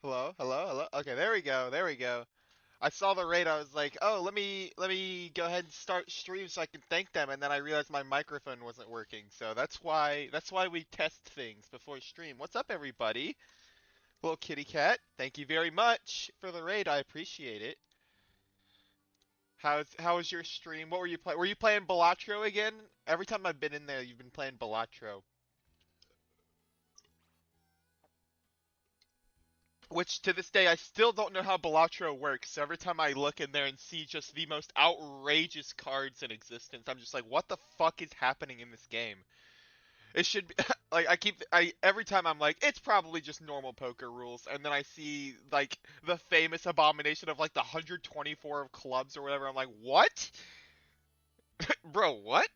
Hello, hello, hello. Okay, there we go. There we go. I saw the raid. I was like, "Oh, let me go ahead and start stream so I can thank them." And then I realized my microphone wasn't working. So that's why we test things before stream. What's up, everybody? Little kitty cat. Thank you very much for the raid. I appreciate it. How was your stream? What were you playing? Were you playing Balatro again? Every time I've been in there, you've been playing Balatro. Which to this day I still don't know how Balatro works. So every time I look in there and see just the most outrageous cards in existence, I'm just like, what the fuck is happening in this game? It should be like I every time I'm like, it's probably just normal poker rules, and then I see like the famous abomination of like the 124 of clubs or whatever. I'm like, what, bro? What?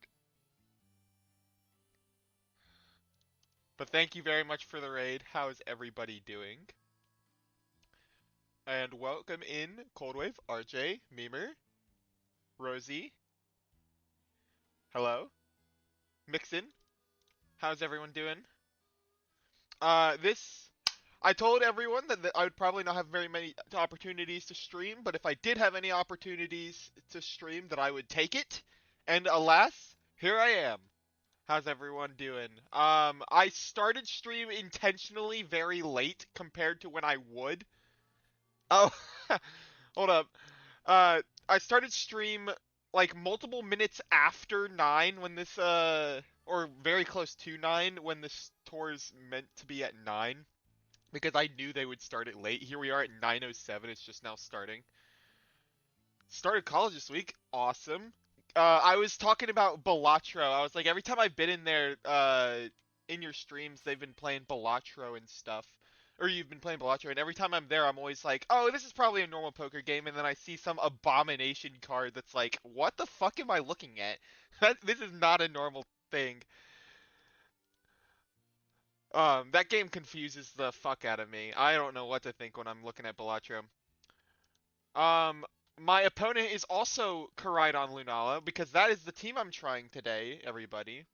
But thank you very much for the raid. How is everybody doing? And welcome in Coldwave, RJ, Memer, Rosie. Hello. Mixin, how's everyone doing? This I told everyone that I would probably not have very many opportunities to stream, but if I did have any opportunities to stream, that I would take it. And alas, here I am. How's everyone doing? I started stream intentionally very late compared to when I would. Oh, hold up. I started stream like multiple minutes after 9 when this or very close to 9 when this tour is meant to be at 9 because I knew they would start it late. Here we are at 9:07. It's just now starting. Started college this week. Awesome. I was talking about Balatro. I was like, every time I've been in there, in your streams, they've been playing Balatro and stuff. Or you've been playing Balatro, and every time I'm there, I'm always like, oh, this is probably a normal poker game, and then I see some abomination card that's like, what the fuck am I looking at? This is not a normal thing. That game confuses the fuck out of me. I don't know what to think when I'm looking at Balatro. Um, my opponent is also Koraidon Lunala because that is the team I'm trying today, everybody.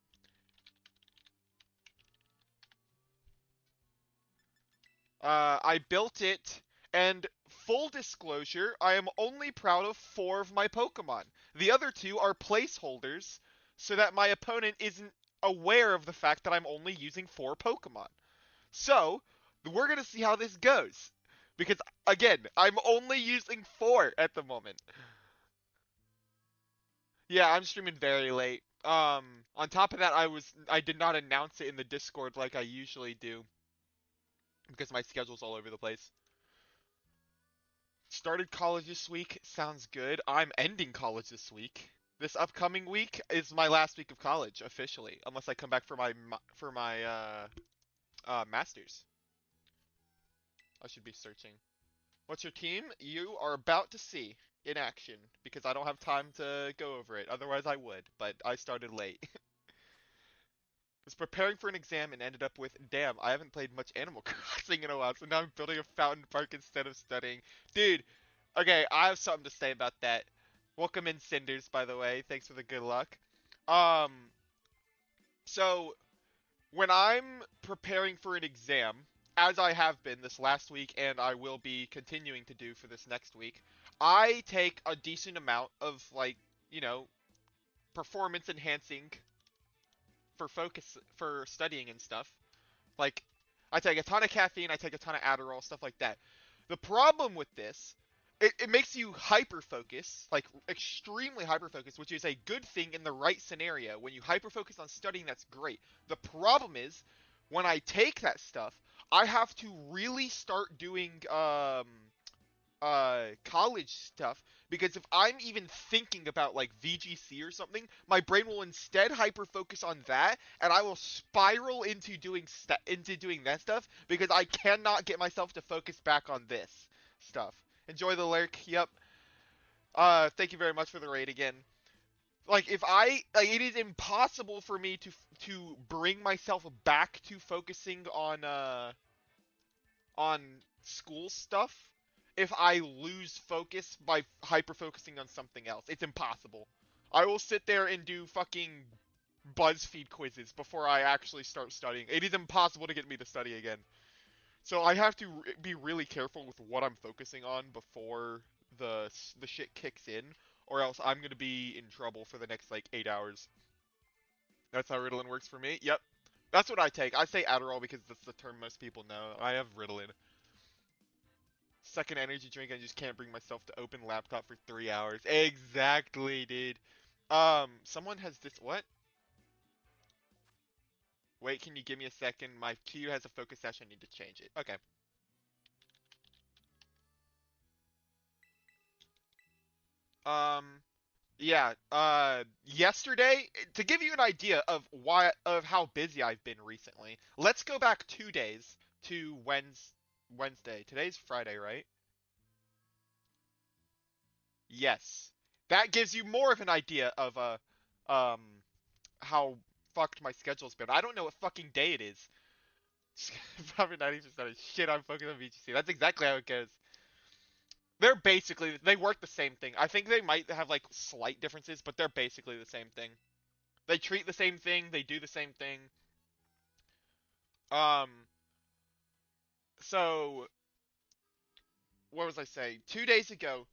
I built it, and full disclosure, I am only proud of 4 of my Pokemon. The other 2 are placeholders, so that my opponent isn't aware of the fact that I'm only using 4 Pokemon. So, we're gonna see how this goes. Because, again, I'm only using 4 at the moment. Yeah, I'm streaming very late. On top of that, I did not announce it in the Discord like I usually do because my schedule's all over the place. Started college this week. Sounds good. I'm ending college this week. This upcoming week is my last week of college officially, unless I come back for my masters. I should be searching. What's your team? You are about to see in action because I don't have time to go over it. Otherwise, I would, but I started late. Was preparing for an exam and ended up with, damn, I haven't played much Animal Crossing in a while, so now I'm building a fountain park instead of studying. Dude, okay, I have something to say about that. Welcome in Cinders, by the way. Thanks for the good luck. Um, so when I'm preparing for an exam, as I have been this last week and I will be continuing to do for this next week, I take a decent amount of like, you know, performance enhancing for focus for studying and stuff. Like, I take a ton of caffeine, I take a ton of Adderall, stuff like that. The problem with this, it makes you hyper focus, like extremely hyper focus, which is a good thing in the right scenario. When you hyper focus on studying, that's great. The problem is, when I take that stuff, I have to really start doing college stuff because if I'm even thinking about like VGC or something, my brain will instead hyper focus on that, and I will spiral into doing that stuff because I cannot get myself to focus back on this stuff. Enjoy the lurk. Yep. Thank you very much for the raid again. Like if I like, it is impossible for me to bring myself back to focusing on school stuff if I lose focus by hyper focusing on something else. It's impossible. I will sit there and do fucking BuzzFeed quizzes before I actually start studying. It is impossible to get me to study again. So I have to be really careful with what I'm focusing on before the shit kicks in, or else I'm gonna be in trouble for the next like 8 hours. That's how Ritalin works for me. Yep, that's what I take. I say Adderall because that's the term most people know. I have Ritalin. Second energy drink. I just can't bring myself to open laptop for 3 hours. Exactly, dude. Someone has this. What? Wait, can you give me a second? My queue has a focus sash. I need to change it. Okay. Um. Yeah. Yesterday, to give you an idea of how busy I've been recently. Let's go back 2 days to Wednesday. Today's Friday, right? Yes. That gives you more of an idea of um how fucked my schedule's been. I don't know what fucking day it is. Probably 90% of shit I'm focused on VGC. That's exactly how it goes. They work the same thing. I think they might have like slight differences, but they're basically the same thing. They treat the same thing, they do the same thing. Um so what was I saying? 2 days ago,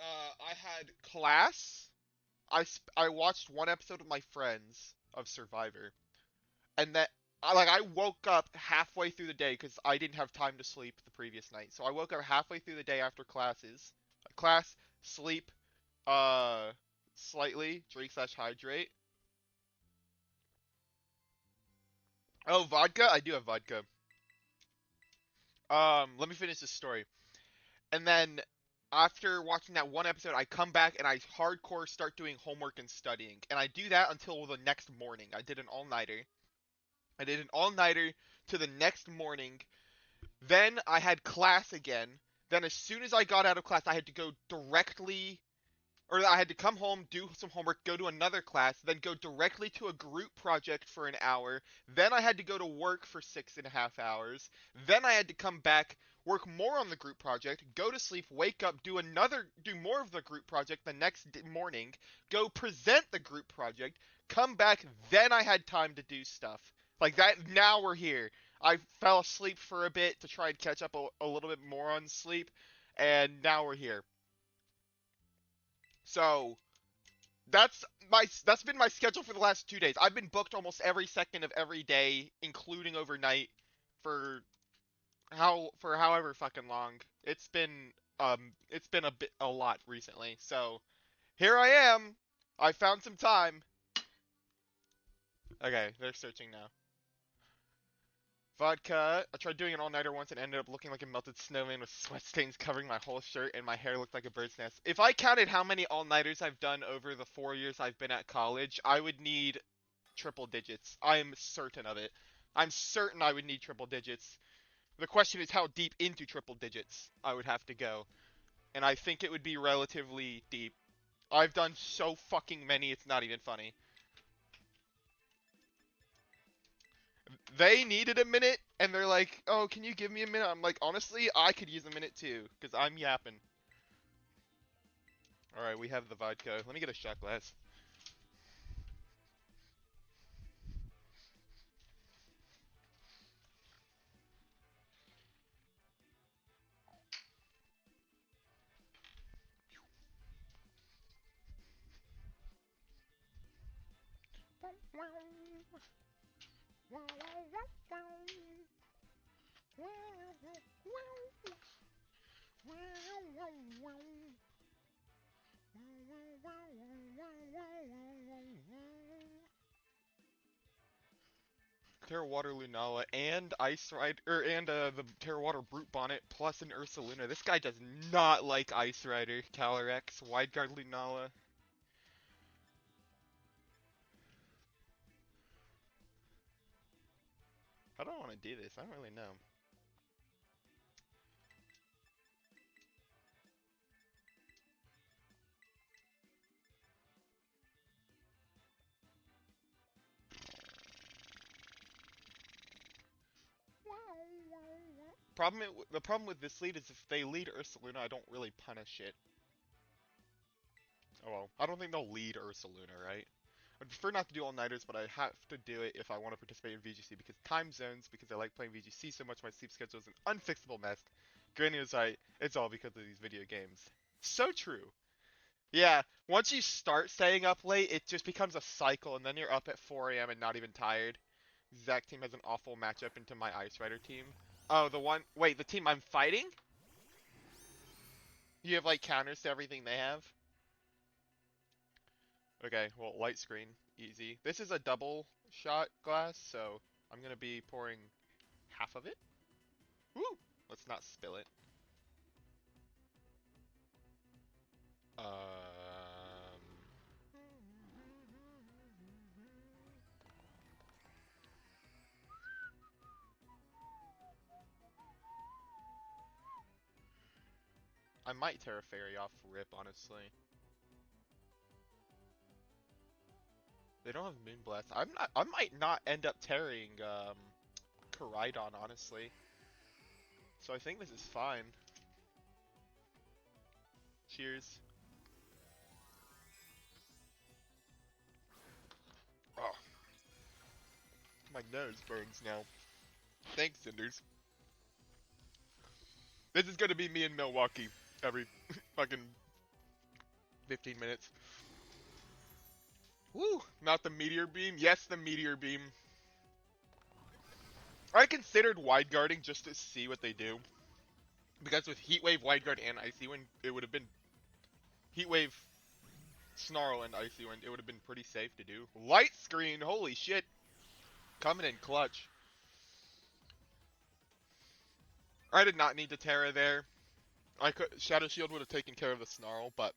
I had class. I watched one episode with my friends of Survivor, and that I woke up halfway through the day because I didn't have time to sleep the previous night. So I woke up halfway through the day after class, sleep, uh, slightly, drink slash hydrate. Oh, vodka. I do have vodka. Let me finish this story. And then after watching that one episode, I come back and I hardcore start doing homework and studying, and I do that until the next morning. I did an all-nighter. I did an all-nighter to the next morning. Then I had class again. Then as soon as I got out of class, I had to go directly, or I had to come home, do some homework, go to another class, then go directly to a group project for an hour. Then I had to go to work for 6.5 hours. Then I had to come back, work more on the group project, go to sleep, wake up, do more of the group project the next morning, go present the group project, come back. Then I had time to do stuff like that. Now we're here. I fell asleep for a bit to try and catch up a little bit more on sleep, and now we're here. So that's been my schedule for the last 2 days. I've been booked almost every second of every day, including overnight, for however fucking long. It's been a lot recently. So here I am. I found some time. Okay, they're searching now. Vodka. I tried doing an all-nighter once and ended up looking like a melted snowman with sweat stains covering my whole shirt and my hair looked like a bird's nest. If I counted how many all-nighters I've done over the 4 years I've been at college, I would need triple digits. I'm certain of it. I'm certain I would need triple digits. The question is how deep into triple digits I would have to go. And I think it would be relatively deep. I've done so fucking many, it's not even funny. They needed a minute, and they're like, oh, can you give me a minute? I'm like, honestly, I could use a minute too, because I'm yapping. Alright, we have the vodka. Let me get a shot glass. Terrawater Lunala and Ice Rider and the Terrawater Brute Bonnet plus an Ursaluna. This guy does not like Ice Rider, Calyrex, Wideguard Lunala. How do I want to do this? I don't really know. The problem with this lead is if they lead Ursaluna, I don't really punish it. Oh well, I don't think they'll lead Ursaluna, right? I'd prefer not to do all-nighters, but I have to do it if I want to participate in VGC because time zones, because I like playing VGC so much, my sleep schedule is an unfixable mess. Granny was right, it's all because of these video games. So true. Yeah, once you start staying up late, it just becomes a cycle, and then you're up at 4 a.m. and not even tired. Zach team has an awful matchup into my Ice Rider team. Oh, the one. Wait, the team I'm fighting? You have like counters to everything they have? Okay, well, light screen. Easy. This is a double shot glass, so I'm gonna be pouring half of it. Woo! Let's not spill it. I might Terra Fairy off rip, honestly. They don't have Moonblast. I might not end up tearing Koraidon, honestly. So I think this is fine. Cheers. Oh, my nose burns now. Thanks, Cinders. This is gonna be me in Milwaukee every fucking 15 minutes. Woo! Not the meteor beam? Yes, the meteor beam. I considered wide guarding just to see what they do. Because with Heat Wave, Wide Guard, and Icy Wind, it would have been Heat Wave, Snarl, and Icy Wind. It would have been pretty safe to do. Light Screen, holy shit. Coming in clutch. I did not need to Terra there. I could Shadow Shield would have taken care of the Snarl, but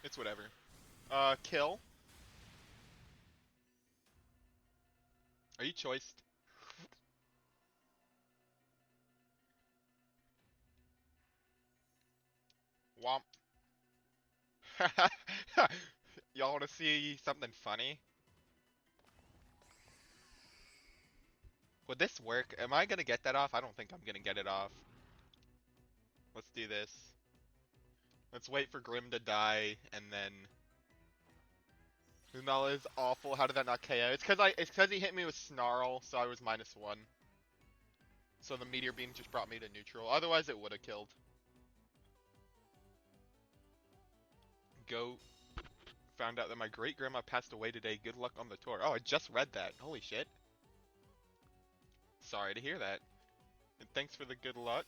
it's whatever. Kill. Are you choiced? Womp. Y'all want to see something funny? Would this work? Am I gonna get that off? I don't think I'm gonna get it off. Let's do this. Let's wait for Grim to die, and then... Lunala is awful. How did that not KO? It's because he hit me with Snarl, so I was -1. So the Meteor Beam just brought me to neutral. Otherwise, it would have killed. Go. Found out that my great-grandma passed away today. Good luck on the tour. Oh, I just read that. Holy shit. Sorry to hear that. And thanks for the good luck.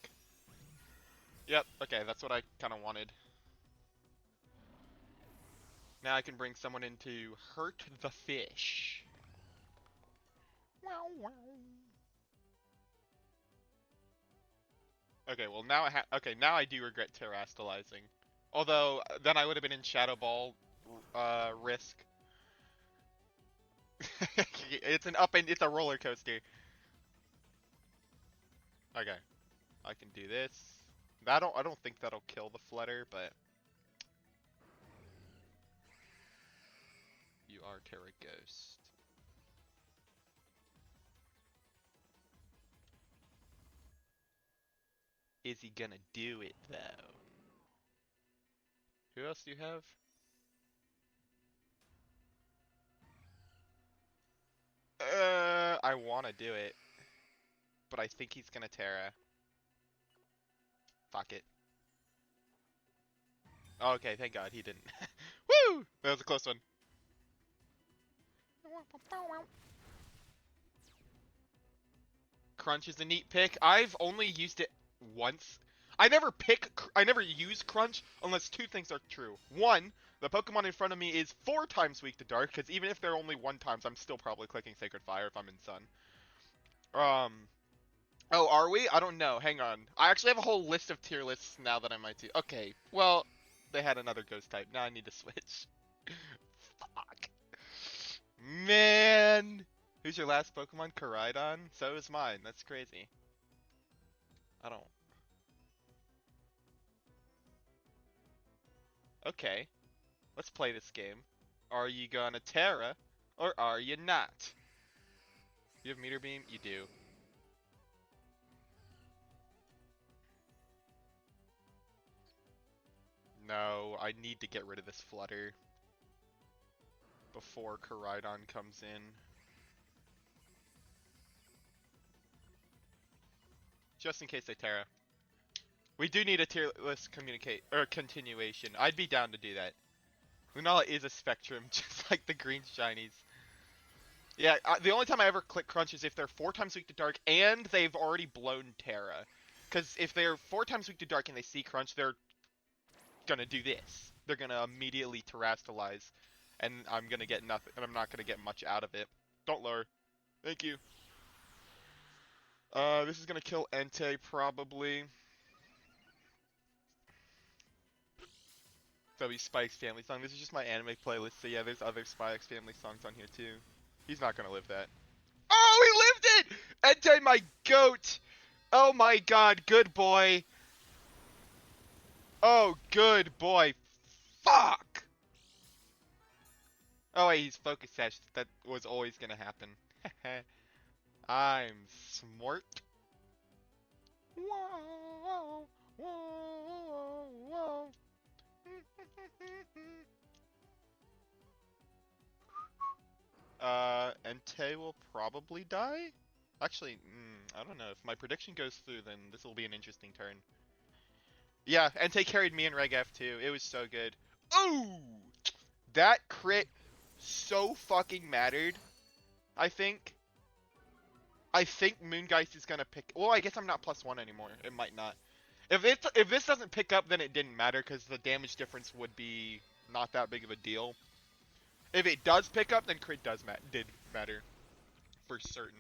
Yep, okay, that's what I kind of wanted. Now I can bring someone in to hurt the fish. Wow, wow. Okay, well now now I do regret terastallizing. Although then I would have been in Shadow Ball risk. It's a roller coaster. Okay. I can do this. I don't think that'll kill the Flutter, but you are Terra Ghost. Is he gonna do it though? Who else do you have? I wanna do it, but I think he's gonna Terra. Fuck it. Okay, thank God he didn't. Woo! That was a close one. Crunch is a neat pick. I've only used it once. I never use Crunch unless two things are true. One, the Pokemon in front of me is 4 times weak to Dark, because even if they're only 1 times, I'm still probably clicking Sacred Fire if I'm in Sun. Oh, are we? I don't know. Hang on. I actually have a whole list of tier lists now that I might do. Okay, well, they had another Ghost type. Now I need to switch. Fuck. Man! Who's your last Pokemon? Koraidon? So is mine. That's crazy. I don't... Okay. Let's play this game. Are you gonna Terra, or are you not? You have Meteor Beam? You do. No, I need to get rid of this Flutter. before Koraidon comes in. Just in case they Terra. We do need a tier list continuation. I'd be down to do that. Lunala is a Spectrum, just like the green shinies. Yeah, the only time I ever click Crunch is if they're 4 times weak to Dark and they've already blown Terra. Because if they're 4 times weak to Dark and they see Crunch, they're gonna do this. They're gonna immediately Terrastalize. And I'm gonna get nothing, and I'm not gonna get much out of it. Don't lower. Thank you. This is gonna kill Entei, probably. W Spike's family song. This is just my anime playlist, so yeah, there's other Spike's family songs on here too. He's not gonna live that. Oh, he lived it! Entei, my goat! Oh my god, good boy. Oh, good boy. Fuck! Oh wait, he's focus sash. That was always gonna happen. I'm smart. Whoa, whoa, whoa. Entei will probably die? Actually, I don't know. If my prediction goes through, then this will be an interesting turn. Yeah, Entei carried me in Reg F too. It was so good. Ooh! That crit so fucking mattered, I think. I think Moongeist is gonna pick... Well, I guess I'm not +1 anymore. It might not. If this doesn't pick up, then it didn't matter, because the damage difference would be not that big of a deal. If it does pick up, then crit did matter. For certain.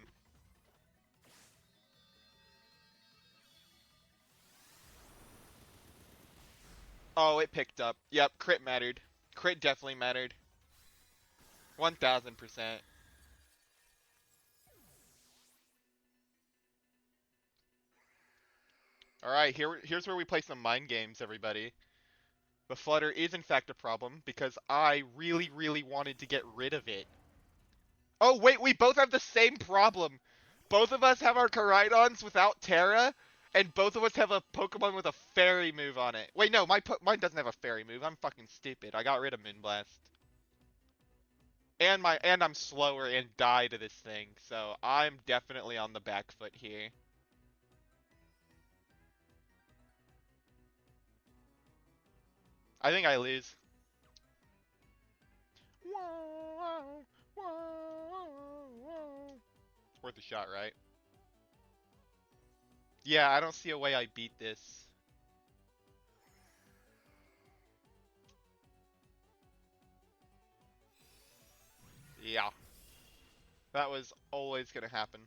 Oh, it picked up. Yep, crit mattered. Crit definitely mattered. 1000%. Alright, here's where we play some mind games, everybody. The flutter is in fact a problem, because I really, really wanted to get rid of it. Oh wait, we both have the same problem! Both of us have our Koraidons without Terra, and both of us have a Pokemon with a Fairy move on it. Wait, no, mine doesn't have a Fairy move. I'm fucking stupid. I got rid of Moonblast. And I'm slower and die to this thing, so I'm definitely on the back foot here. I think I lose. Whoa, whoa, whoa. It's worth a shot, right? Yeah, I don't see a way I beat this. Yeah. That was always gonna happen.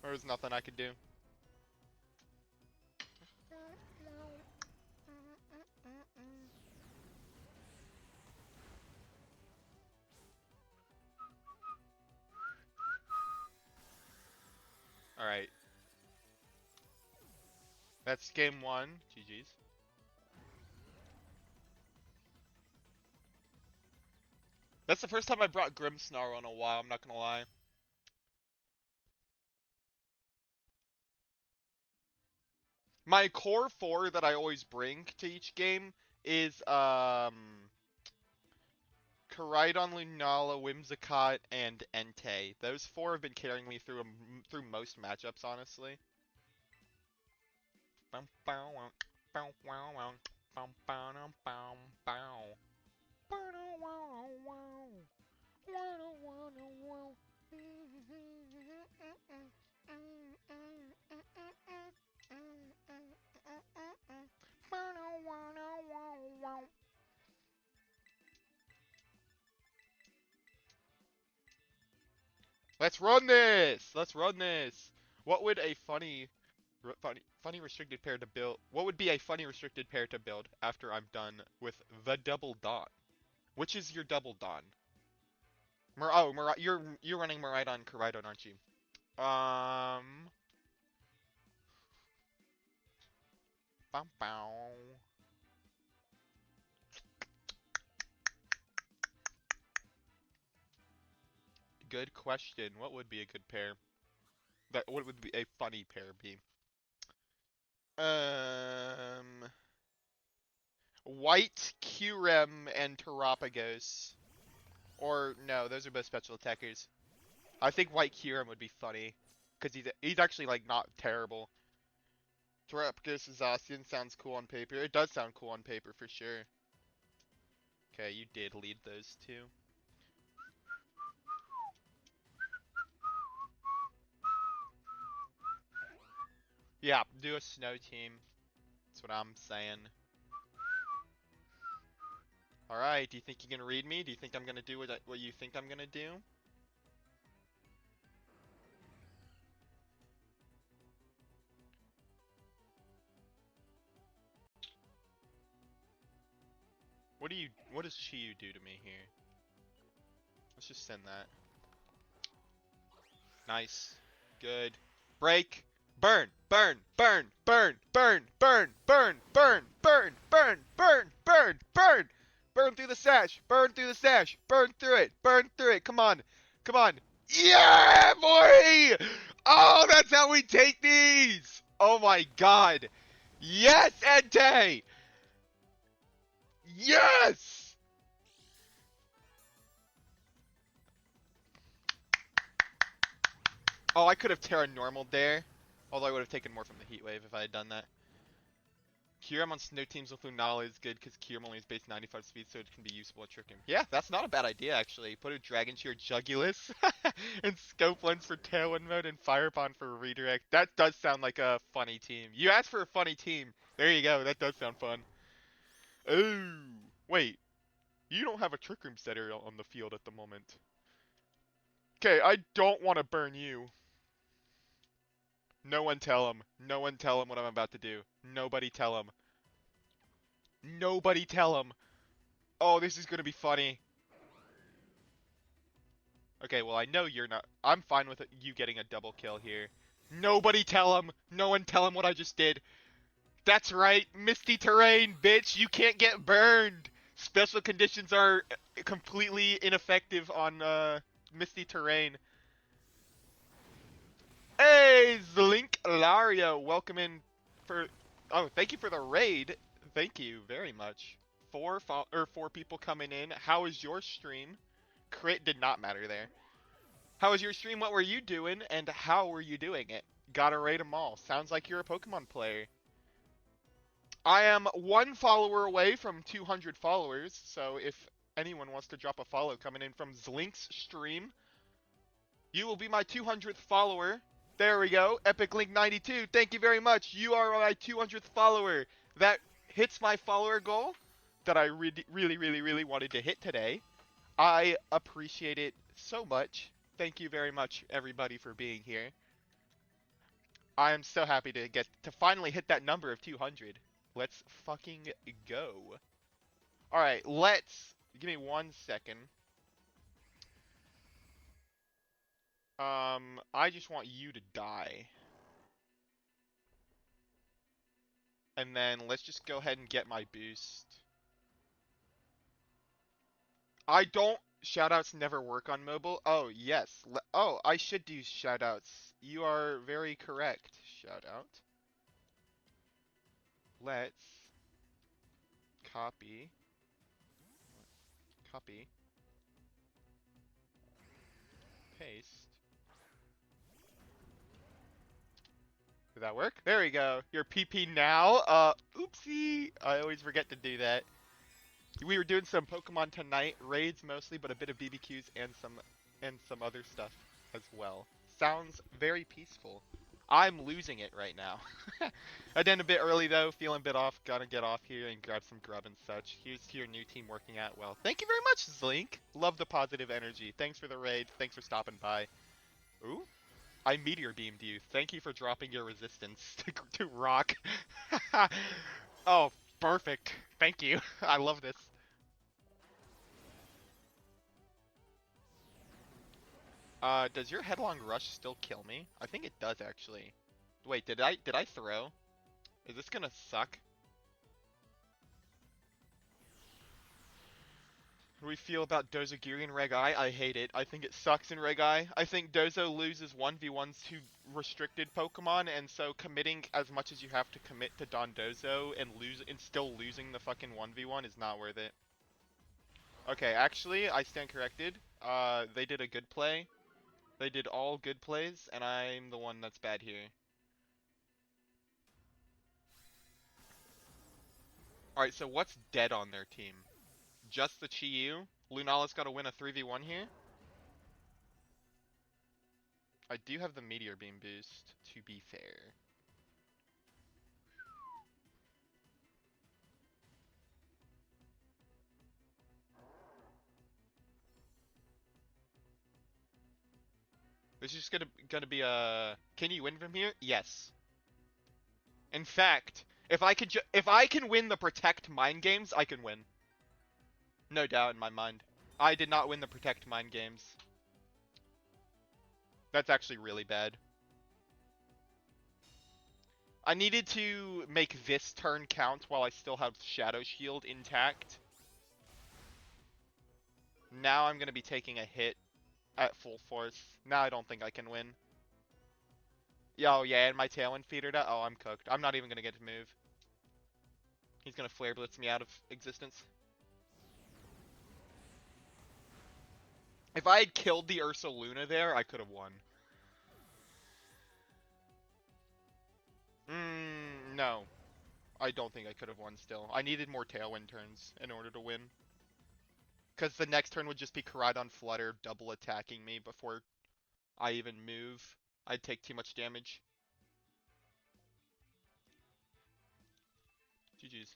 There was nothing I could do. Alright. That's game 1. GG's. That's the first time I brought Grimmsnarl in a while, I'm not gonna lie. My core 4 that I always bring to each game is, Koraidon, Lunala, Whimsicott, and Entei. Those 4 have been carrying me through most matchups, honestly. Let's run this! Let's run this! What would a funny restricted pair to build? What would be a funny restricted pair to build after I'm done with the Double Dawn? Which is your Double Dawn? You're running Miraidon Koraidon, aren't you? Bow bow. Good question. What would be a good pair? What would be a funny pair be? White, Qrem, and Terapagos. Or, no, those are both special attackers. I think White Kyurem would be funny. Because he's actually, like, not terrible. Terapagos Zacian sounds cool on paper. It does sound cool on paper, for sure. Okay, you did lead those two. Yeah, do a snow team. That's what I'm saying. Alright, do you think you can read me? Do you think I'm gonna do what you think I'm gonna do? What does Chiyu do to me here? Let's just send that. Nice. Good. Break. Burn. Burn. Burn. Burn. Burn. Burn. Burn. Burn. Burn. Burn. Burn. Burn. Burn. Burn through the sash. Burn through the sash. Burn through it. Burn through it. Come on. Come on. Yeah, boy! Oh, that's how we take these! Oh my god. Yes, Entei! Yes! Oh, I could have Terra Normal there. Although I would have taken more from the Heat Wave if I had done that. Kyurem on snow teams with Lunala is good because Kyurem only has base 95 speed, so it can be useful at tricking. Yeah, that's not a bad idea, actually. Put a Dragon Cheer Jugulus and Scope Lens for Tailwind mode and Fire Bond for redirect. That does sound like a funny team. You asked for a funny team. There you go. That does sound fun. Oh, wait. You don't have a Trick Room setter on the field at the moment. Okay, I don't want to burn you. No one tell him. No one tell him what I'm about to do. Nobody tell him. Nobody tell him. Oh, this is gonna be funny. Okay, well, I know you're not. I'm fine with you getting a double kill here. Nobody tell him. No one tell him what I just did. That's right. Misty terrain, bitch. You can't get burned. Special conditions are completely ineffective on misty terrain. Hey, Zlink Lario, welcome in for. Oh, thank you for the raid. Thank you very much. Four people coming in. How is your stream? Crit did not matter there. How was your stream? What were you doing? And how were you doing it? Gotta rate them all. Sounds like you're a Pokemon player. I am 1 follower away from 200 followers, so if anyone wants to drop a follow coming in from Zlink's stream, you will be my 200th follower. There we go. Epic Link 92. Thank you very much. You are my 200th follower. That hits my follower goal that I really wanted to hit today. I appreciate it so much. Thank you very much, everybody, for being here. I am so happy to finally hit that number of 200. Let's fucking go. Alright, give me 1 second. I just want you to die. And then let's just go ahead and get my boost. Shoutouts never work on mobile? Oh, yes. Oh, I should do shoutouts. You are very correct. Shoutout. Let's copy. Paste. Did that work? There we go. Your PP now. Oopsie. I always forget to do that. We were doing some Pokemon tonight, raids mostly, but a bit of BBQs and some other stuff as well. Sounds very peaceful. I'm losing it right now. I did a bit early though, feeling a bit off. Gotta get off here and grab some grub and such. Here's to your new team working out well. Thank you very much, Zlink. Love the positive energy. Thanks for the raid. Thanks for stopping by. Ooh. I meteor beamed you. Thank you for dropping your resistance to rock. Oh, perfect. Thank you. I love this. Does your headlong rush still kill me? I think it does actually. Wait, did I throw? Is this gonna suck? What do we feel about Dozagiri in Reg I? I hate it. I think it sucks in Reg I. I think Dozo loses 1v1s to restricted Pokemon, and so committing as much as you have to commit to Dondozo and still losing the fucking 1v1 is not worth it. Okay, actually, I stand corrected. They did a good play. They did all good plays, and I'm the one that's bad here. Alright, so what's dead on their team? Just the Chi-Yu? Lunala's gotta win a 3v1 here? I do have the Meteor Beam boost, to be fair. This is gonna be a... Can you win from here? Yes. In fact, if I can win the Protect Mind Games, I can win. No doubt in my mind. I did not win the Protect Mind Games. That's actually really bad. I needed to make this turn count while I still have Shadow Shield intact. Now I'm going to be taking a hit at full force. Now I don't think I can win. Yo, yeah, and my Tailwind feedered out. Oh, I'm cooked. I'm not even going to get to move. He's going to Flare Blitz me out of existence. If I had killed the Ursaluna there, I could have won. No. I don't think I could have won still. I needed more Tailwind turns in order to win. Because the next turn would just be Koraidon Flutter double attacking me before I even move. I'd take too much damage. GG's.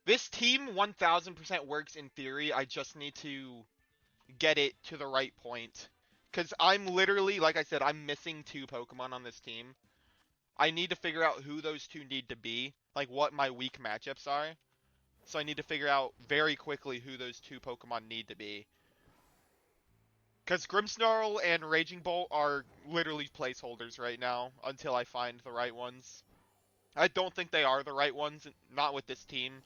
This team 1000% works in theory. I just need to get it to the right point. Because I'm literally, like I said, I'm missing 2 Pokemon on this team. I need to figure out who those 2 need to be. Like what my weak matchups are. So I need to figure out very quickly who those 2 Pokemon need to be. Because Grimmsnarl and Raging Bolt are literally placeholders right now until I find the right ones. I don't think they are the right ones, not with this team.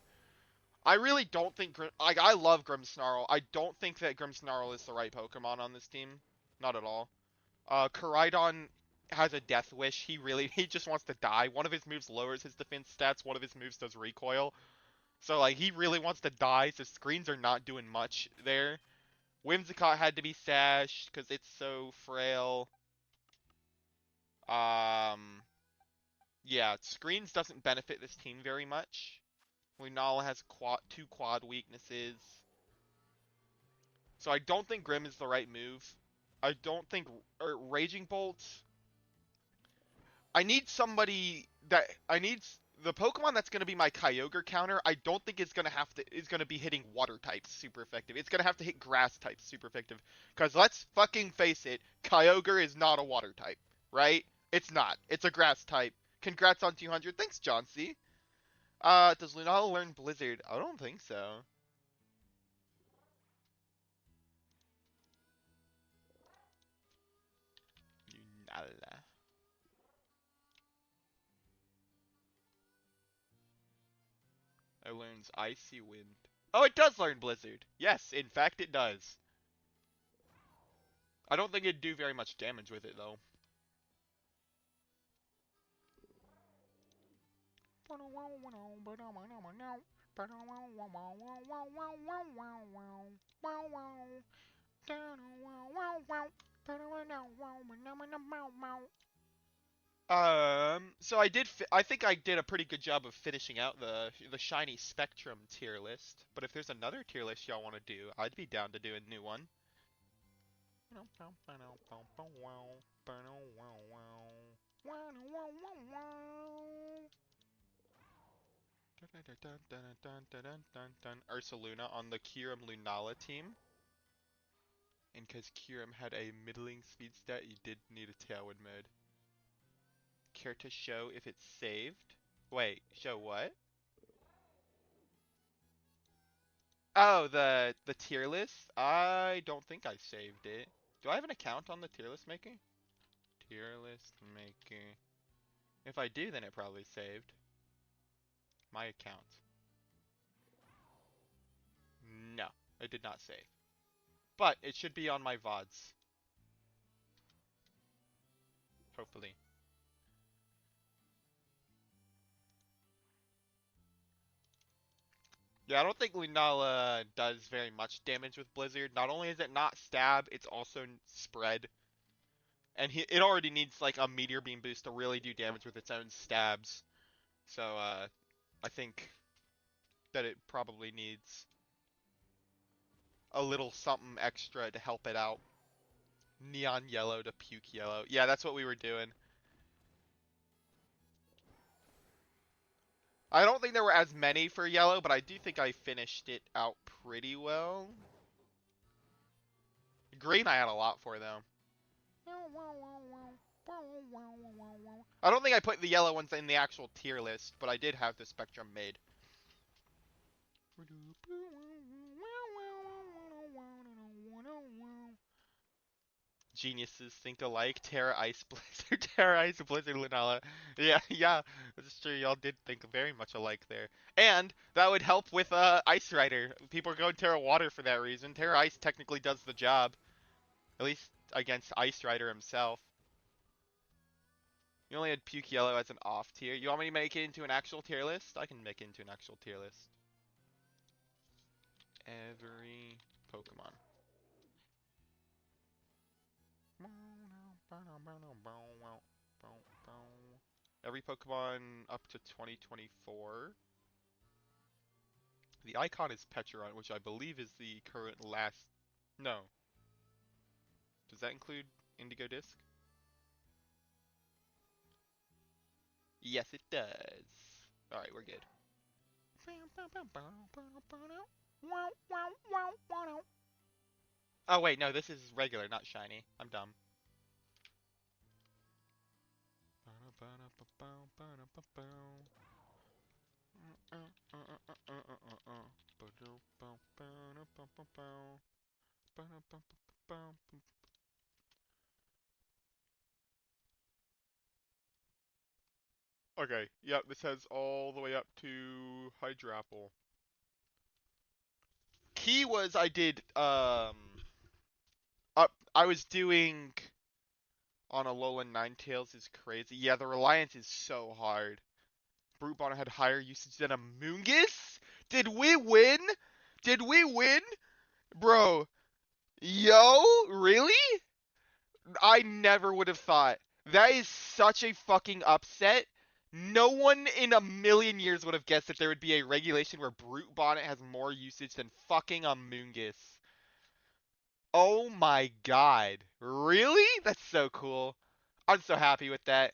I really don't think, like, I love Grimmsnarl. I don't think that Grimmsnarl is the right Pokemon on this team. Not at all. Koraidon has a Death Wish. He just wants to die. One of his moves lowers his defense stats, one of his moves does recoil. So, like, he really wants to die, so screens are not doing much there. Whimsicott had to be sashed because it's so frail. Yeah, screens doesn't benefit this team very much. Lunala has 2 quad weaknesses. So I don't think Grim is the right move. I don't think Raging Bolt. I need somebody that the Pokemon that's going to be my Kyogre counter. I don't think is going to be hitting water types super effective. It's going to have to hit grass types super effective. Cuz let's fucking face it, Kyogre is not a water type, right? It's not. It's a grass type. Congrats on 200. Thanks, John C. Does Lunala learn Blizzard? I don't think so. Lunala. It learns Icy Wind. Oh, it does learn Blizzard. Yes, in fact it does. I don't think it'd do very much damage with it, though. So I think I did a pretty good job of finishing out the shiny Spectrum tier list. But if there's another tier list y'all want to do, I'd be down to do a new one. Ursaluna on the Kyurem Lunala team. And because Kyurem had a middling speed stat, you did need a Tailwind mode. Care to show if it's saved? Wait, show what? Oh, the tier list? I don't think I saved it. Do I have an account on the tier list maker? Tier list maker. If I do, then it probably saved. My account. No, it did not save. But it should be on my VODs. Hopefully. Yeah, I don't think Lunala does very much damage with Blizzard. Not only is it not stab, it's also spread. And it already needs like a Meteor Beam boost to really do damage with its own stabs. So, I think that it probably needs a little something extra to help it out. Neon yellow to puke yellow. Yeah, that's what we were doing. I don't think there were as many for yellow, but I do think I finished it out pretty well. Green I had a lot for though. I don't think I put the yellow ones in the actual tier list, but I did have the spectrum made. Geniuses think alike. Terra Ice Blizzard. Terra Ice Blizzard Lunala. Yeah, yeah. That's true. Y'all did think very much alike there. And that would help with Ice Rider. People are going Terra Water for that reason. Terra Ice technically does the job. At least against Ice Rider himself. You only had Puke Yellow as an off tier. You want me to make it into an actual tier list? I can make it into an actual tier list. Every Pokemon. Every Pokemon up to 2024. The icon is Petron, which I believe is the current last... No. Does that include Indigo Disc? Yes, it does. Alright, we're good. Oh, wait, no, this is regular, not shiny. I'm dumb. Okay, yep, this has all the way up to Hydrapple. Key was I did, I was doing on Alolan Ninetales is crazy. Yeah, the Reliance is so hard. Brute Bonnet had higher usage than a Moongus? Did we win? Did we win? Bro, yo, really? I never would have thought. That is such a fucking upset. No one in a million years would have guessed that there would be a regulation where Brute Bonnet has more usage than fucking a Moongus. Oh my god. Really? That's so cool. I'm so happy with that.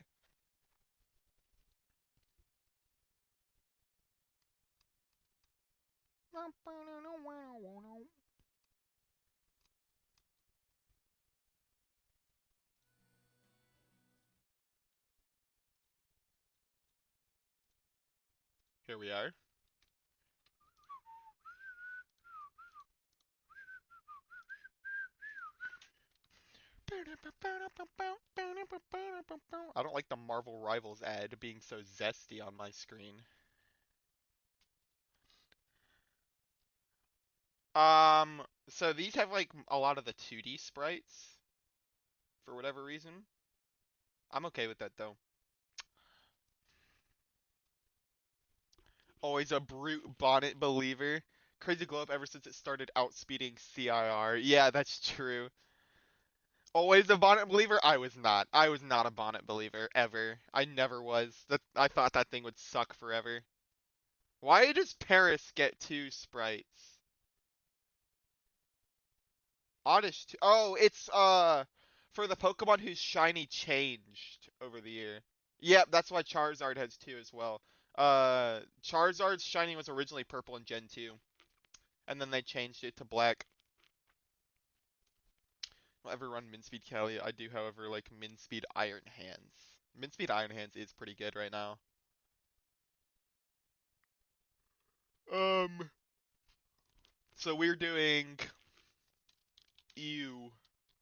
Here we are. I don't like the Marvel Rivals ad being so zesty on my screen. So these have like a lot of the 2D sprites for whatever reason. I'm okay with that though. Always a Brute Bonnet believer. Crazy Glow Up ever since it started outspeeding CIR. Yeah, that's true. Always a Bonnet believer? I was not. I was not a Bonnet believer ever. I never was. I thought that thing would suck forever. Why does Paris get two sprites? Oddish. Oh, it's for the Pokemon whose shiny changed over the year. Yep, that's why Charizard has two as well. Charizard's shiny was originally purple in Gen 2, and then they changed it to black. I'll ever run Minspeed Cali. I do, however, like Minspeed Iron Hands. Minspeed Iron Hands is pretty good right now. Um, so we're doing Ew,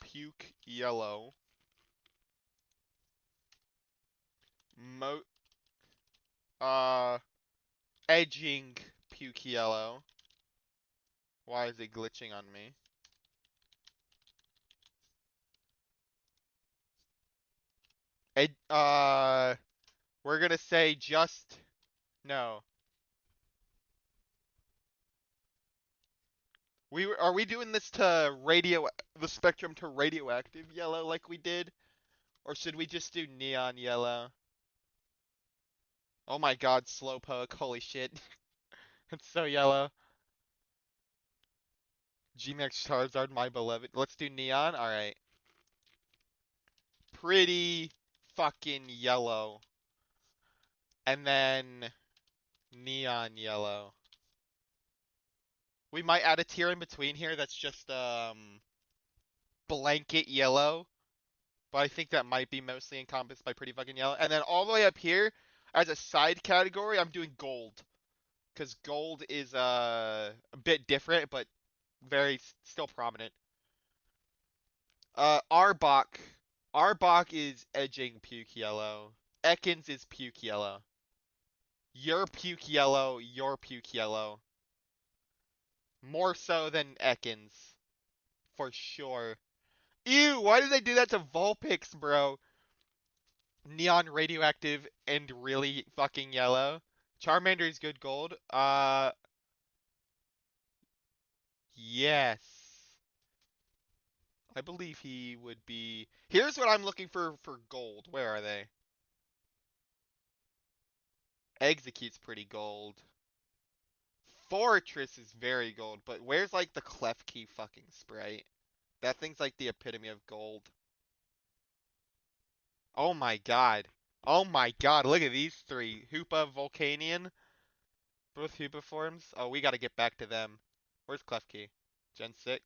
Puke Yellow, Mo, uh, Edging Puke Yellow. Why is it glitching on me? Ed, we're gonna say just no. Are we doing this to radio the spectrum to radioactive yellow like we did, or should we just do neon yellow? Oh my God, slowpoke! Holy shit, it's so yellow. G-Max Charizard, my beloved. Let's do neon. All right, pretty fucking yellow, and then neon yellow. We might add a tier in between here that's just blanket yellow, but I think that might be mostly encompassed by pretty fucking yellow. And then all the way up here, as a side category, I'm doing gold. Because gold is a bit different, but very still prominent. Arbok. Arbok is edging puke yellow. Ekans is puke yellow. Your puke yellow, your puke yellow. More so than Ekans. For sure. Ew, why did they do that to Vulpix, bro? Neon radioactive and really fucking yellow. Charmander is good gold. Yes. I believe he would be. Here's what I'm looking for gold. Where are they? Execute's pretty gold. Fortress is very gold, but where's like the Klefki fucking Sprite? That thing's like the epitome of gold. Oh my god. Oh my god, look at these three. Hoopa, Volcanion, both Hoopa forms. Oh, we gotta get back to them. Where's Klefki? Gen 6?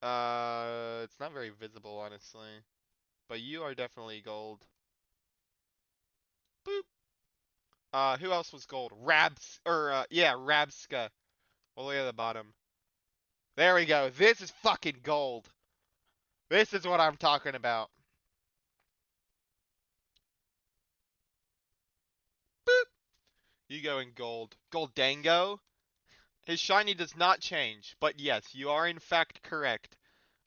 It's not very visible, honestly. But you are definitely gold. Boop. Who else was gold? Yeah, Rabska. All the way at the bottom. There we go. This is fucking gold. This is what I'm talking about. Boop. You go in gold. Goldango. His shiny does not change, but yes, you are in fact correct.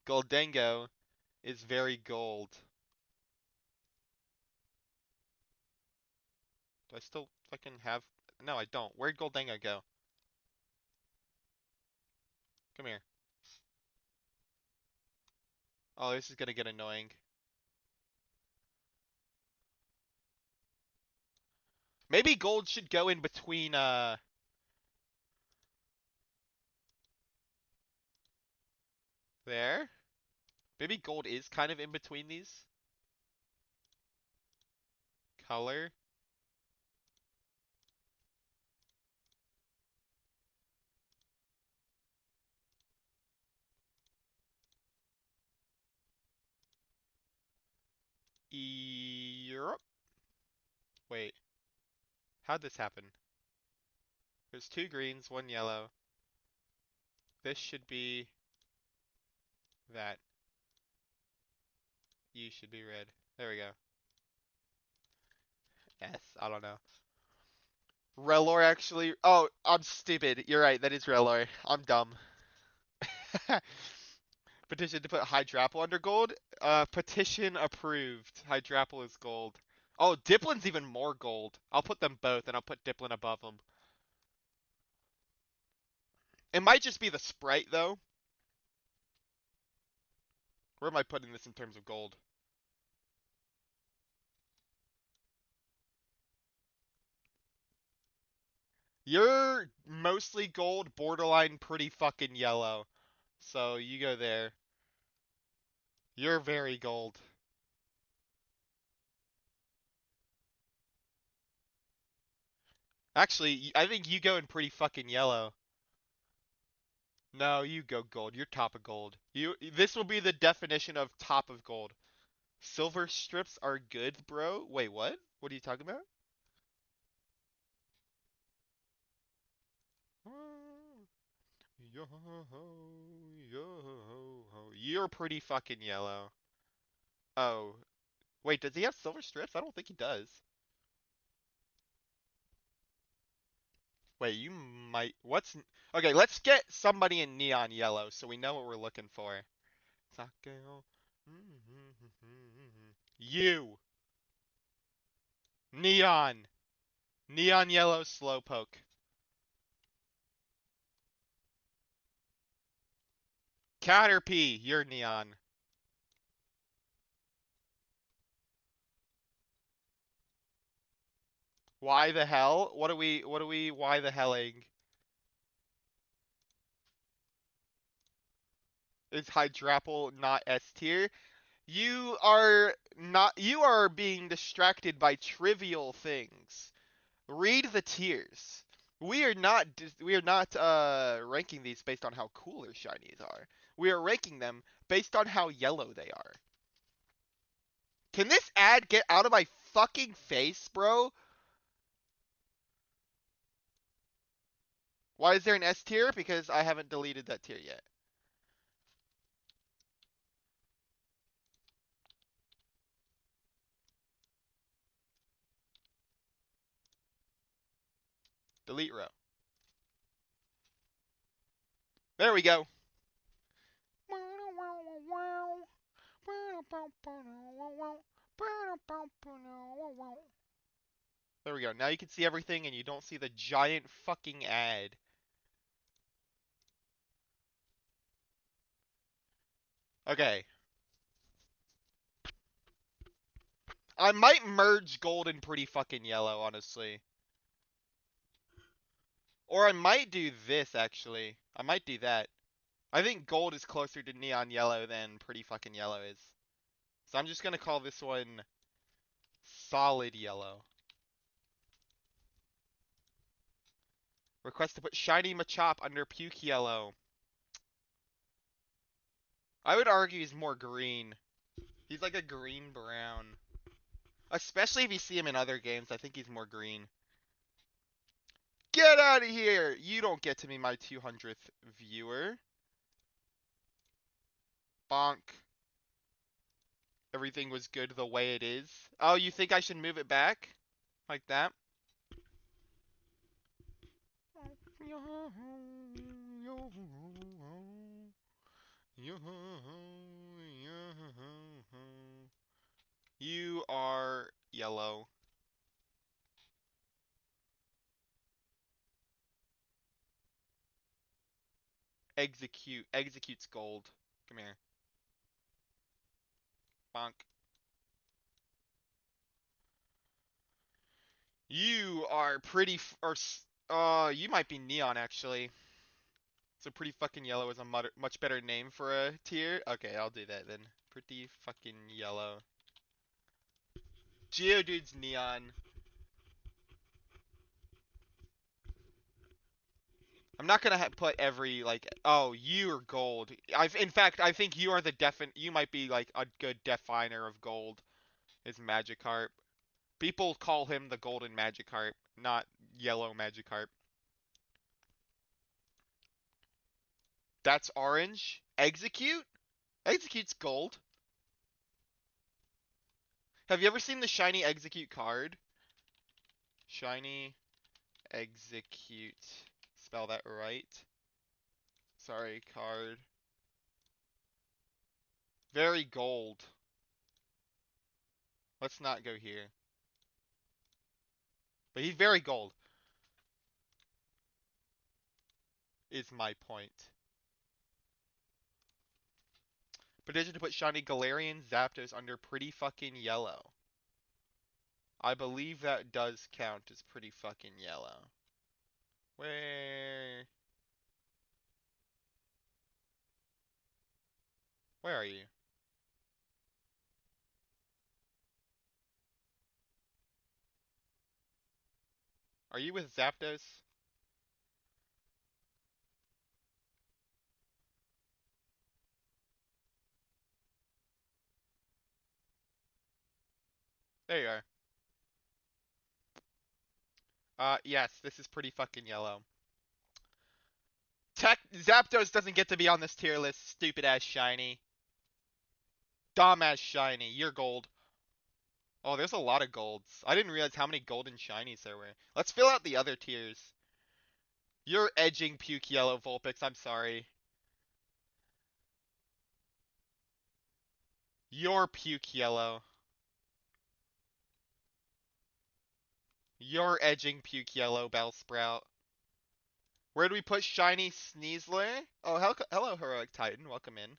Goldango is very gold. Do I still fucking have... No, I don't. Where'd Goldango go? Come here. Oh, this is gonna get annoying. Maybe gold should go in between, there? Maybe gold is kind of in between these. Color. Europe? Wait, how'd this happen? There's two greens, one yellow. This should be that. You should be red. There we go. Yes, I don't know. Relor actually. Oh, I'm stupid. You're right. That is Relor. I'm dumb. Petition to put Hydrapple under gold. Petition approved. Hydrapple is gold. Oh, Diplin's even more gold. I'll put them both, and I'll put Diplin above them. It might just be the sprite though. Where am I putting this in terms of gold? You're mostly gold, borderline pretty fucking yellow. So you go there. You're very gold. Actually, I think you go in pretty fucking yellow. No, you go gold. You're top of gold. This will be the definition of top of gold. Silver strips are good, bro. Wait, what? What are you talking about? Yo ho, yo ho ho. You're pretty fucking yellow. Oh, wait, does he have silver strips? I don't think he does. Wait, you might. Okay, let's get somebody in neon yellow so we know what we're looking for. Sakeo. You. Neon. Neon yellow slowpoke. Caterpie, you're neon. Why the hell? Why the helling? Is Hydrapple not S tier? You are being distracted by trivial things. Read the tiers. We are not ranking these based on how cool their shinies are. We are ranking them based on how yellow they are. Can this ad get out of my fucking face, bro? Why is there an S tier? Because I haven't deleted that tier yet. Delete row. There we go. There we go. Now you can see everything and you don't see the giant fucking ad. Okay. I might merge gold and pretty fucking yellow, honestly. Or I might do this, actually. I might do that. I think gold is closer to neon yellow than pretty fucking yellow is. So I'm just gonna call this one solid yellow. Request to put shiny Machop under puke yellow. I would argue he's more green. He's like a green-brown. Especially if you see him in other games, I think he's more green. Get out of here! You don't get to be my 200th viewer. Bonk. Everything was good the way it is. Oh, you think I should move it back? Like that? You are yellow. Execute. Execute's gold. Come here. Bonk. You are pretty you might be neon actually. So pretty fucking yellow is a much better name for a tier. Okay, I'll do that then. Pretty fucking yellow. Geodude's neon. I'm not gonna put every like. Oh, you are gold. In fact, I think you are the You might be like a good definer of gold. Is Magikarp. People call him the golden Magikarp, not yellow Magikarp. That's orange. Execute. Execute's gold. Have you ever seen the shiny Execute card? Shiny Execute. Spell that right. Sorry, card. Very gold. Let's not go here. But he's very gold, is my point. Petition to put shiny Galarian Zapdos under pretty fucking yellow. I believe that does count as pretty fucking yellow. Where? Where are you? Are you with Zapdos? There you are. Yes, this is pretty fucking yellow. Zapdos doesn't get to be on this tier list, stupid ass shiny. Dumb ass shiny, you're gold. Oh, there's a lot of golds. I didn't realize how many golden shinies there were. Let's fill out the other tiers. You're edging puke yellow, Vulpix, I'm sorry. You're puke yellow. You're edging puke yellow, Bellsprout. Where do we put Shiny Sneasler? Oh, hello, Heroic Titan. Welcome in.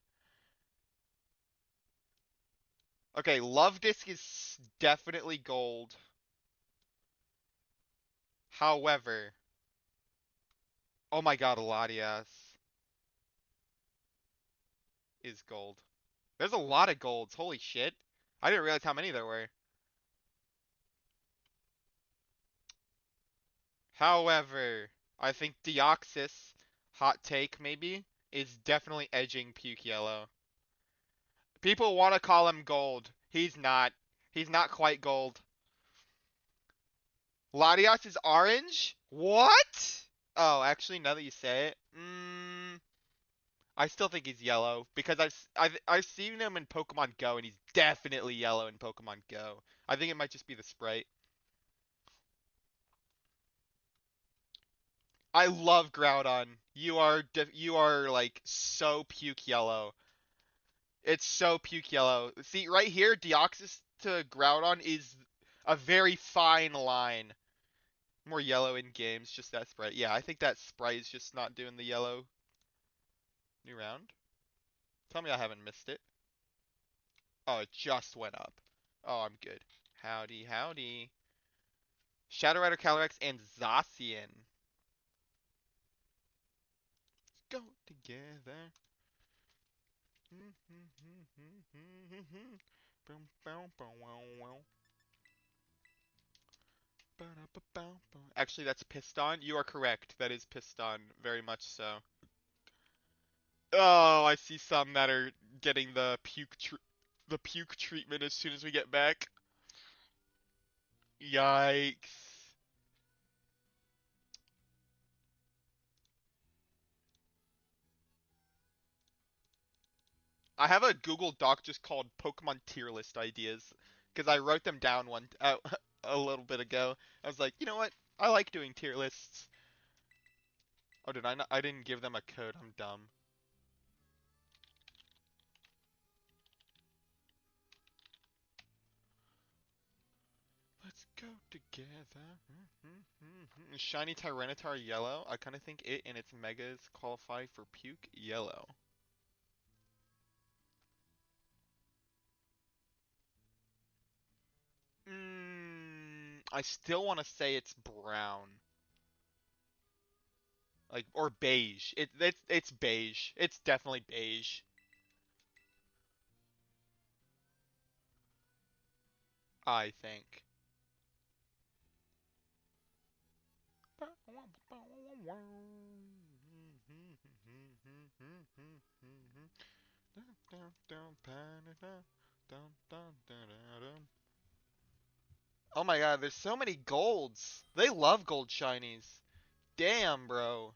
Okay, Love Disc is definitely gold. However, oh my god, Latias is gold. There's a lot of golds. Holy shit. I didn't realize how many there were. However, I think Deoxys, hot take maybe, is definitely edging Puke Yellow. People want to call him gold. He's not. He's not quite gold. Latias is orange? What? Oh, actually, now that you say it, I still think he's yellow because I've seen him in Pokemon Go and he's definitely yellow in Pokemon Go. I think it might just be the sprite. I love Groudon. You are like so puke yellow. It's so puke yellow. See right here, Deoxys to Groudon is a very fine line. More yellow in games, just that sprite. Yeah, I think that sprite is just not doing the yellow. New round. Tell me I haven't missed it. Oh, it just went up. Oh, I'm good. Howdy, howdy. Shadow Rider, Calyrex, and Zacian. Go together. Actually, that's Piston. You are correct. That is Piston. Very much so. Oh, I see some that are getting the puke treatment as soon as we get back. Yikes. I have a Google Doc just called Pokemon tier list ideas because I wrote them down a little bit ago. I was like, you know what? I like doing tier lists. Oh, did I not? I didn't give them a code. I'm dumb. Let's go together. Shiny Tyranitar yellow. I kind of think it and its megas qualify for puke yellow. I still want to say it's brown. Like, or beige. It's beige. It's definitely beige. I think. Oh my god, there's so many golds. They love gold shinies. Damn, bro.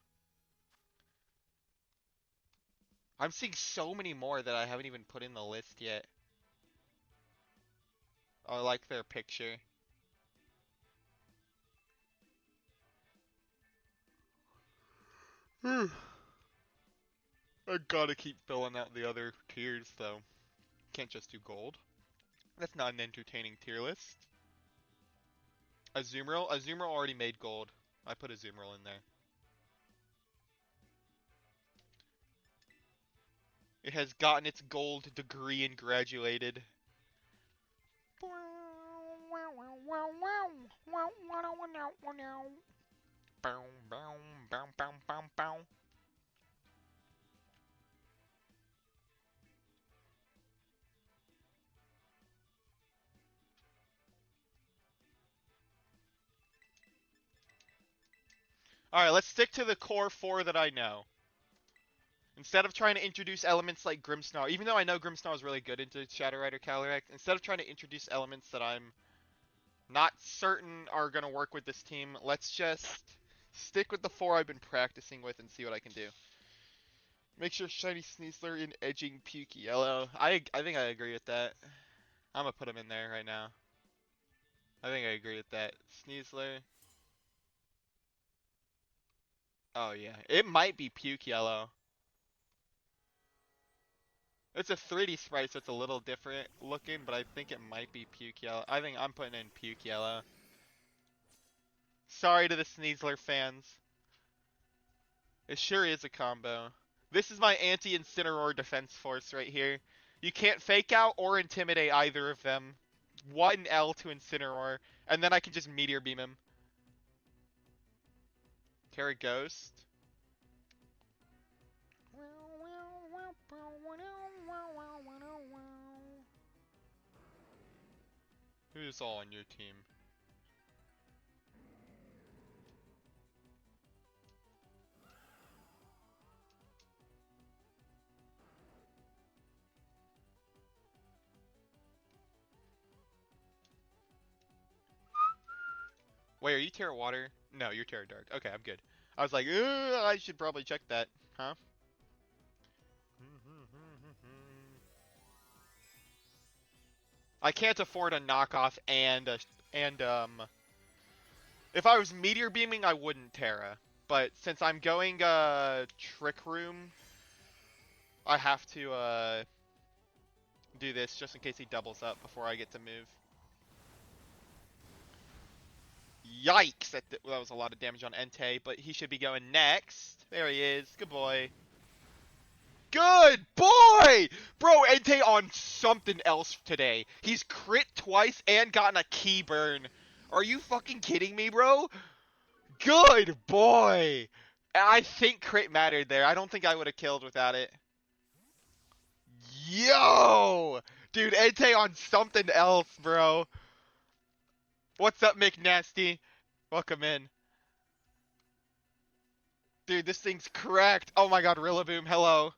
I'm seeing so many more that I haven't even put in the list yet. Oh, I like their picture. I gotta keep filling out the other tiers, though. Can't just do gold. That's not an entertaining tier list. Azumarill? Azumarill already made gold. I put Azumarill in there. It has gotten its gold degree and graduated. Alright, let's stick to the core four that I know. Instead of trying to introduce elements like Grimmsnarl, even though I know Grimmsnarl is really good into Shadow Rider Calyrex, instead of trying to introduce elements that I'm not certain are going to work with this team, let's just stick with the four I've been practicing with and see what I can do. Make sure Shiny Sneasler in edging Puke Yellow. I think I agree with that. I'm going to put him in there right now. I think I agree with that. Sneasler. Oh yeah, it might be Puke Yellow. It's a 3D sprite, so it's a little different looking, but I think it might be Puke Yellow. I think I'm putting in Puke Yellow. Sorry to the Sneasler fans. It sure is a combo. This is my anti-Incineroar defense force right here. You can't fake out or intimidate either of them. 1L to Incineroar, and then I can just Meteor Beam him. Terra Ghost. Who's all on your team? Wait, are you Terra Water? No, you're Terra Dark. Okay, I'm good. I was like, I should probably check that, huh? I can't afford a knockoff and if I was Meteor Beaming, I wouldn't Terra. But since I'm going Trick Room, I have to do this just in case he doubles up before I get to move. Yikes! That was a lot of damage on Entei, but he should be going next. There he is. Good boy. Good boy! Bro, Entei on something else today. He's crit twice and gotten a key burn. Are you fucking kidding me, bro? Good boy! I think crit mattered there. I don't think I would have killed without it. Yo! Dude, Entei on something else, bro. What's up, McNasty? Welcome in. Dude, this thing's cracked. Oh my god, Rillaboom, hello.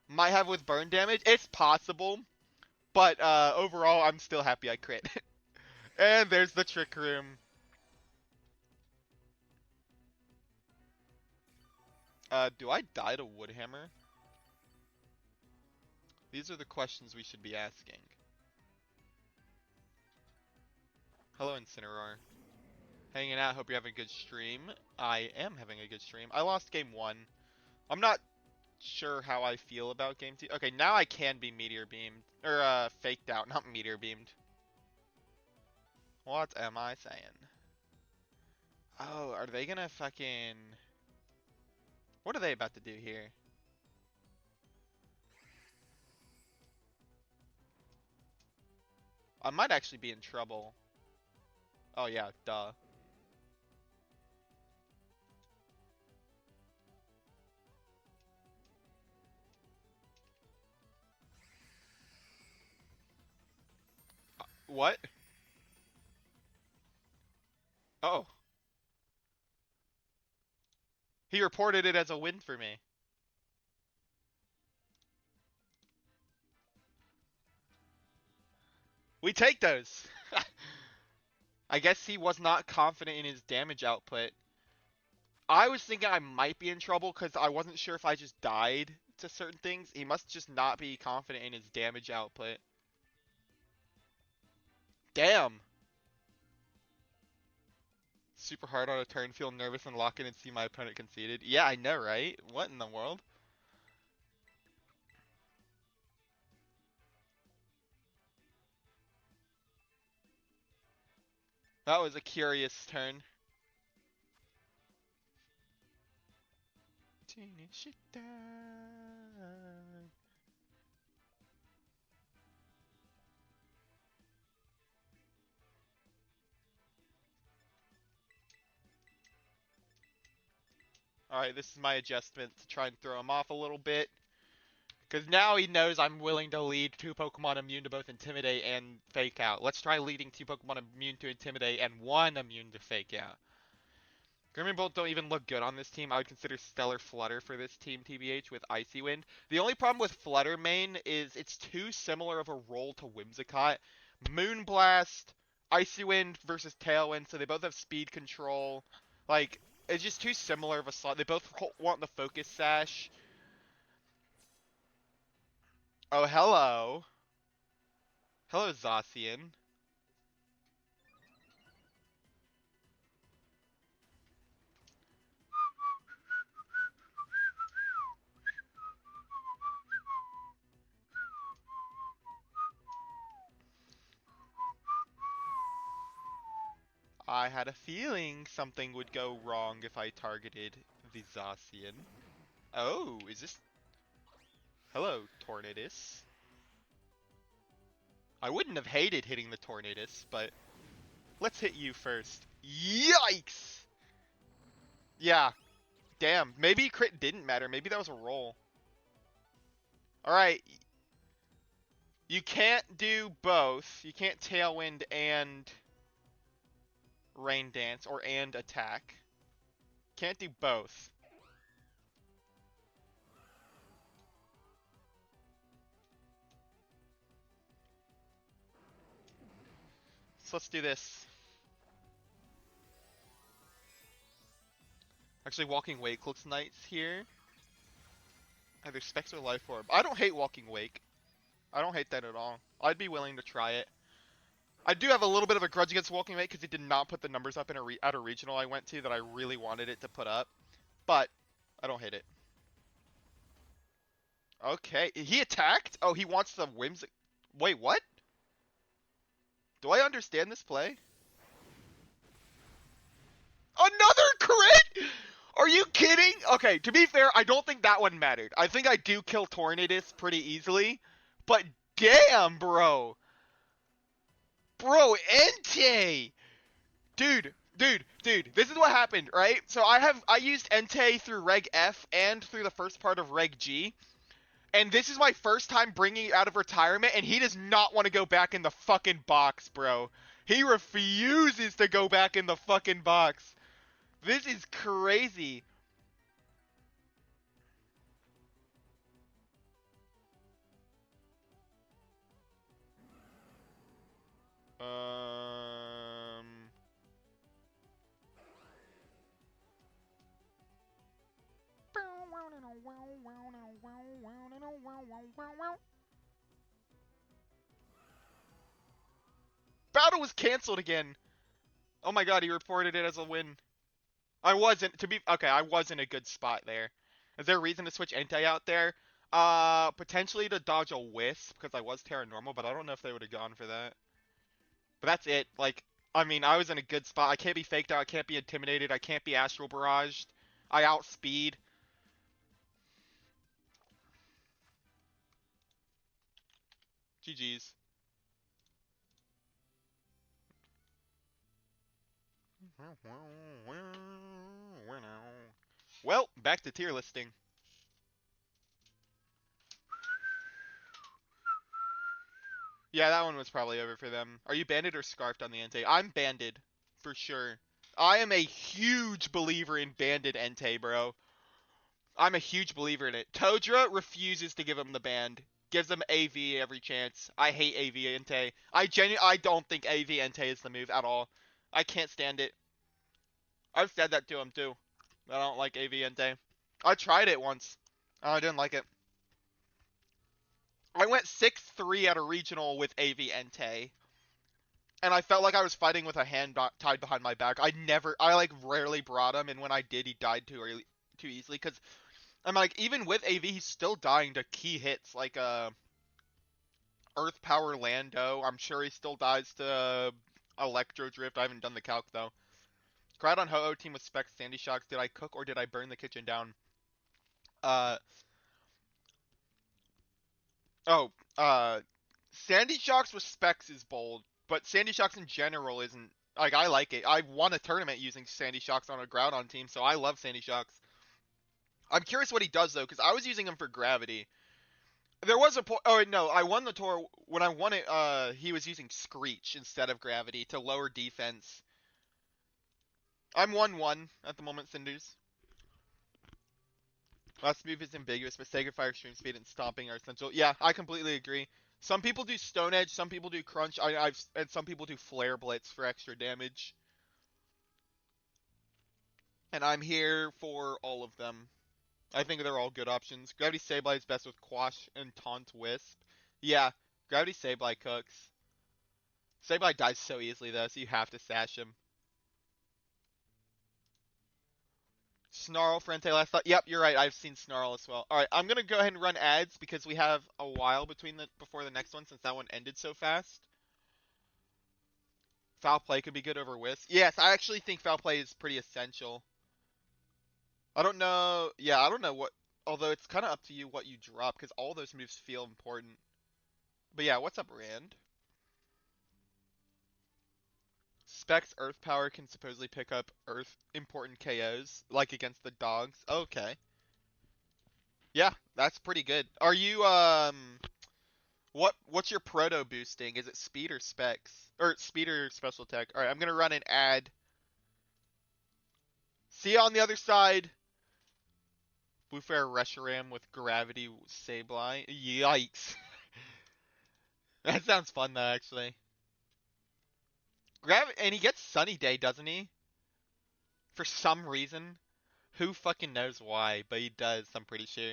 Might have with burn damage. It's possible. But overall, I'm still happy I crit. And there's the Trick Room. Do I die to Woodhammer? These are the questions we should be asking. Hello, Incineroar. Hanging out, hope you're having a good stream. I am having a good stream. I lost game 1. I'm not sure how I feel about game 2. Okay, now I can be Meteor Beamed. Or, faked out, not Meteor Beamed. What am I saying? Oh, are they gonna fucking... What are they about to do here? I might actually be in trouble. Oh yeah, duh. What? Oh. He reported it as a win for me. We take those! I guess he was not confident in his damage output. I was thinking I might be in trouble because I wasn't sure if I just died to certain things. He must just not be confident in his damage output. Damn! Super hard on a turn, feel nervous and lock in and see my opponent conceded. Yeah, I know, right? What in the world? That was a curious turn. Alright, this is my adjustment to try and throw him off a little bit. Because now he knows I'm willing to lead 2 Pokemon immune to both Intimidate and Fake Out. Let's try leading 2 Pokemon immune to Intimidate and 1 immune to Fake Out. Grim and Bolt don't even look good on this team. I would consider Stellar Flutter for this team, TBH, with Icy Wind. The only problem with Flutter main is it's too similar of a role to Whimsicott. Moonblast, Icy Wind versus Tailwind, so they both have speed control. Like, it's just too similar of a slot. They both want the Focus Sash. Oh, hello. Hello, Zacian. I had a feeling something would go wrong if I targeted the Zacian. Oh, is this... Hello, Tornadus. I wouldn't have hated hitting the Tornadus, but let's hit you first. Yikes! Yeah, damn. Maybe crit didn't matter. Maybe that was a roll. Alright, you can't do both. You can't Tailwind and Rain Dance, or and attack. Can't do both. So let's do this. Actually, Walking Wake looks nice here. Either Specs or Life Orb. I don't hate Walking Wake. I don't hate that at all. I'd be willing to try it. I do have a little bit of a grudge against Walking Wake because it did not put the numbers up in at a regional I went to that I really wanted it to put up. But I don't hate it. Okay, he attacked? Oh, he wants the whimsic... Wait, what? Do I understand this play? Another crit? Are you kidding? Okay, to be fair, I don't think that one mattered. I think I do kill Tornadus pretty easily. But damn, bro. Bro, Entei! Dude, this is what happened, right? So I used Entei through Reg F and through the first part of Reg G. And this is my first time bringing it out of retirement, and he does not want to go back in the fucking box, bro. He refuses to go back in the fucking box. This is crazy. Um... Battle was canceled again. Oh my god, he reported it as a win. I wasn't, to be, okay, I was in a good spot there. Is there a reason to switch Entei out there? Potentially to dodge a Wisp, because I was Terra Normal, but I don't know if they would have gone for that. But that's it, like, I mean, I was in a good spot. I can't be faked out, I can't be intimidated, I can't be Astral Barraged. I outspeed. GG's. Well, back to tier listing. Yeah, that one was probably over for them. Are you banded or scarfed on the Entei? I'm banded, for sure. I am a huge believer in banded Entei, bro. I'm a huge believer in it. Todra refuses to give him the band. Gives him AV every chance. I hate AV Entei. I don't think AV Entei is the move at all. I can't stand it. I've said that to him too. I don't like AV Entei. I tried it once. I didn't like it. I went 6-3 at a regional with AV Entei. And I felt like I was fighting with a hand tied behind my back. I like rarely brought him, and when I did, he died too easily. Because I'm like, even with AV, he's still dying to key hits like Earth Power Lando. I'm sure he still dies to Electro Drift. I haven't done the calc though. Groudon Ho-Oh team with Specs, Sandy Shocks. Did I cook or did I burn the kitchen down? Uh oh. Sandy Shocks with Specs is bold, but Sandy Shocks in general isn't. Like, I like it. I won a tournament using Sandy Shocks on a Groudon team, so I love Sandy Shocks. I'm curious what he does though, because I was using him for Gravity. There was a point. Oh wait, no, I won the tour when I won it. He was using Screech instead of Gravity to lower defense. I'm 1-1 at the moment, Cinders. Last move is ambiguous, but Sacred Fire, Extreme Speed, and Stomping are essential. Yeah, I completely agree. Some people do Stone Edge, some people do Crunch, and some people do Flare Blitz for extra damage. And I'm here for all of them. I think they're all good options. Gravity Sableye is best with Quash and Taunt Wisp. Yeah, Gravity Sableye cooks. Sableye dies so easily though, so you have to sash him. Snarl for Entei last thought. Yep, you're right. I've seen Snarl as well. All right, I'm gonna go ahead and run ads because we have a while before the next one since that one ended so fast. Foul play could be good over Wisp. Yes, I actually think foul play is pretty essential. I don't know. Yeah, I don't know what. Although it's kind of up to you what you drop, because all those moves feel important. But yeah, what's up, Rand? Specs Earth Power can supposedly pick up Earth important KOs, like against the dogs. Okay. Yeah, that's pretty good. Are you what's your proto boosting? Is it speed or specs? Or speed or special attack? Alright, I'm gonna run an ad. See you on the other side. Bluefair Reshiram with Gravity Sableye. Yikes. That sounds fun though, actually. And he gets Sunny Day, doesn't he? For some reason. Who fucking knows why, but he does, I'm pretty sure.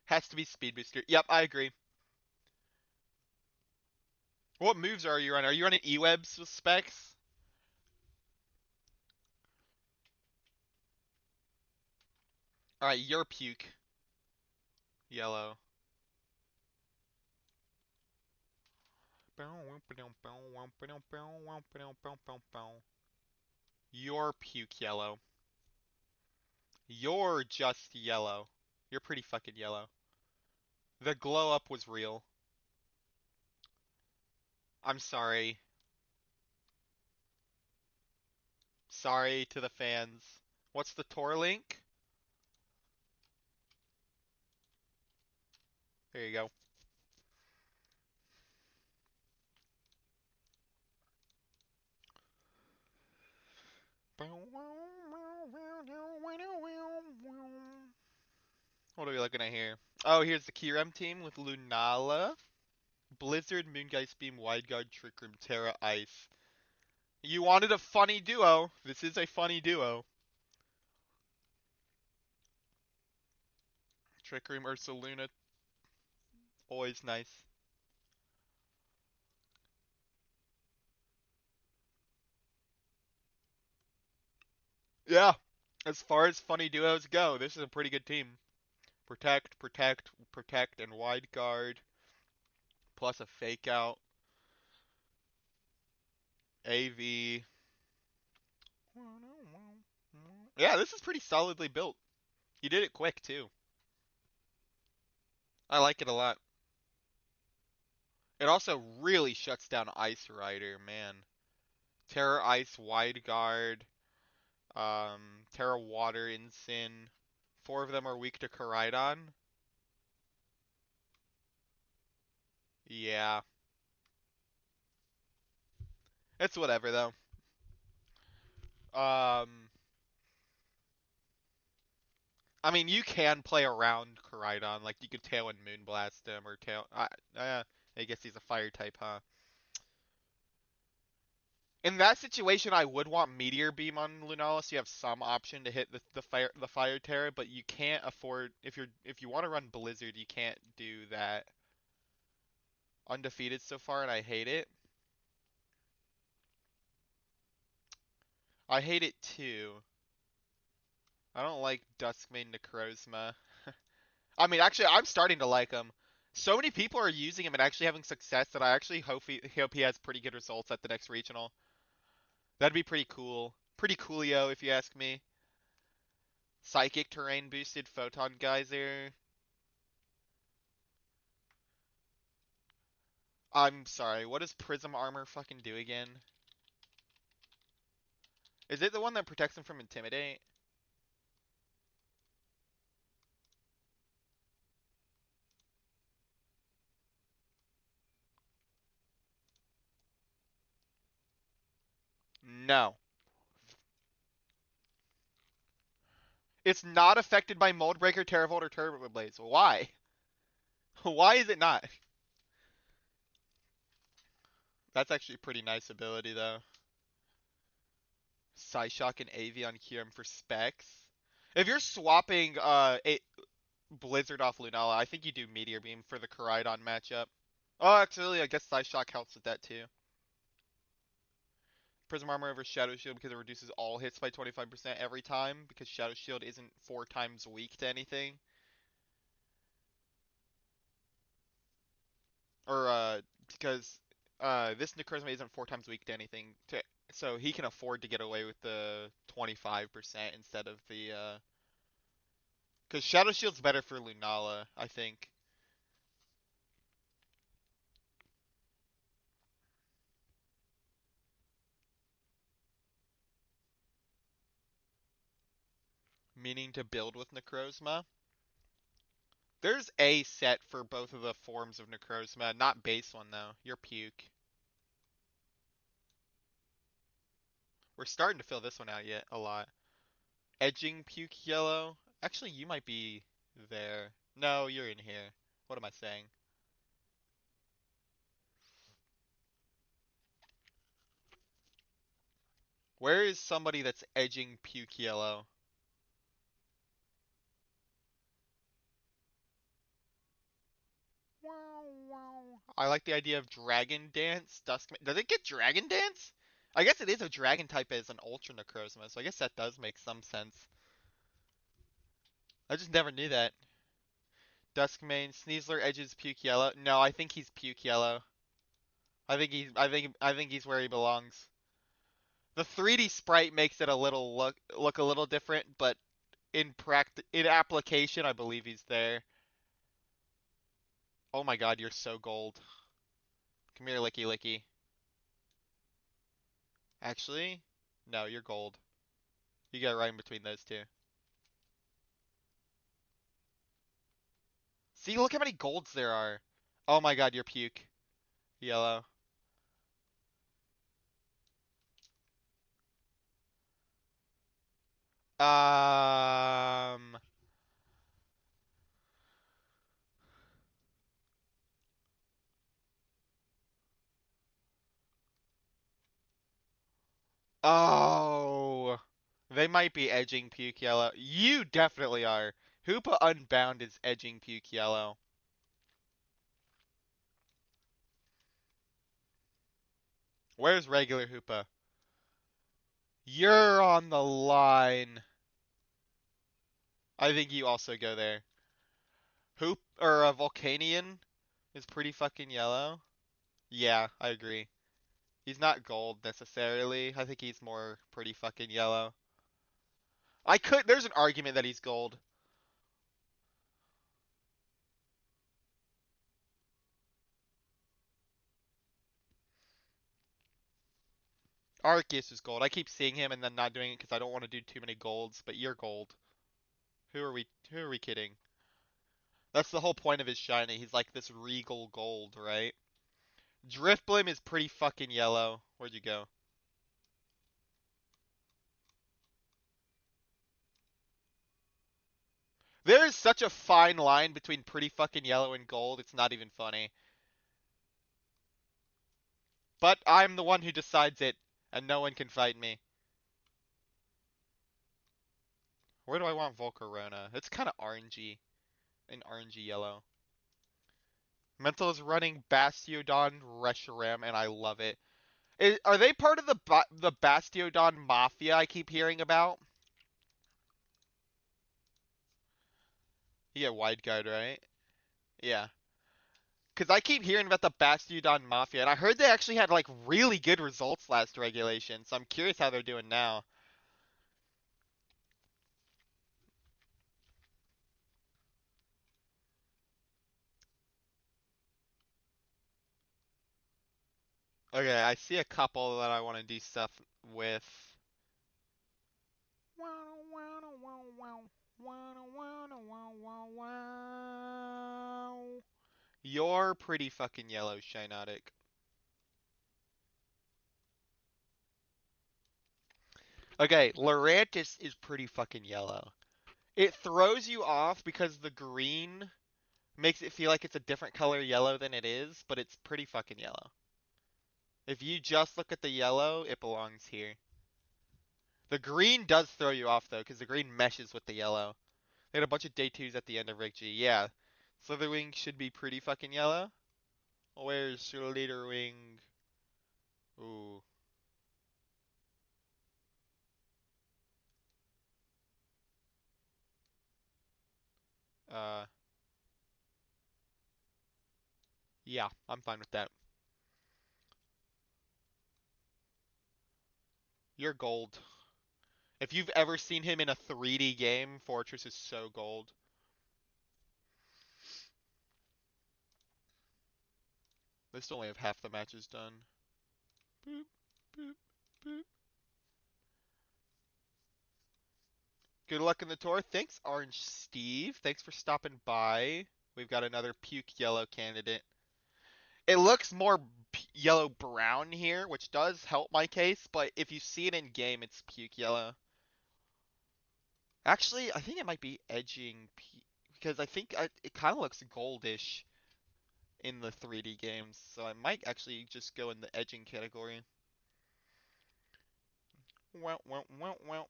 Has to be Speed Booster. Yep, I agree. What moves are you running? Are you running E-Webs with specs? Alright, you're Puke. Yellow. You're Puke Yellow. You're just yellow. You're pretty fucking yellow. The glow up was real. I'm sorry. Sorry to the fans. What's the Tor link? There you go. What are we looking at here? Oh, here's the Kyurem team with Lunala, Blizzard, Moongeist Beam, Wideguard, Trick Room, Terra, Ice. You wanted a funny duo. This is a funny duo. Trick Room, Ursaluna, always nice. Yeah, as far as funny duos go, this is a pretty good team. Protect, Protect, Protect, and Wideguard, plus a Fake Out, AV. Yeah, this is pretty solidly built. You did it quick, too. I like it a lot. It also really shuts down Ice Rider, man. Terra Ice, Wide Guard, Terra Water, Incin. Four of them are weak to Koraidon. Yeah. It's whatever, though. Um, I mean, you can play around Koraidon. Like, you could Tail and Moonblast him, or Tail... I guess he's a Fire type, huh? In that situation, I would want Meteor Beam on Lunala, so you have some option to hit the fire Terra, but you can't afford if you want to run Blizzard, you can't do that. Undefeated so far, and I hate it. I hate it too. I don't like Duskmane Necrozma. I mean, actually, I'm starting to like him. So many people are using him and actually having success that I actually hope he has pretty good results at the next regional. That'd be pretty cool. Pretty coolio, if you ask me. Psychic terrain boosted Photon Geyser. I'm sorry, what does Prism Armor fucking do again? Is it the one that protects him from Intimidate? No. It's not affected by Mold Breaker, Terravolt, or Turbo Blaze. Why? Why is it not? That's actually a pretty nice ability, though. Psyshock and Avion Kyurem for specs. If you're swapping Blizzard off Lunala, I think you do Meteor Beam for the Koraidon matchup. Oh, actually, I guess Psyshock helps with that too. Prism Armor over Shadow Shield because it reduces all hits by 25% every time, because Shadow Shield isn't 4 times weak to anything. or because this Necrozma isn't 4 times weak to anything, so he can afford to get away with the 25% instead of the because Shadow Shield's better for Lunala, I think. Meaning to build with Necrozma. There's a set for both of the forms of Necrozma, not base one though. You're puke. We're starting to fill this one out yet a lot. Edging puke yellow. Actually, you might be there. No, you're in here. What am I saying? Where is somebody that's edging puke yellow? Wow, wow. I like the idea of Dragon Dance. Dusk. Does it get Dragon Dance? I guess it is a dragon type as an Ultra Necrozma, so I guess that does make some sense. I just never knew that. Duskmane, Sneasler edges puke yellow. No, I think he's puke yellow. I think he's where he belongs. The 3D sprite makes it a little look a little different, but in application, I believe he's there. Oh my god, you're so gold. Come here, Licky Licky. Actually, no, you're gold. You get right in between those two. See, look how many golds there are. Oh my god, you're puke. Yellow. Um. Oh. They might be edging puke yellow. You definitely are. Hoopa Unbound is edging puke yellow. Where's regular Hoopa? You're on the line. I think you also go there. Hoop or a Volcanion is pretty fucking yellow. Yeah, I agree. He's not gold necessarily. I think he's more pretty fucking yellow. There's an argument that he's gold. Arceus is gold. I keep seeing him and then not doing it because I don't want to do too many golds, but you're gold. Who are we kidding? That's the whole point of his shiny. He's like this regal gold, right? Driftblim is pretty fucking yellow. Where'd you go? There is such a fine line between pretty fucking yellow and gold, it's not even funny. But I'm the one who decides it, and no one can fight me. Where do I want Volcarona? It's kind of orangey. An orangey yellow. Mental is running Bastiodon Reshiram, and I love it. Are they part of the Bastiodon Mafia I keep hearing about? You get Wide Guard, right? Yeah. Because I keep hearing about the Bastiodon Mafia, and I heard they actually had, like, really good results last regulation, so I'm curious how they're doing now. Okay, I see a couple that I want to do stuff with. You're pretty fucking yellow, Shinotic. Okay, Lurantis is pretty fucking yellow. It throws you off because the green makes it feel like it's a different color yellow than it is, but it's pretty fucking yellow. If you just look at the yellow, it belongs here. The green does throw you off though, because the green meshes with the yellow. They had a bunch of day twos at the end of Rig G. Yeah. Slitherwing should be pretty fucking yellow. Where's Slitherwing? Ooh. Uh, Yeah, I'm fine with that. You're gold. If you've ever seen him in a 3D game, Fortress is so gold. They still only have half the matches done. Boop, boop, boop. Good luck in the tour. Thanks, Orange Steve. Thanks for stopping by. We've got another puke yellow candidate. It looks more yellow brown here, which does help my case, but if you see it in game, it's puke yellow. Actually, I think it might be edging because I think it kind of looks goldish in the 3D games, so I might actually just go in the edging category. Wow, wow, wow, wow.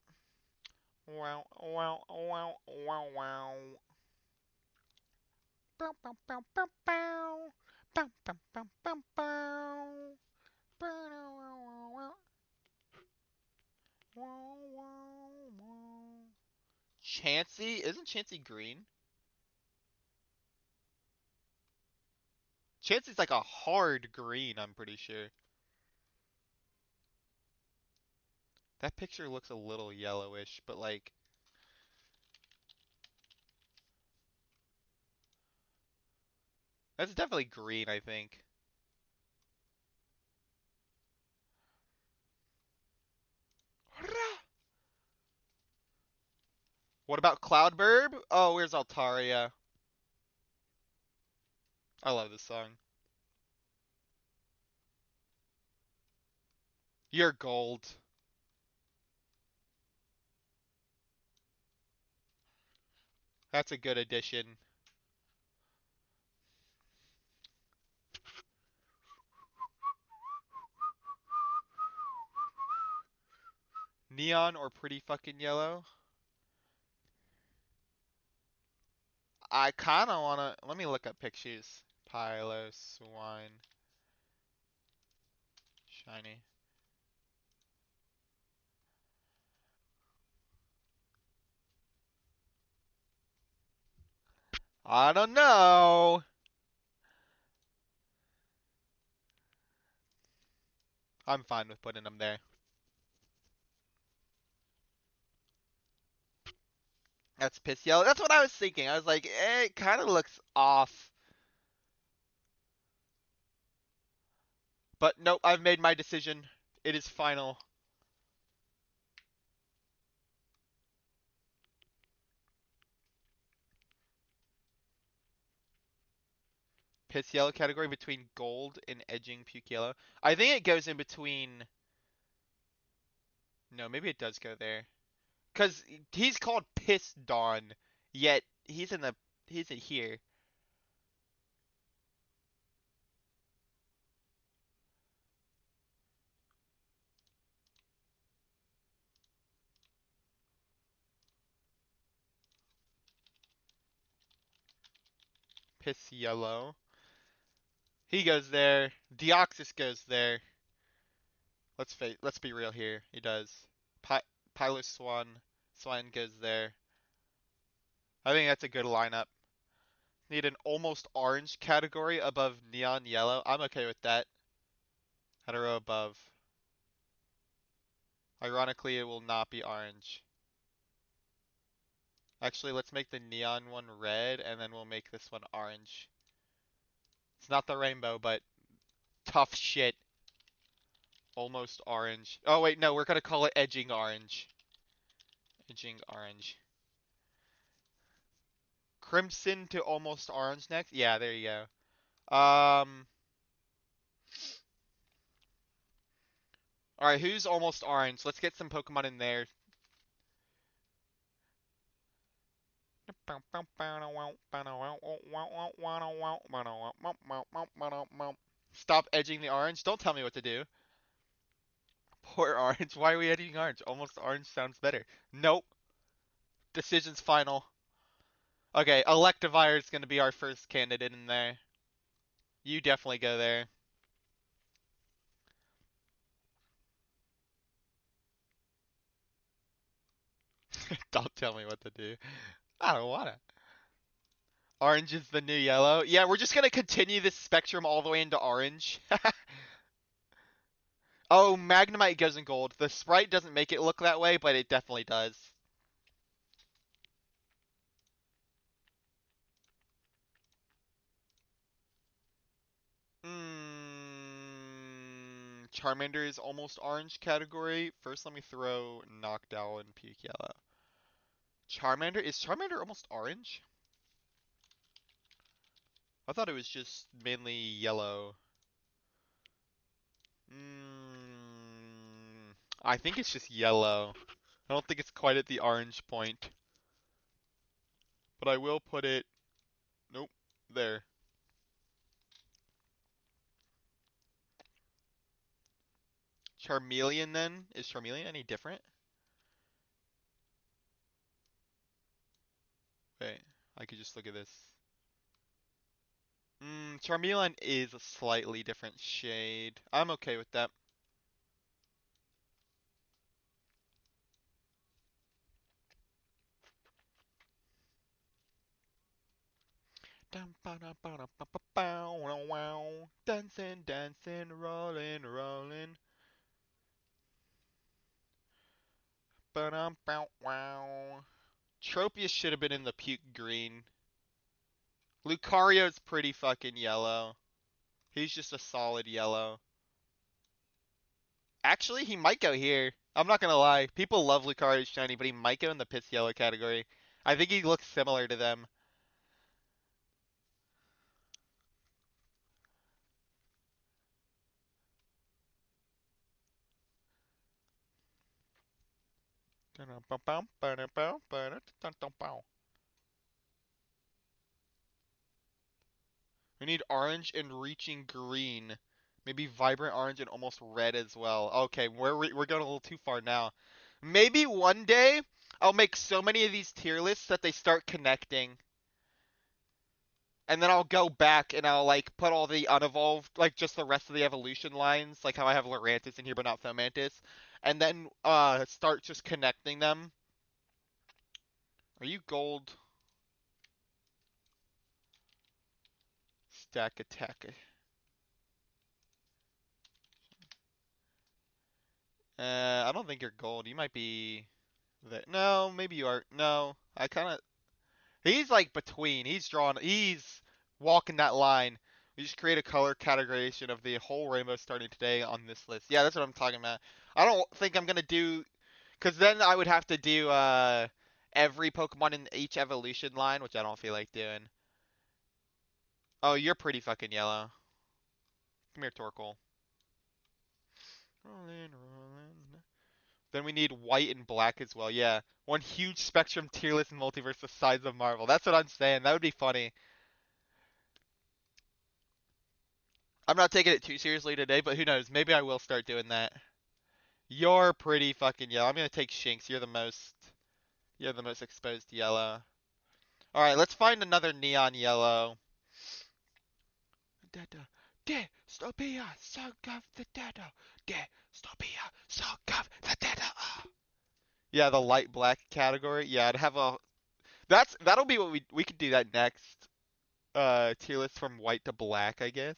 Wow, wow, wow, wow, wow. Bow, bow, bow, bow, bow. Bow, bow, bow, bow, bow. Bow, wow, wow, wow. Chansey? Isn't Chansey green? Chansey's like a hard green, I'm pretty sure. That picture looks a little yellowish, but like, that's definitely green, I think. What about Cloudburb? Oh, where's Altaria? I love this song. You're gold. That's a good addition. Neon or pretty fucking yellow? I kinda wanna. Let me look up pictures. Pylo, swine, shiny. I don't know. I'm fine with putting them there. That's piss yellow. That's what I was thinking. I was like, it kind of looks off. But nope, I've made my decision. It is final. Piss yellow category between gold and edging puke yellow. I think it goes in between. No, maybe it does go there. Cause he's called Piss Dawn, yet he's in here. Piss yellow. He goes there. Deoxys goes there. Let's be real here. He does. Py Swan goes there. I think that's a good lineup. Need an almost orange category above neon yellow. I'm okay with that. Had a row above. Ironically, it will not be orange. Actually, let's make the neon one red, and then we'll make this one orange. It's not the rainbow, but tough shit. Almost orange. Oh wait, no, we're gonna call it edging orange. Edging orange. Crimson to almost orange next? Yeah, there you go. Alright, who's almost orange? Let's get some Pokemon in there. Stop edging the orange. Don't tell me what to do. Poor orange. Why are we edging orange? Almost orange sounds better. Nope. Decision's final. Okay, Electivire is going to be our first candidate in there. You definitely go there. Don't tell me what to do. I don't wanna. Orange is the new yellow. Yeah, we're just gonna continue this spectrum all the way into orange. Oh, Magnemite goes in gold. The sprite doesn't make it look that way, but it definitely does. Charmander is almost orange category. First, let me throw Noctowl and Puke Yellow. Charmander almost orange? I thought it was just mainly yellow. Mm, I think it's just yellow. I don't think it's quite at the orange point, but I will put it. Nope, there. Charmeleon then? Is Charmeleon any different? Wait, I could just look at this. Charmeleon is a slightly different shade. I'm okay with that. Dancing, dancing, rolling, rolling. Wow. Tropius should have been in the puke green. Lucario's pretty fucking yellow. He's just a solid yellow. Actually, he might go here. I'm not gonna lie. People love Lucario's shiny, but he might go in the piss yellow category. I think he looks similar to them. We need orange and reaching green. Maybe vibrant orange and almost red as well. Okay, we're going a little too far now. Maybe one day I'll make so many of these tier lists that they start connecting. And then I'll go back and I'll like put all the unevolved, like just the rest of the evolution lines, like how I have Lurantis in here but not Fomantis. And then start just connecting them. Are you gold? Stack attack. I don't think you're gold. You might be no, maybe you are. No, I kind of. He's like between. He's walking that line. We just create a color categorization of the whole rainbow starting today on this list. Yeah, that's what I'm talking about. I don't think I'm gonna do, cause then I would have to do every Pokemon in each evolution line, which I don't feel like doing. Oh, you're pretty fucking yellow. Come here, Torkoal. Rolling, rolling. Then we need white and black as well. Yeah, one huge spectrum tier list multiverse the size of Marvel. That's what I'm saying. That would be funny. I'm not taking it too seriously today, but who knows? Maybe I will start doing that. You're pretty fucking yellow. I'm gonna take Shinx. You're the most exposed yellow. All right, let's find another neon yellow. Dystopia, song of the dead. Dystopia, song of the dead. Yeah, the light black category. Yeah, I'd have a. That'll be what we could do that next. Tier list from white to black, I guess,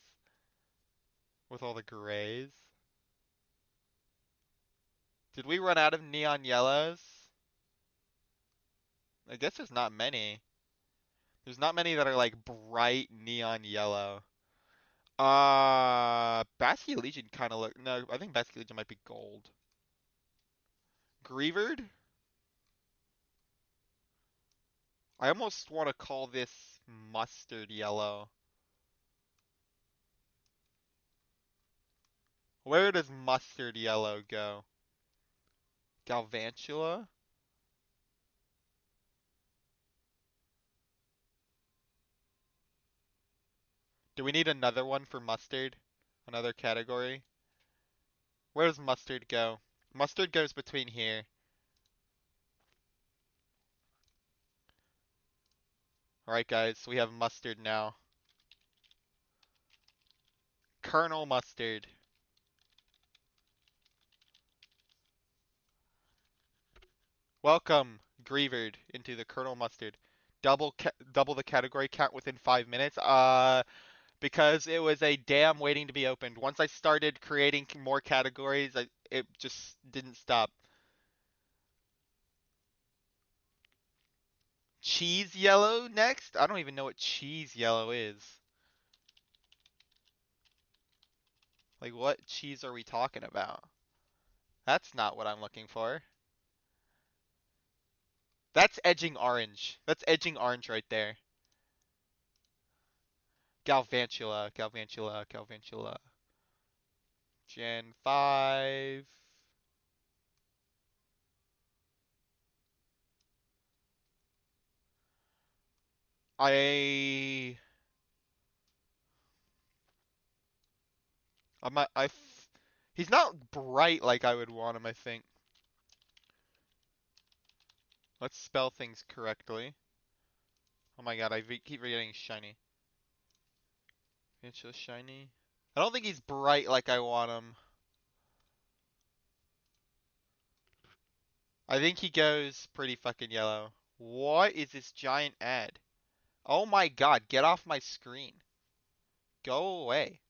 with all the grays. Did we run out of neon yellows? I guess there's not many. There's not many that are like bright neon yellow. Basculegion kind of look. No, I think Basculegion might be gold. Greavard? I almost want to call this mustard yellow. Where does mustard yellow go? Galvantula? Do we need another one for mustard? Another category? Where does mustard go? Mustard goes between here. Alright guys, we have mustard now. Colonel Mustard. Welcome, Greavard, into the Colonel Mustard. double the category count within 5 minutes? Because it was a dam waiting to be opened. Once I started creating more categories, it just didn't stop. Cheese yellow next? I don't even know what cheese yellow is. Like, what cheese are we talking about? That's not what I'm looking for. That's edging orange. That's edging orange right there. Galvantula, Galvantula, Galvantula. Gen 5. I... He's not bright like I would want him, I think. Let's spell things correctly. Oh my god, keep forgetting shiny. It's just shiny. I don't think he's bright like I want him. I think he goes pretty fucking yellow. What is this giant ad? Oh my god, get off my screen. Go away.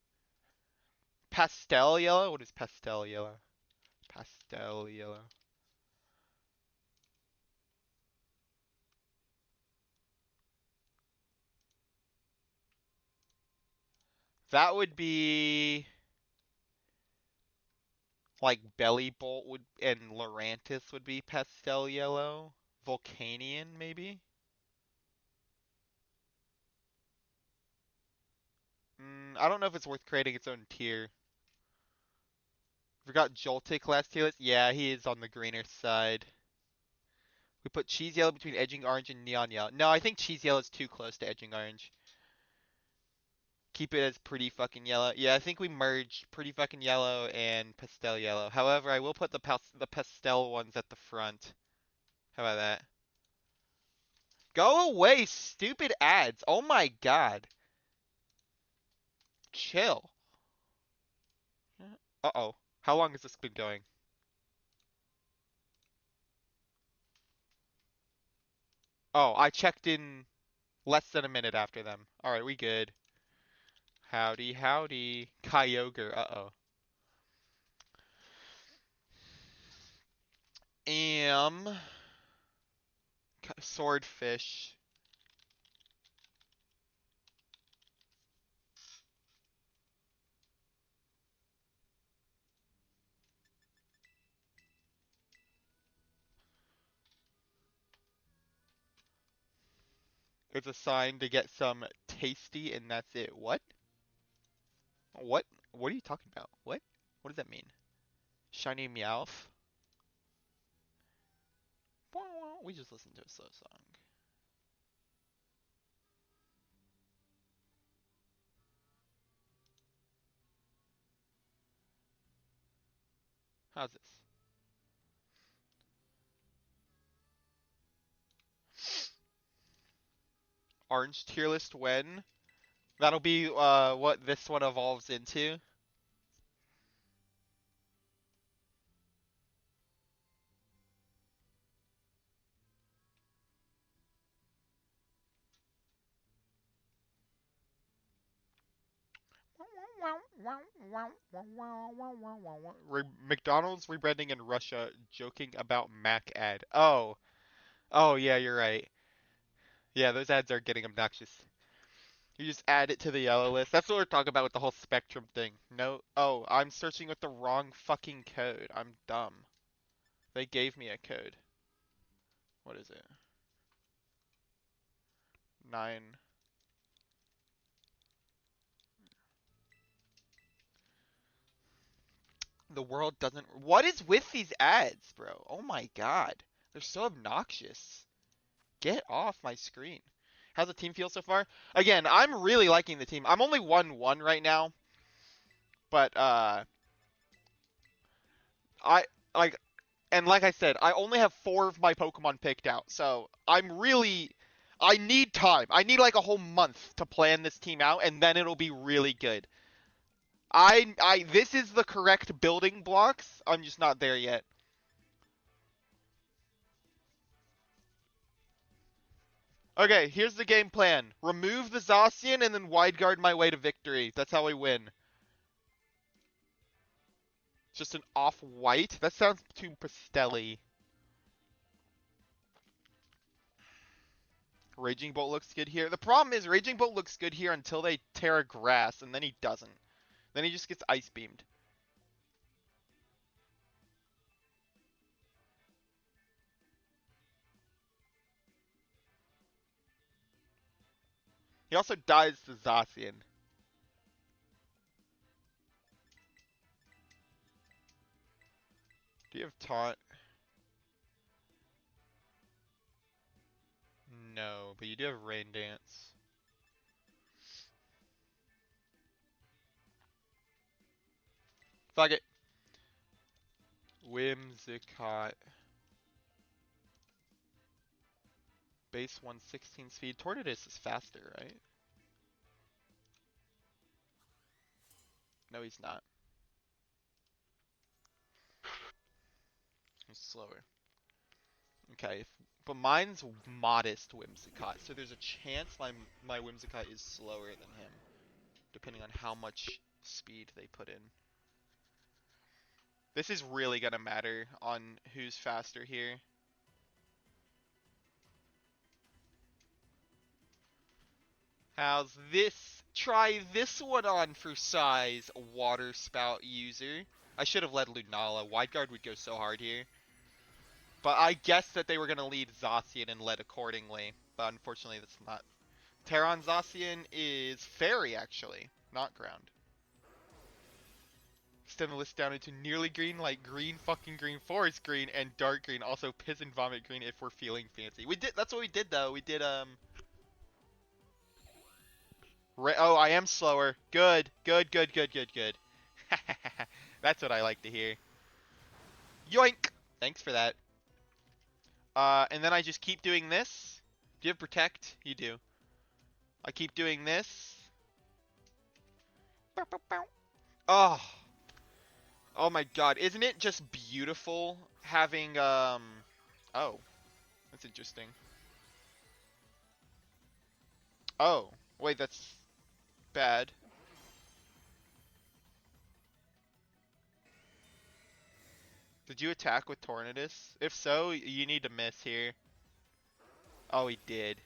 Pastel yellow? What is pastel yellow? Pastel yellow. That would be like Belly Bolt would and Lurantis would be pastel yellow. Volcanion maybe? I don't know if it's worth creating its own tier. Forgot Joltik last tier list? Yeah, he is on the greener side. We put cheese yellow between edging orange and neon yellow. No, I think cheese yellow is too close to edging orange. Keep it as pretty fucking yellow. Yeah, I think we merged pretty fucking yellow and pastel yellow. However, I will put the pastel ones at the front. How about that? Go away, stupid ads. Oh my god. Chill. Uh-oh. How long has this been going? Oh, I checked in less than a minute after them. Alright, we good. Howdy, howdy. Kyogre, uh-oh. Swordfish. It's a sign to get some tasty, and that's it. What? What? What are you talking about? What? What does that mean? Shiny Meowth? We just listened to a slow song. How's this? Orange tier list when? That'll be what this one evolves into. McDonald's rebranding in Russia, joking about Mac ad. Oh, oh yeah, you're right. Yeah, those ads are getting obnoxious. You just add it to the yellow list. That's what we're talking about with the whole Spectrum thing. No, oh, I'm searching with the wrong fucking code. I'm dumb. They gave me a code. What is it? 9. The world doesn't. What is with these ads, bro? Oh my god. They're so obnoxious. Get off my screen. How's the team feel so far? Again, I'm really liking the team. I'm only 1-1 right now. But, I, like, and like I said, I only have 4 of my Pokemon picked out. So, I need time. I need like a whole month to plan this team out, and then it'll be really good. This is the correct building blocks. I'm just not there yet. Okay, here's the game plan. Remove the Zacian and then wide guard my way to victory. That's how we win. Just an off-white? That sounds too pastelly. Raging Bolt looks good here. The problem is Raging Bolt looks good here until they tear a grass, and then he doesn't. Then he just gets Ice Beamed. He also dies to Zacian. Do you have Taunt? No, but you do have Rain Dance. Fuck it. Whimsicott. Base 116 speed. Tornadus is faster, right? No, he's not. He's slower. Okay, but mine's modest Whimsicott, so there's a chance my Whimsicott is slower than him, depending on how much speed they put in. This is really gonna matter on who's faster here. How's this? Try this one on for size, Water Spout user. I should have led Lunala. Wide Guard would go so hard here. But I guessed that they were going to lead Zacian and led accordingly. But unfortunately, that's not. Terran Zacian is Fairy, actually, not Ground. Extend the list down into nearly green, like green, fucking green, forest green, and dark green. Also, piss and vomit green if we're feeling fancy. We did. That's what we did, though. We did, oh, I am slower. Good, good, good, good, good, good. That's what I like to hear. Yoink! Thanks for that. And then I just keep doing this. Do you have Protect? You do. I keep doing this. Oh. Oh my god. Isn't it just beautiful having, Oh. That's interesting. Oh. Wait, that's bad. Did you attack with Tornadus? If so, you need to miss here. Oh, he did.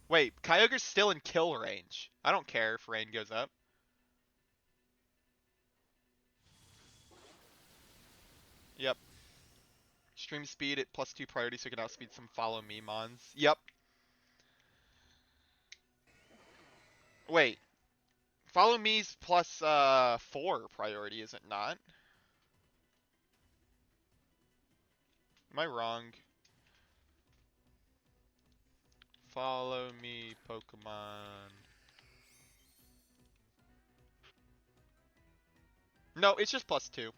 Wait, Kyogre's still in kill range. I don't care if rain goes up. Yep. Stream speed at +2 priority so you can outspeed some follow me mons. Yep. Wait. Follow me's +4 priority, is it not? Am I wrong? Follow me, Pokemon. No, it's just +2.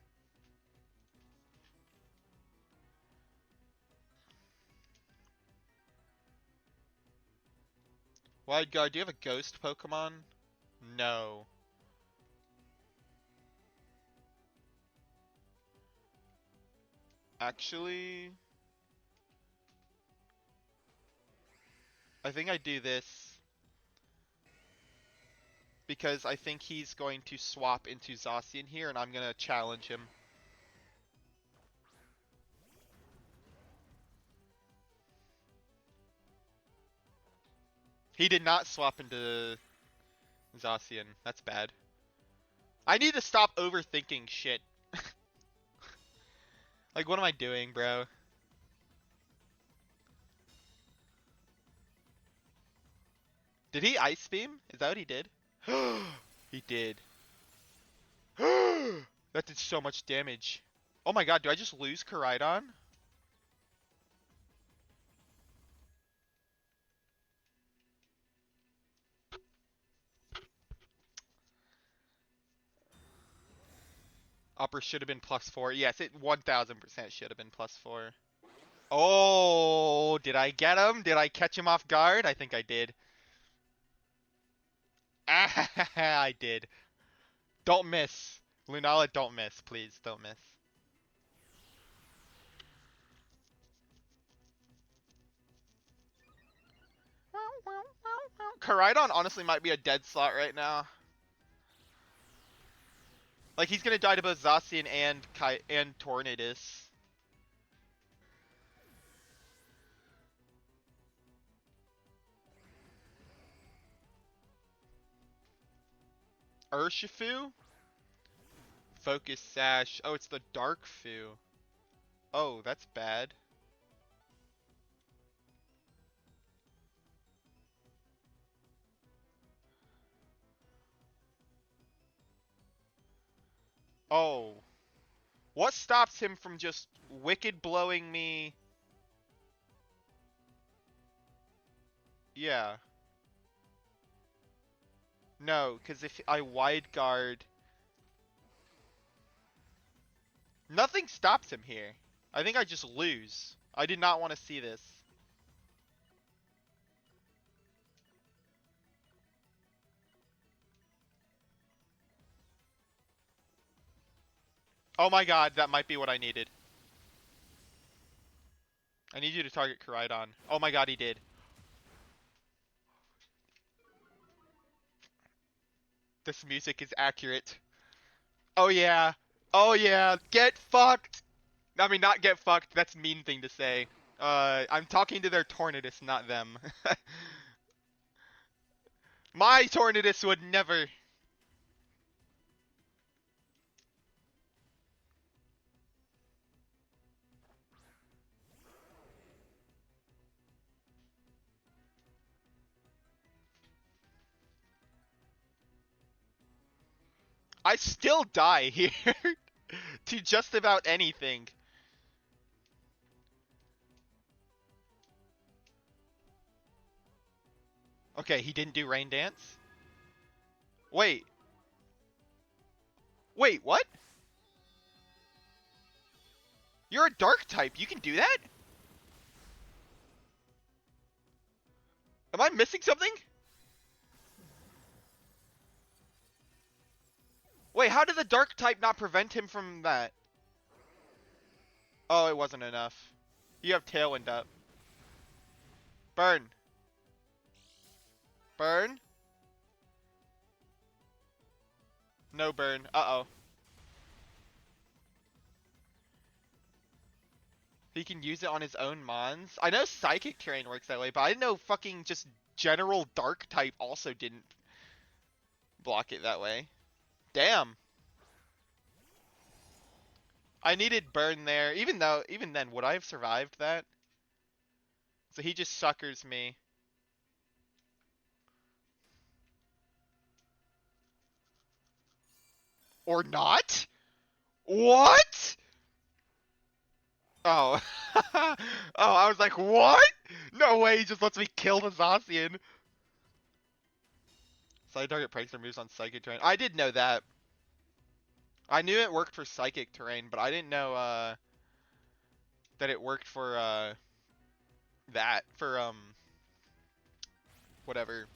Wide Guard, do you have a ghost Pokemon? No. Actually, I think I do this because I think he's going to swap into Zacian here and I'm going to challenge him. He did not swap into Zacian. That's bad. I need to stop overthinking shit. Like, what am I doing, bro? Did he Ice Beam? Is that what he did? He did. That did so much damage. Oh my god, do I just lose Koraidon? Upper should have been +4. Yes, it 1000% should have been +4. Oh, did I get him? Did I catch him off guard? I think I did. I did. Don't miss. Lunala, don't miss. Please, don't miss. Koraidon honestly might be a dead slot right now. Like, he's gonna die to both Zacian and Tornadus. Urshifu? Focus Sash. Oh, it's the Dark Fu. Oh, that's bad. Oh. What stops him from just wicked blowing me? Yeah. No, because if I wide guard... Nothing stops him here. I think I just lose. I did not want to see this. Oh my god, that might be what I needed. I need you to target Koraidon. Oh my god, he did. This music is accurate. Oh yeah. Oh yeah. Get fucked! I mean, not get fucked. That's a mean thing to say. I'm talking to their Tornadus, not them. My Tornadus would never. I still die here to just about anything. Okay, he didn't do Rain Dance? Wait. Wait, what? You're a dark type. You can do that? Am I missing something? Wait, how did the dark type not prevent him from that? Oh, it wasn't enough. You have Tailwind up. Burn. Burn. No burn. Uh-oh. He can use it on his own mons. I know Psychic Terrain works that way, but I didn't know fucking just general Dark type also didn't block it that way. Damn. I needed burn there, even then, would I have survived that? So he just suckers me. Or not? What? Oh. Oh, I was like, what? No way, he just lets me kill the Zacian. Side target prankster moves on Psychic Terrain. I did know that. I knew it worked for Psychic Terrain, but I didn't know, that it worked for, that. For, whatever.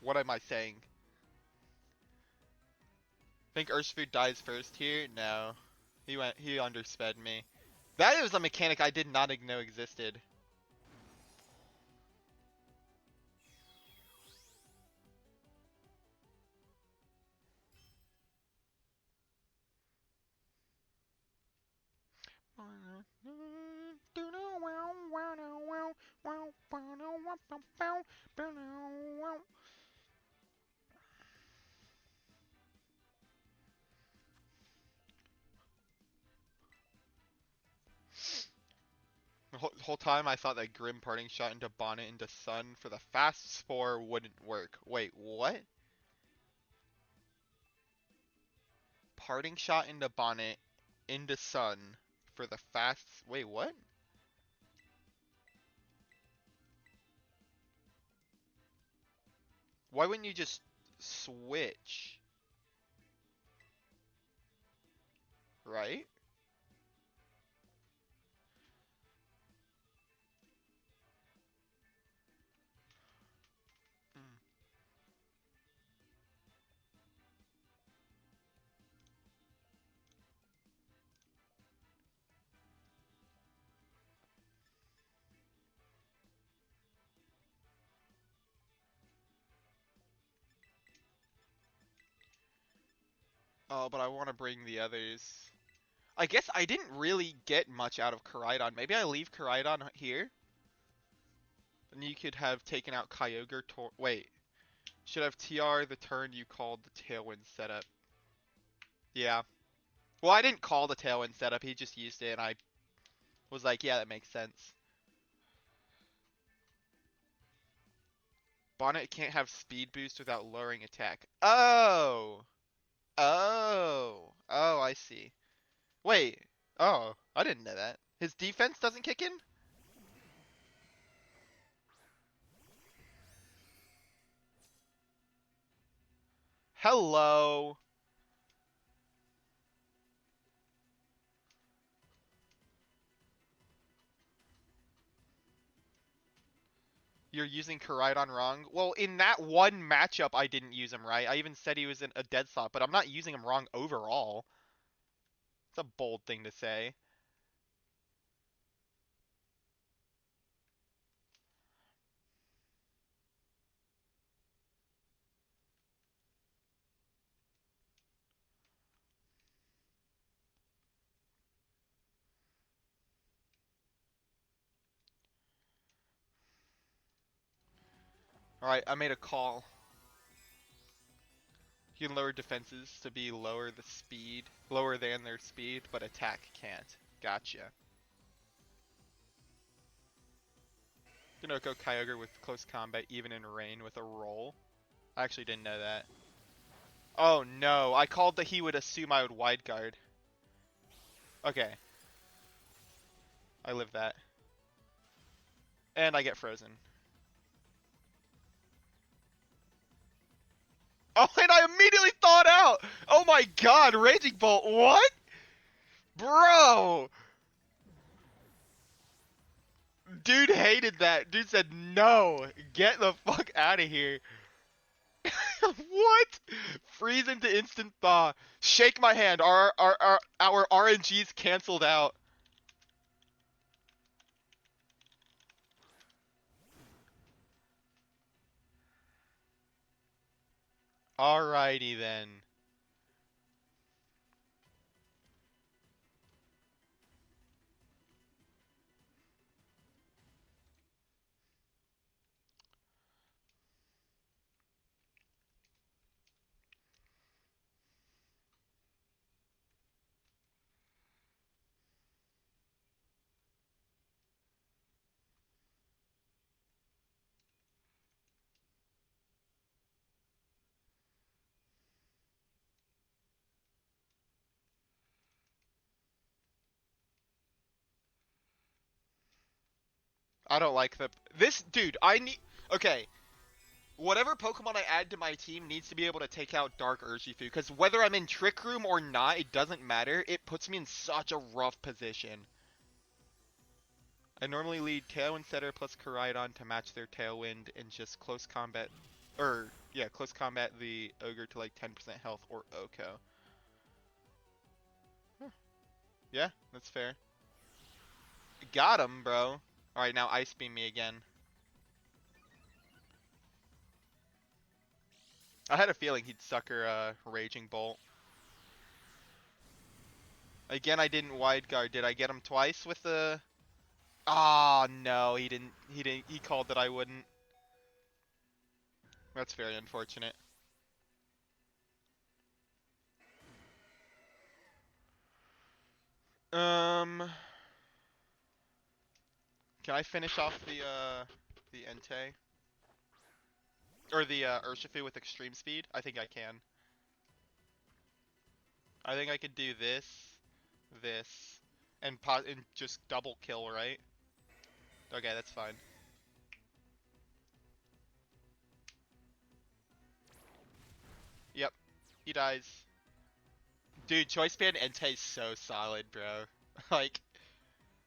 What am I saying? Think Urshifu dies first here? No. He undersped me. That was a mechanic I did not know existed. The whole time I thought that Grim parting shot into Bonnet into Sun for the fast spore wouldn't work. Wait, what? Parting shot into Bonnet into Sun for the fast... Wait, what? Why wouldn't you just switch? Right? Hmm. Oh, but I want to bring the others. I guess I didn't really get much out of Koraidon. Maybe I leave Koraidon here? And you could have taken out Kyogre. Wait. Should have TR the turn you called the Tailwind setup. Yeah. Well, I didn't call the Tailwind setup. He just used it, and I was like, yeah, that makes sense. Bonnet can't have speed boost without lowering attack. Oh! Oh! Oh, I see. Wait. Oh, I didn't know that. His defense doesn't kick in? Hello! You're using Koraidon wrong? Well, in that one matchup, I didn't use him right. I even said he was in a dead slot, but I'm not using him wrong overall. It's a bold thing to say. Alright, I made a call. You can lower defenses to be lower than their speed, but attack can't. Gotcha. Ganoko Kyogre with close combat, even in rain with a roll. I actually didn't know that. Oh no, I called that he would assume I would wide guard. Okay, I live that. And I get frozen. Oh, and I immediately thawed out! Oh my god, Raging Bolt, what? Bro! Dude hated that. Dude said, no, get the fuck out of here. What? Freeze into instant thaw. Shake my hand. Our RNG's canceled out. Alrighty then. I don't like this dude. I need. Okay, whatever Pokemon I add to my team needs to be able to take out Dark Urshifu, because whether I'm in Trick Room or not, it doesn't matter. It puts me in such a rough position. I normally lead Tailwind Setter plus Koraidon to match their Tailwind and just close combat, or yeah, close combat the Ogre to like 10% health or Oko. Huh. Yeah, that's fair. Got him, bro. Alright, now Ice Beam me again. I had a feeling he'd sucker Raging Bolt. Again, I didn't wide guard. Did I get him twice with the... Ah, oh, no, he didn't. He didn't. He called that I wouldn't. That's very unfortunate. Um, can I finish off the Entei? Or the Urshifu with extreme speed? I think I can. I think I could do this, and just double kill, right? Okay, that's fine. Yep, he dies. Dude, Choice Band Entei's so solid, bro. Like,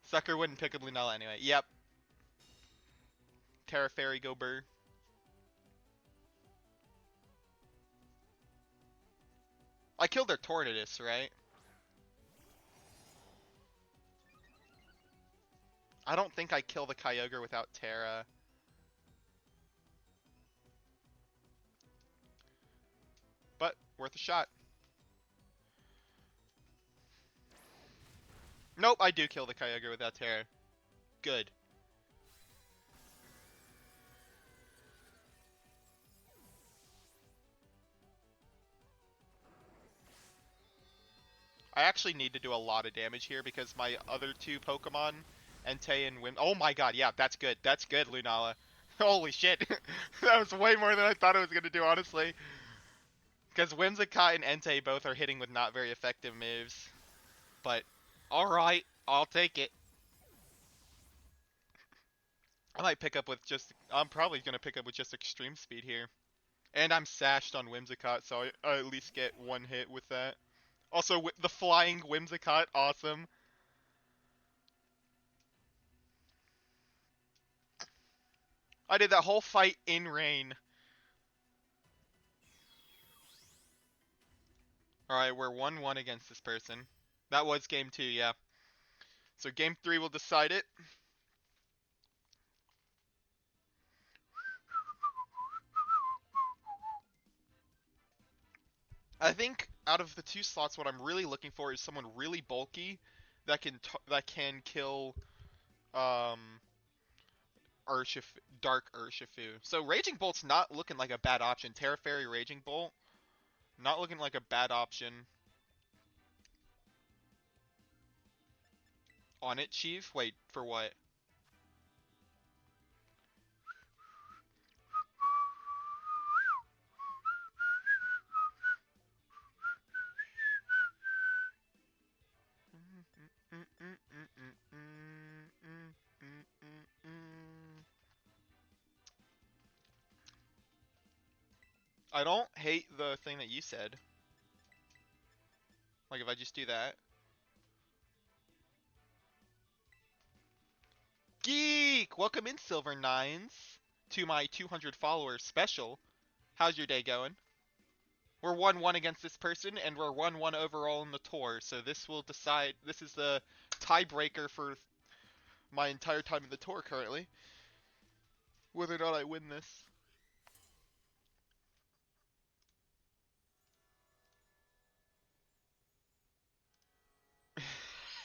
Sucker wouldn't pick up Lunella anyway. Yep. Terra Fairy go burr. I killed their Tornadus, right? I don't think I kill the Kyogre without Terra. But, worth a shot. Nope, I do kill the Kyogre without Terra. Good. I actually need to do a lot of damage here because my other two Pokemon, Entei and Whim. Oh my god, yeah, that's good. That's good, Lunala. Holy shit. That was way more than I thought it was going to do, honestly. Because Whimsicott and Entei both are hitting with not very effective moves. But, alright, I'll take it. I might pick up with just. I'm probably going to pick up with just Extreme Speed here. And I'm sashed on Whimsicott, so I at least get one hit with that. Also, the flying Whimsicott, awesome. I did that whole fight in rain. Alright, we're 1-1 against this person. That was game 2, yeah. So game 3 will decide it. I think out of the two slots, what I'm really looking for is someone really bulky that can kill um Urshif Dark Urshifu. So Raging Bolt's not looking like a bad option. Terra Fairy Raging Bolt, not looking like a bad option. On it, Chief? Wait, for what? I don't hate the thing that you said. Like if I just do that. Geek! Welcome in, Silver Nines, to my 200 followers special. How's your day going? We're 1-1 against this person, and we're 1-1 overall in the tour, so this will decide. This is the tiebreaker for my entire time in the tour currently. Whether or not I win this.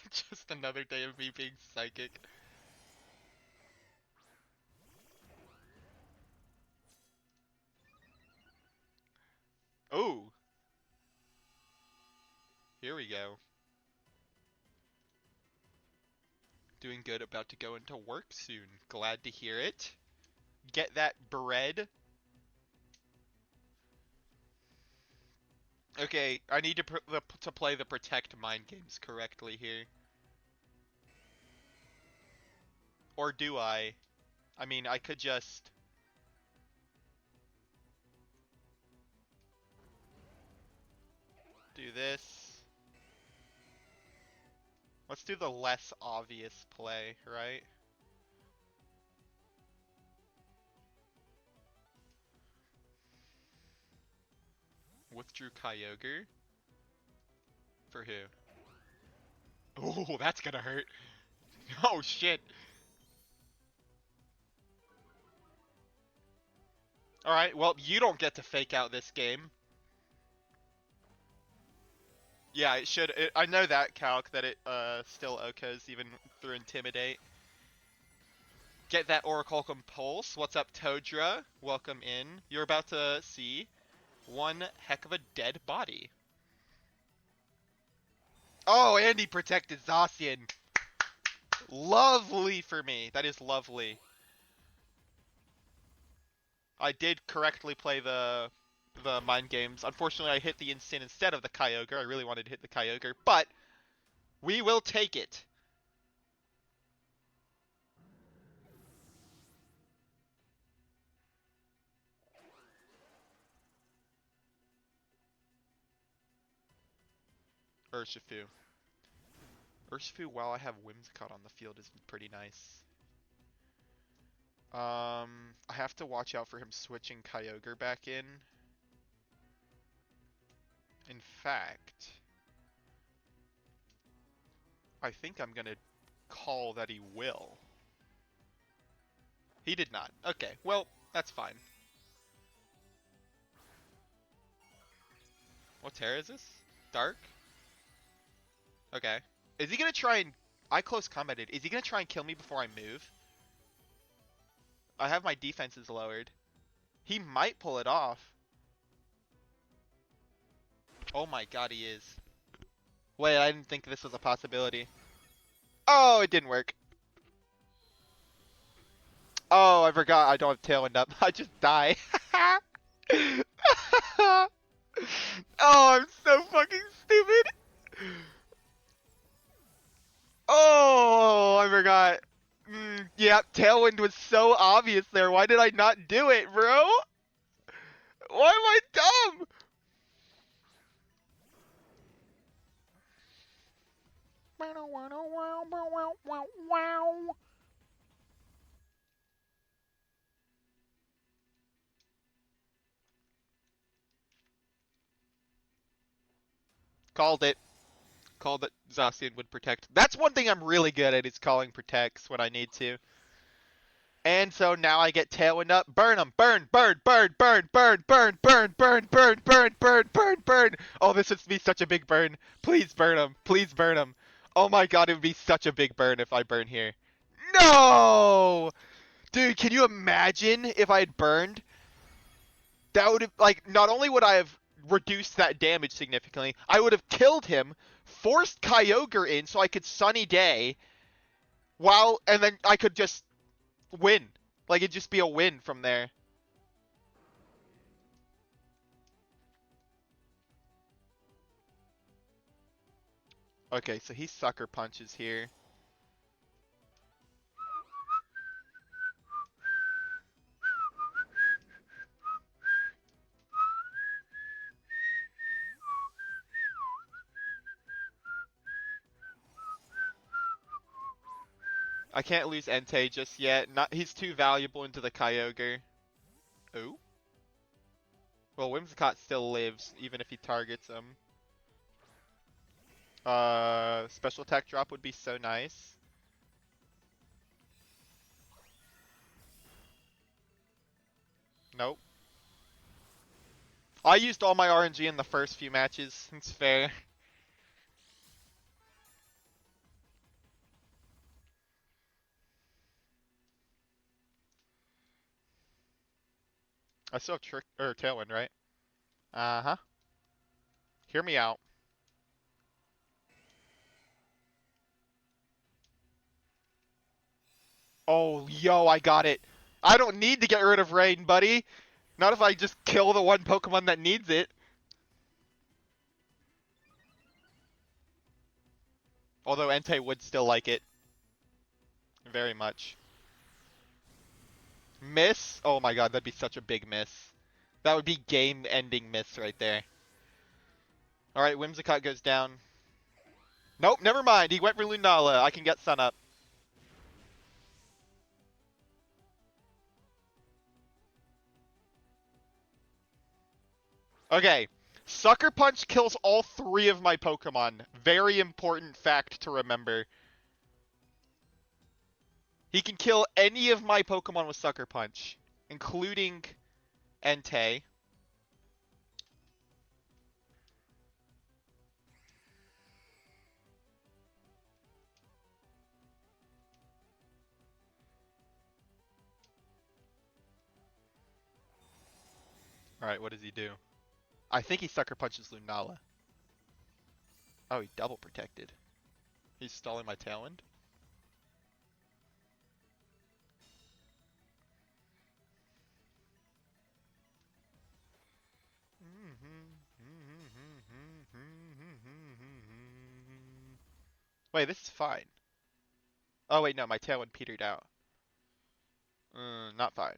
Just another day of me being psychic. Oh, here we go. Doing good, about to go into work soon. Glad to hear it. Get that bread. Okay, I need to play the protect mind games correctly here. Or do I? I mean, I could just do this. Let's do the less obvious play, right? Withdrew Kyogre. For who? Oh, that's gonna hurt. Oh, shit. Alright, well, you don't get to fake out this game. Yeah, it should. I know that, Calc, that it still OHKOs even through Intimidate. Get that Orichalcum Pulse. What's up, Todra? Welcome in. You're about to see one heck of a dead body. Oh, and he protected Zacian. Lovely for me. That is lovely. I did correctly play the mind games. Unfortunately, I hit the Instant instead of the Kyogre. I really wanted to hit the Kyogre, but we will take it. Urshifu. Urshifu, while I have Whimsicott on the field, is pretty nice. I have to watch out for him switching Kyogre back in. In fact, I think I'm gonna call that he will. He did not. Okay, well, that's fine. What Terra is this? Dark? Okay. Is he gonna try and... I close combated. Is he gonna try and kill me before I move? I have my defenses lowered. He might pull it off. Oh my god, he is. Wait, I didn't think this was a possibility. Oh, it didn't work. Oh, I forgot I don't have Tailwind up. I just die. Oh, I'm so fucking stupid. Oh, I forgot. Yep, Tailwind was so obvious there. Why did I not do it, bro? Why am I dumb? Called it. Called that Zacian would protect. That's one thing I'm really good at is calling protects when I need to. And so now I get Tailwind up. Burn him. Burn, burn, burn, burn, burn, burn, burn, burn, burn, burn, burn, burn, burn. Oh, this would be such a big burn. Please burn him. Please burn him. Oh my god, it would be such a big burn if I burn here. No! Dude, can you imagine if I had burned? That would have, like, not only would I have reduced that damage significantly, I would have killed him, forced Kyogre in so I could Sunny Day, and then I could just win. Like, it'd just be a win from there. Okay, so he sucker punches here. I can't lose Entei just yet. He's too valuable into the Kyogre. Oh? Well, Whimsicott still lives, even if he targets him. Special attack drop would be so nice. Nope. I used all my RNG in the first few matches. It's fair. I still have Trick or Tailwind, right? Uh-huh. Hear me out. Oh, yo, I got it. I don't need to get rid of Rain, buddy. Not if I just kill the one Pokemon that needs it. Although Entei would still like it. Very much. Miss? Oh my god, that'd be such a big miss. That would be game-ending miss right there. Alright, Whimsicott goes down. Nope, never mind. He went for Lunala. I can get Sun up. Okay. Sucker Punch kills all 3 of my Pokemon. Very important fact to remember. He can kill any of my Pokemon with Sucker Punch, including Entei. Alright, what does he do? I think he Sucker Punches Lunala. Oh, he double protected. He's stalling my Tailwind? Wait, this is fine. Oh wait, no, my Tailwind petered out. Not fine.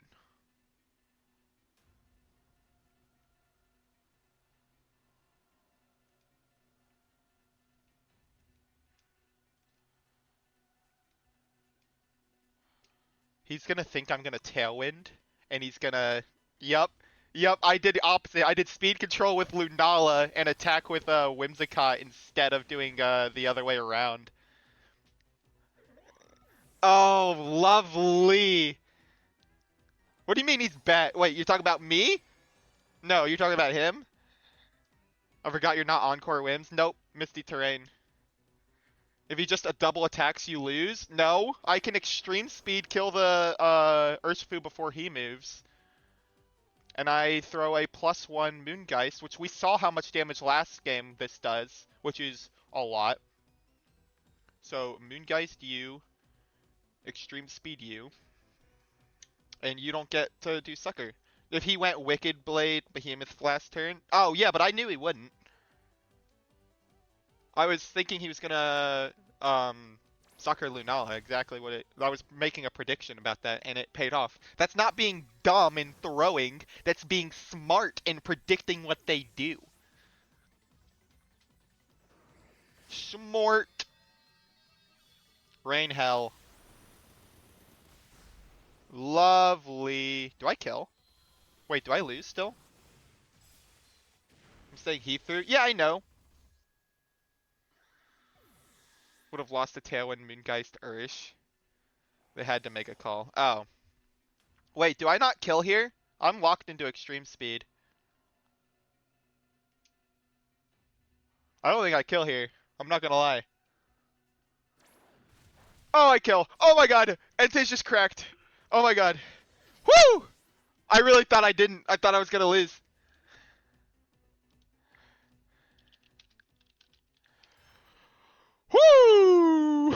He's gonna think I'm gonna Tailwind, and he's gonna... Yup. Yup, I did the opposite. I did Speed Control with Lunala and attack with Whimsicott instead of doing the other way around. Oh, lovely. What do you mean he's bad? Wait, you're talking about me? No, you're talking about him? I forgot you're not Encore Whims. Nope, Misty Terrain. If he just a double attacks, you lose. No, I can extreme speed kill the Urshifu before he moves. And I throw a +1 Moongeist, which we saw how much damage last game this does, which is a lot. So Moongeist you, extreme speed you, and you don't get to do Sucker. If he went Wicked Blade Behemoth last turn, oh yeah, but I knew he wouldn't. I was thinking he was gonna Sucker Lunala, exactly what it. I was making a prediction about that, and it paid off. That's not being dumb in throwing. That's being smart in predicting what they do. Smart. Rain Hell. Lovely. Do I kill? Wait, do I lose still? I'm saying he threw. Yeah, I know. Would have lost the tail when Moongeist Urish. They had to make a call. Oh. Wait, do I not kill here? I'm locked into extreme speed. I don't think I kill here. I'm not gonna lie. Oh, I kill. Oh my god. Entei's just cracked. Oh my god. Woo! I really thought I didn't. I thought I was gonna lose. Woo!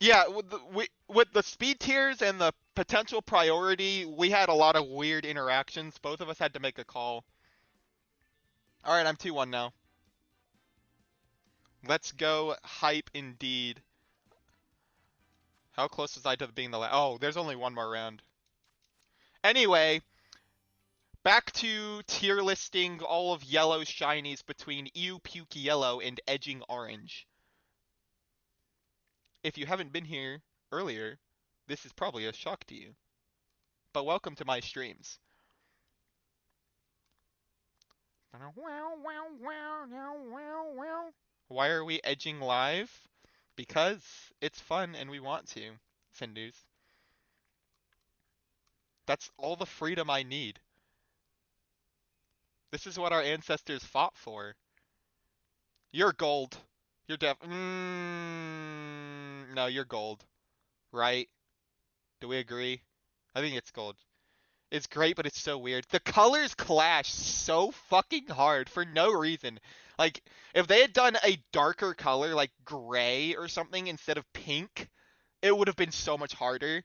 Yeah, with the speed tiers and the potential priority, we had a lot of weird interactions. Both of us had to make a call. Alright, I'm 2-1 now. Let's go hype indeed. How close was I to being the last? Oh, there's only one more round. Anyway, back to tier listing all of yellow shinies between Ew, Puke Yellow and Edging Orange. If you haven't been here earlier, this is probably a shock to you. But welcome to my streams. Why are we edging live? Because it's fun and we want to, Findus. That's all the freedom I need. This is what our ancestors fought for. You're gold. You're no, you're gold. Right? Do we agree? I think it's gold. It's great, but it's so weird. The colors clash so fucking hard for no reason. Like, if they had done a darker color, like gray or something, instead of pink, it would have been so much harder.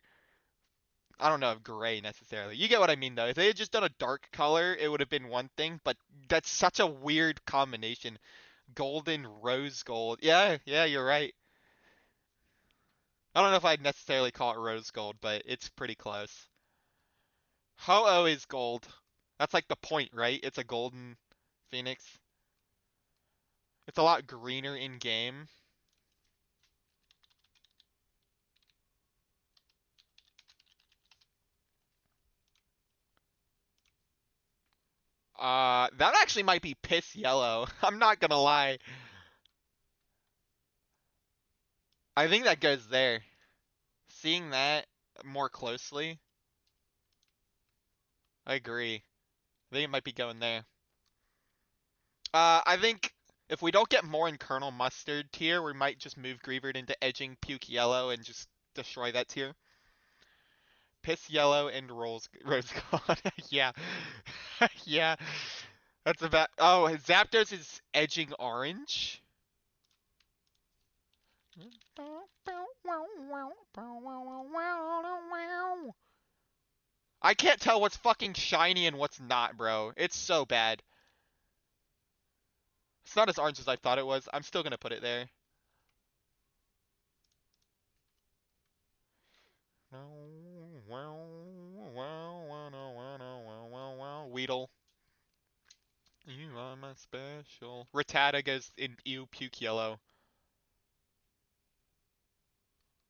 I don't know if gray necessarily. You get what I mean, though. If they had just done a dark color, it would have been one thing, but that's such a weird combination. Golden rose gold. Yeah, yeah, you're right. I don't know if I'd necessarily call it rose gold, but it's pretty close. Ho-Oh is gold. That's like the point, right? It's a golden phoenix. It's a lot greener in game. That actually might be piss yellow. I'm not gonna lie. I think that goes there. Seeing that more closely, I agree. I think it might be going there. I think if we don't get more in Colonel Mustard tier, we might just move Grievert into edging Puke Yellow and just destroy that tier. Piss Yellow and Rose Gold. Yeah. Yeah. That's about. Oh, Zapdos is edging orange. I can't tell what's fucking shiny and what's not, bro. It's so bad. It's not as orange as I thought it was. I'm still gonna put it there. Weedle. You are my special. Rattata goes in Ew Puke Yellow.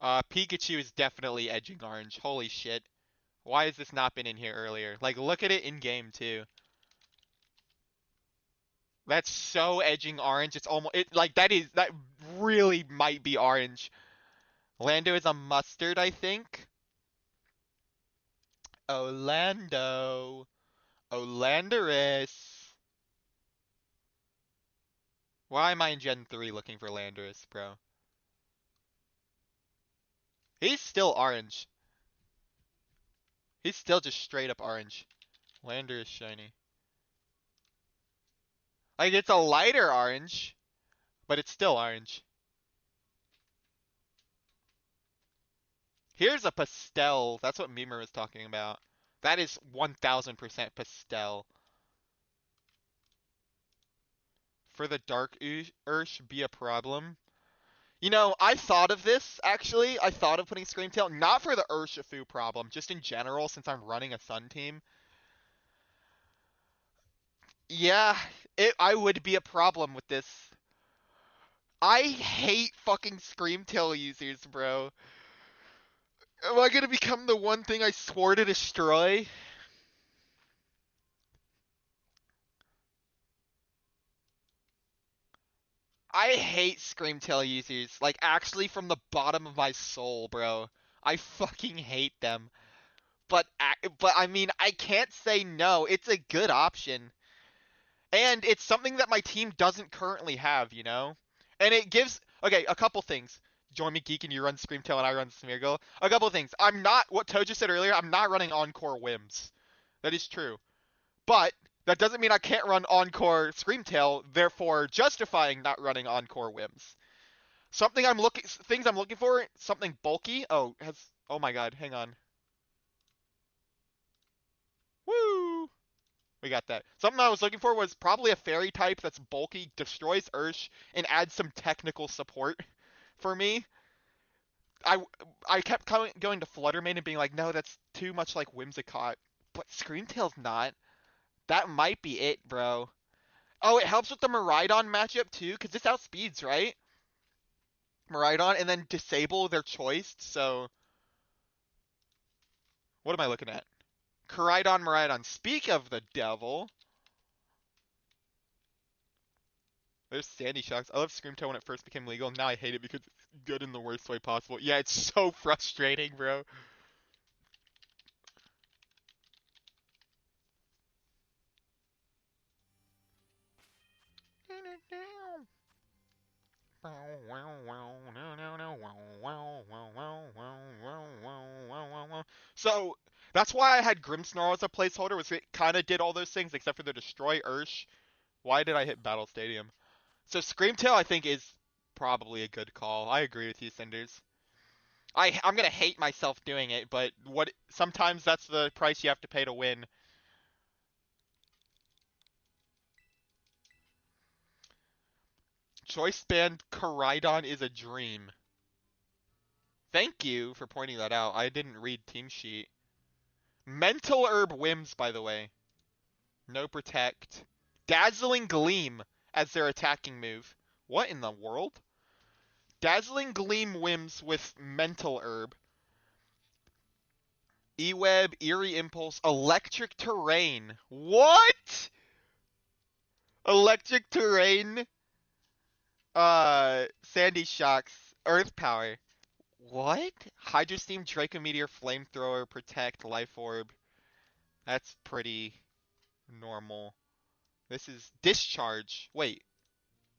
Pikachu is definitely edging orange. Holy shit. Why has this not been in here earlier? Like, look at it in game, too. That's so edging orange. It's almost, that really might be orange. Lando is a mustard, I think. Orlando. Olandorus. Why am I in Gen 3 looking for Landorus, bro? He's still orange. He's still just straight up orange. Landorus shiny. Like, it's a lighter orange, but it's still orange. Here's a pastel. That's what Memer was talking about. That is 1000% pastel. For the Dark Ursh be a problem. You know, I thought of this, actually. I thought of putting Screamtail, not for the Urshifu problem, just in general, since I'm running a Sun team. Yeah, I would be a problem with this. I hate fucking Screamtail users, bro. Am I gonna become the one thing I swore to destroy? I hate Screamtail users. Like, actually from the bottom of my soul, bro. I fucking hate them. But I mean, I can't say no. It's a good option. And it's something that my team doesn't currently have, you know? And it gives, okay, a couple things. Join me, Geek, and you run Screamtail and I run Smeargle. A couple things. I'm not, what Toja said earlier, I'm not running Encore Whims. That is true. But that doesn't mean I can't run Encore Screamtail, therefore justifying not running Encore Whims. Things I'm looking for, something bulky. Oh my god, hang on. Woo! We got that. Something I was looking for was probably a fairy type that's bulky, destroys Ursh, and adds some technical support for me. I I kept going to Fluttermane and being like, no, that's too much like Whimsicott. But Screamtail's not. That might be it, bro. Oh, it helps with the Miraidon matchup too, because this outspeeds, right? Miraidon, and then disable their choice, so... What am I looking at? Koraidon, Miraidon. Speak of the devil. There's Sandy Shocks. I love Screamtail when it first became legal. Now I hate it because it's good in the worst way possible. Yeah, it's so frustrating, bro. So, that's why I had Grimmsnarl as a placeholder, was it kind of did all those things except for the Destroy Ursh. Why did I hit Battle Stadium? So Screamtail, I think, is probably a good call. I agree with you, Cinders. I'm gonna hate myself doing it, but sometimes that's the price you have to pay to win. Choice band Koraidon is a dream. Thank you for pointing that out. I didn't read team sheet. Mental Herb Whims, by the way. No protect. Dazzling Gleam as their attacking move. What in the world? Dazzling Gleam Whims with Mental Herb. E-Web, Eerie Impulse, Electric Terrain. What? Electric Terrain? Sandy Shocks, Earth Power. What? Hydro Steam, Draco Meteor, Flamethrower, Protect, Life Orb. That's pretty normal. This is Discharge. Wait.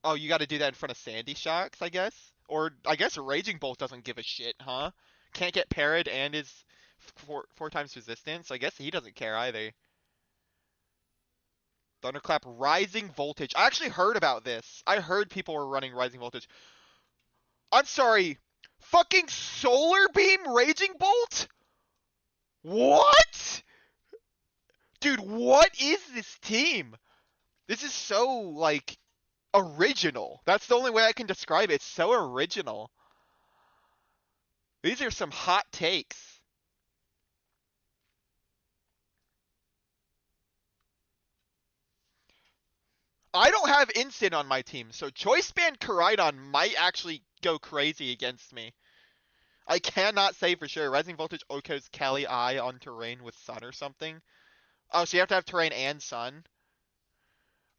Oh, you gotta do that in front of Sandy Shocks, I guess? Or, I guess Raging Bolt doesn't give a shit, huh? Can't get parried and is four times resistant, so I guess he doesn't care either. Thunderclap, Rising Voltage. I actually heard about this. I heard people were running Rising Voltage. I'm sorry. Fucking Solar Beam Raging Bolt? What? Dude, what is this team? This is so, like, original. That's the only way I can describe it. It's so original. These are some hot takes. I don't have Instant on my team, so Choice Band Koraidon might actually go crazy against me. I cannot say for sure. Rising Voltage Oko's Kali Eye on terrain with Sun or something. Oh, so you have to have terrain and Sun.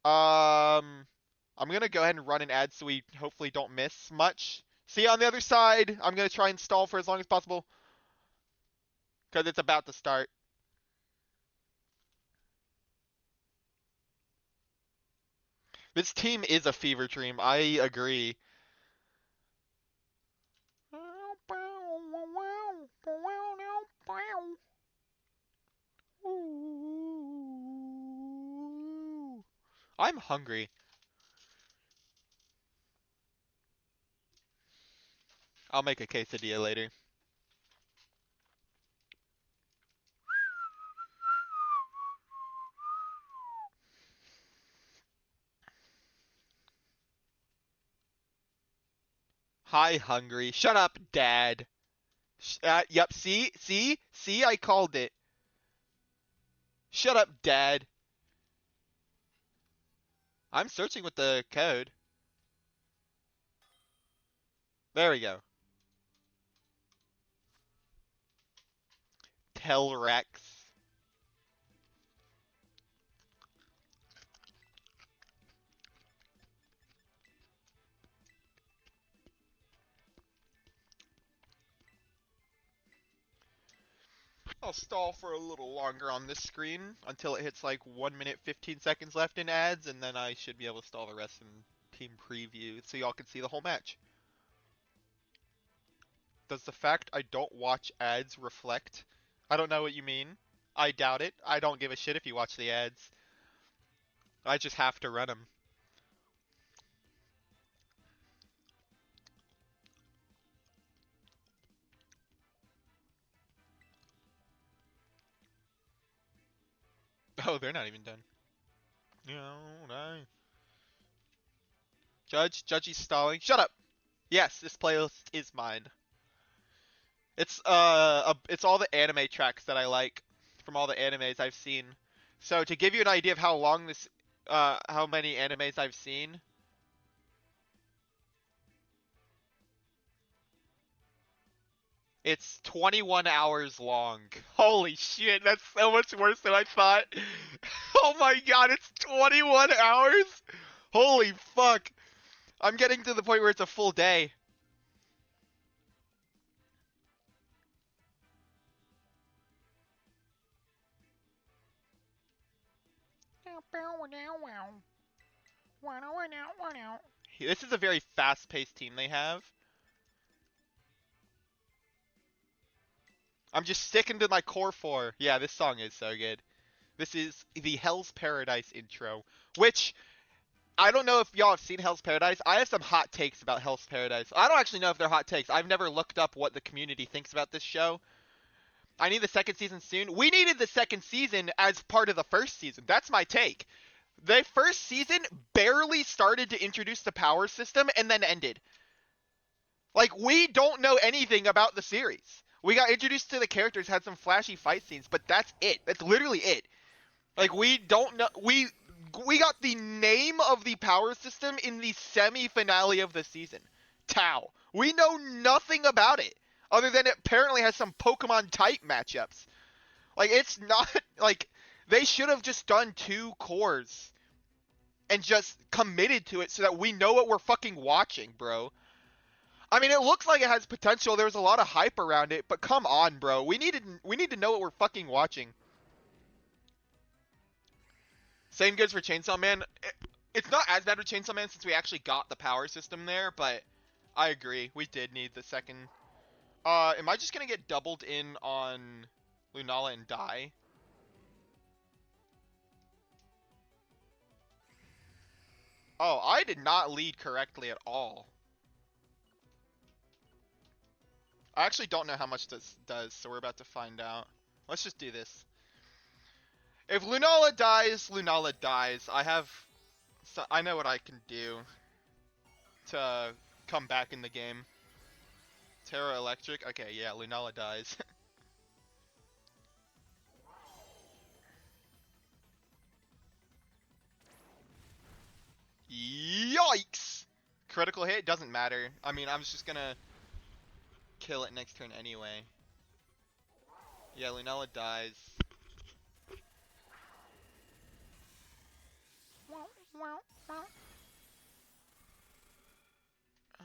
Um, I'm gonna go ahead and run an ad so we hopefully don't miss much. See you on the other side. I'm gonna try and stall for as long as possible because it's about to start. This team is a fever dream. I agree. I'm hungry. I'll make a quesadilla later. Hi, hungry. Shut up, Dad. Yep, see, I called it. Shut up, Dad. I'm searching with the code. There we go. Telrex. I'll stall for a little longer on this screen until it hits like 1 minute 15 seconds left in ads, and then I should be able to stall the rest in team preview so y'all can see the whole match. Does the fact I don't watch ads reflect? I don't know what you mean. I doubt it. I don't give a shit if you watch the ads. I just have to run them. Oh, they're not even done. No, no. Judgy's stalling. Shut up. Yes, this playlist is mine. It's all the anime tracks that I like from all the animes I've seen. So to give you an idea of how long this, how many animes I've seen, it's 21 hours long. Holy shit, that's so much worse than I thought. Oh my god, it's 21 hours? Holy fuck. I'm getting to the point where it's a full day. This is a very fast-paced team they have. I'm just sticking to my core four. Yeah, this song is so good. This is the Hell's Paradise intro, which I don't know if y'all have seen Hell's Paradise. I have some hot takes about Hell's Paradise. I don't actually know if they're hot takes. I've never looked up what the community thinks about this show. I need the second season soon. We needed the second season as part of the first season. That's my take. The first season barely started to introduce the power system and then ended. Like, we don't know anything about the series. We got introduced to the characters, had some flashy fight scenes, but that's it. That's literally it. Like, we don't know. We got the name of the power system in the semi-finale of the season. Tau. We know nothing about it other than it apparently has some Pokemon type matchups. Like, it's not like they should have just done 2 cores and just committed to it so that we know what we're fucking watching, bro. I mean, it looks like it has potential. There's a lot of hype around it, but come on, bro. We need to know what we're fucking watching. Same goes for Chainsaw Man. It's not as bad with Chainsaw Man since we actually got the power system there, but I agree. We did need the second. Am I just gonna get doubled in on Lunala and die? Oh, I did not lead correctly at all. I actually don't know how much this does, so we're about to find out. Let's just do this. If Lunala dies, Lunala dies. I know what I can do to come back in the game. Terra Electric? Okay, yeah, Lunala dies. Yikes! Critical hit? Doesn't matter. I mean, I'm just gonna kill it next turn anyway. Yeah, Lunala dies. Oh.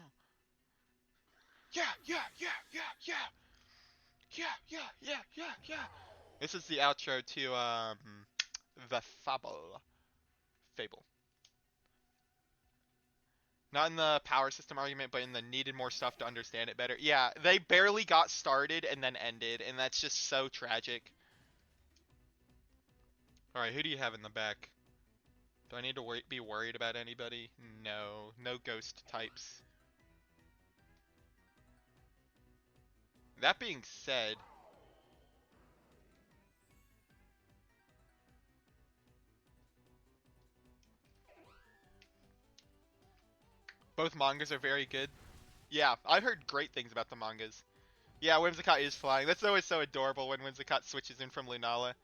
Yeah, yeah, yeah, yeah, yeah! Yeah, yeah, yeah, yeah, yeah! This is the outro to, the Fable. Fable. Not in the power system argument, but in the needed more stuff to understand it better. Yeah, they barely got started and then ended, and that's just so tragic. Alright, who do you have in the back? Do I need to be worried about anybody? No. No ghost types. That being said, both mangas are very good. Yeah, I've heard great things about the mangas. Yeah, Whimsicott is flying. That's always so adorable when Whimsicott switches in from Lunala.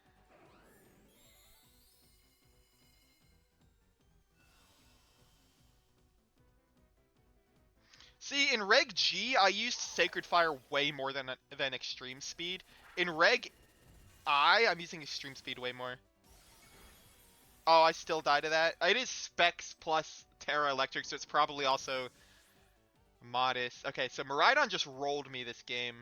See, in Reg G, I used Sacred Fire way more than Extreme Speed. In Reg I, I'm using Extreme Speed way more. Oh, I still die to that. It is Specs plus Terra Electric, so it's probably also Modest. Okay, so Miraidon just rolled me this game.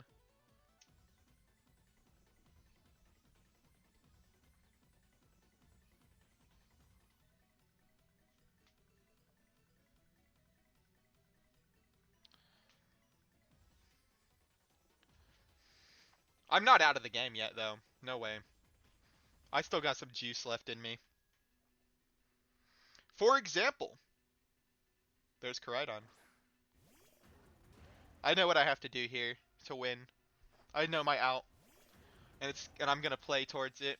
I'm not out of the game yet, though. No way. I still got some juice left in me. For example, there's Koraidon. I know what I have to do here to win. I know my out, and I'm gonna play towards it.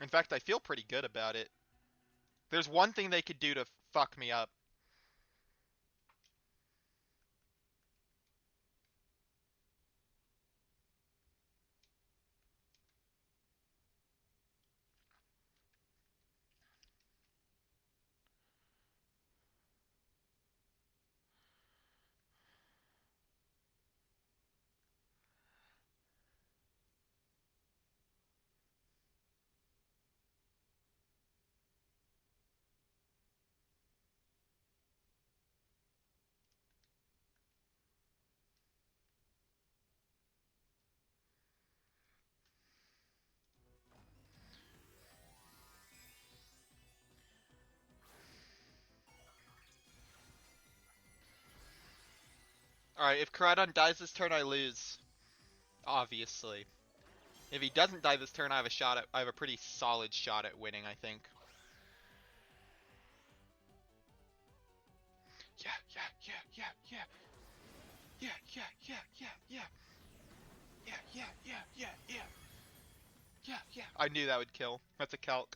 In fact, I feel pretty good about it. There's one thing they could do to fuck me up. Alright, if Koraidon dies this turn, I lose. Obviously. If he doesn't die this turn, I have a pretty solid shot at winning, I think. Yeah, yeah, yeah, yeah, yeah. Yeah, yeah, yeah, yeah, yeah. Yeah, yeah, yeah, yeah, yeah. Yeah, yeah. I knew that would kill. That's a calc.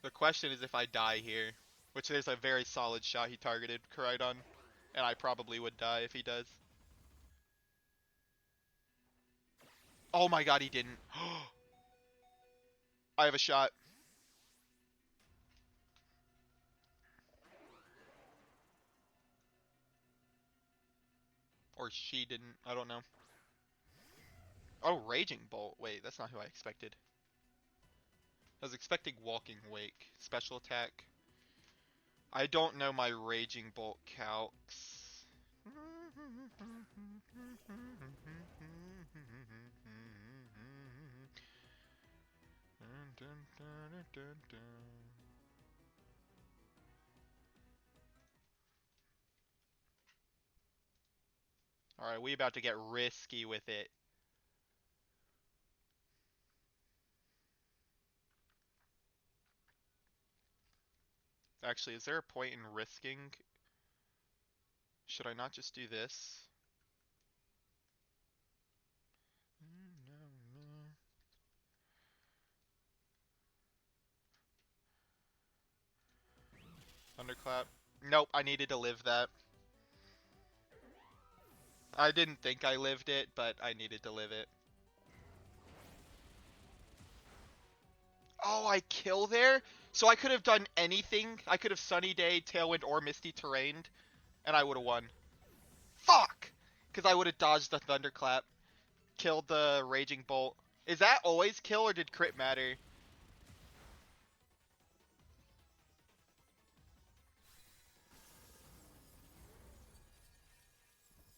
The question is if I die here. Which there's a very solid shot he targeted Koraidon. And I probably would die if he does. Oh my god, he didn't. I have a shot. Or she didn't. I don't know. Oh, Raging Bolt. Wait, that's not who I expected. I was expecting Walking Wake. Special attack. I don't know my Raging Bolt calcs. Alright, we about to get risky with it. Actually, is there a point in risking? Should I not just do this? Thunderclap. Nope, I needed to live that. I didn't think I lived it, but I needed to live it. Oh, I kill there? So I could have done anything. I could have Sunny Day, Tailwind, or Misty Terrained, and I would have won. Fuck! Because I would have dodged the Thunderclap. Killed the Raging Bolt. Is that always kill, or did crit matter?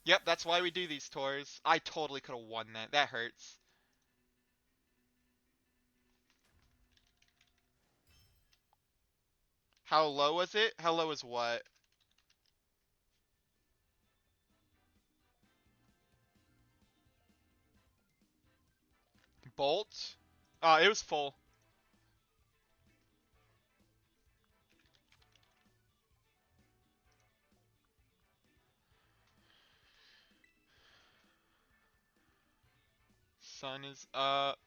Yep, that's why we do these tours. I totally could have won that. That hurts. How low was it? How low is what? Bolt? It was full. Sun is up.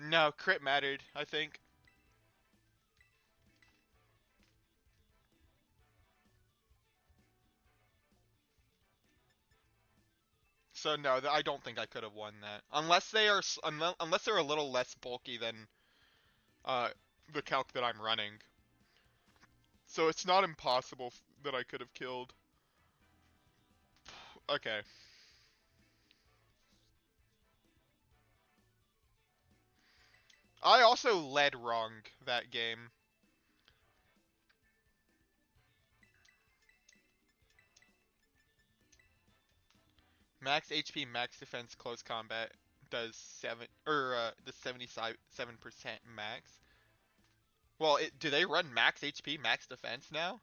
No, crit mattered, I think. So no, I don't think I could have won that. Unless they are, unless they're a little less bulky than uh, the calc that I'm running. So it's not impossible that I could have killed. Okay. I also led wrong that game. Max HP, max defense, close combat does the 77% max. Well, do they run max HP, max defense now?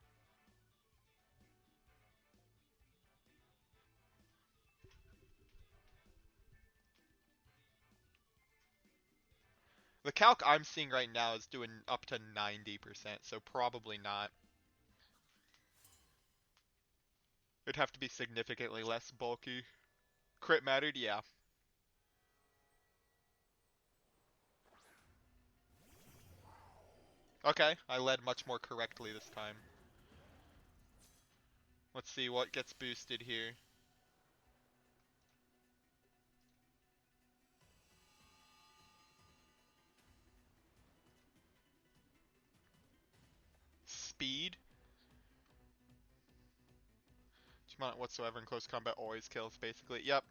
The calc I'm seeing right now is doing up to 90%, so probably not. It'd have to be significantly less bulky. Crit mattered, yeah. Okay, I led much more correctly this time. Let's see what gets boosted here. Speed. Not whatsoever in close combat always kills, basically. Yep.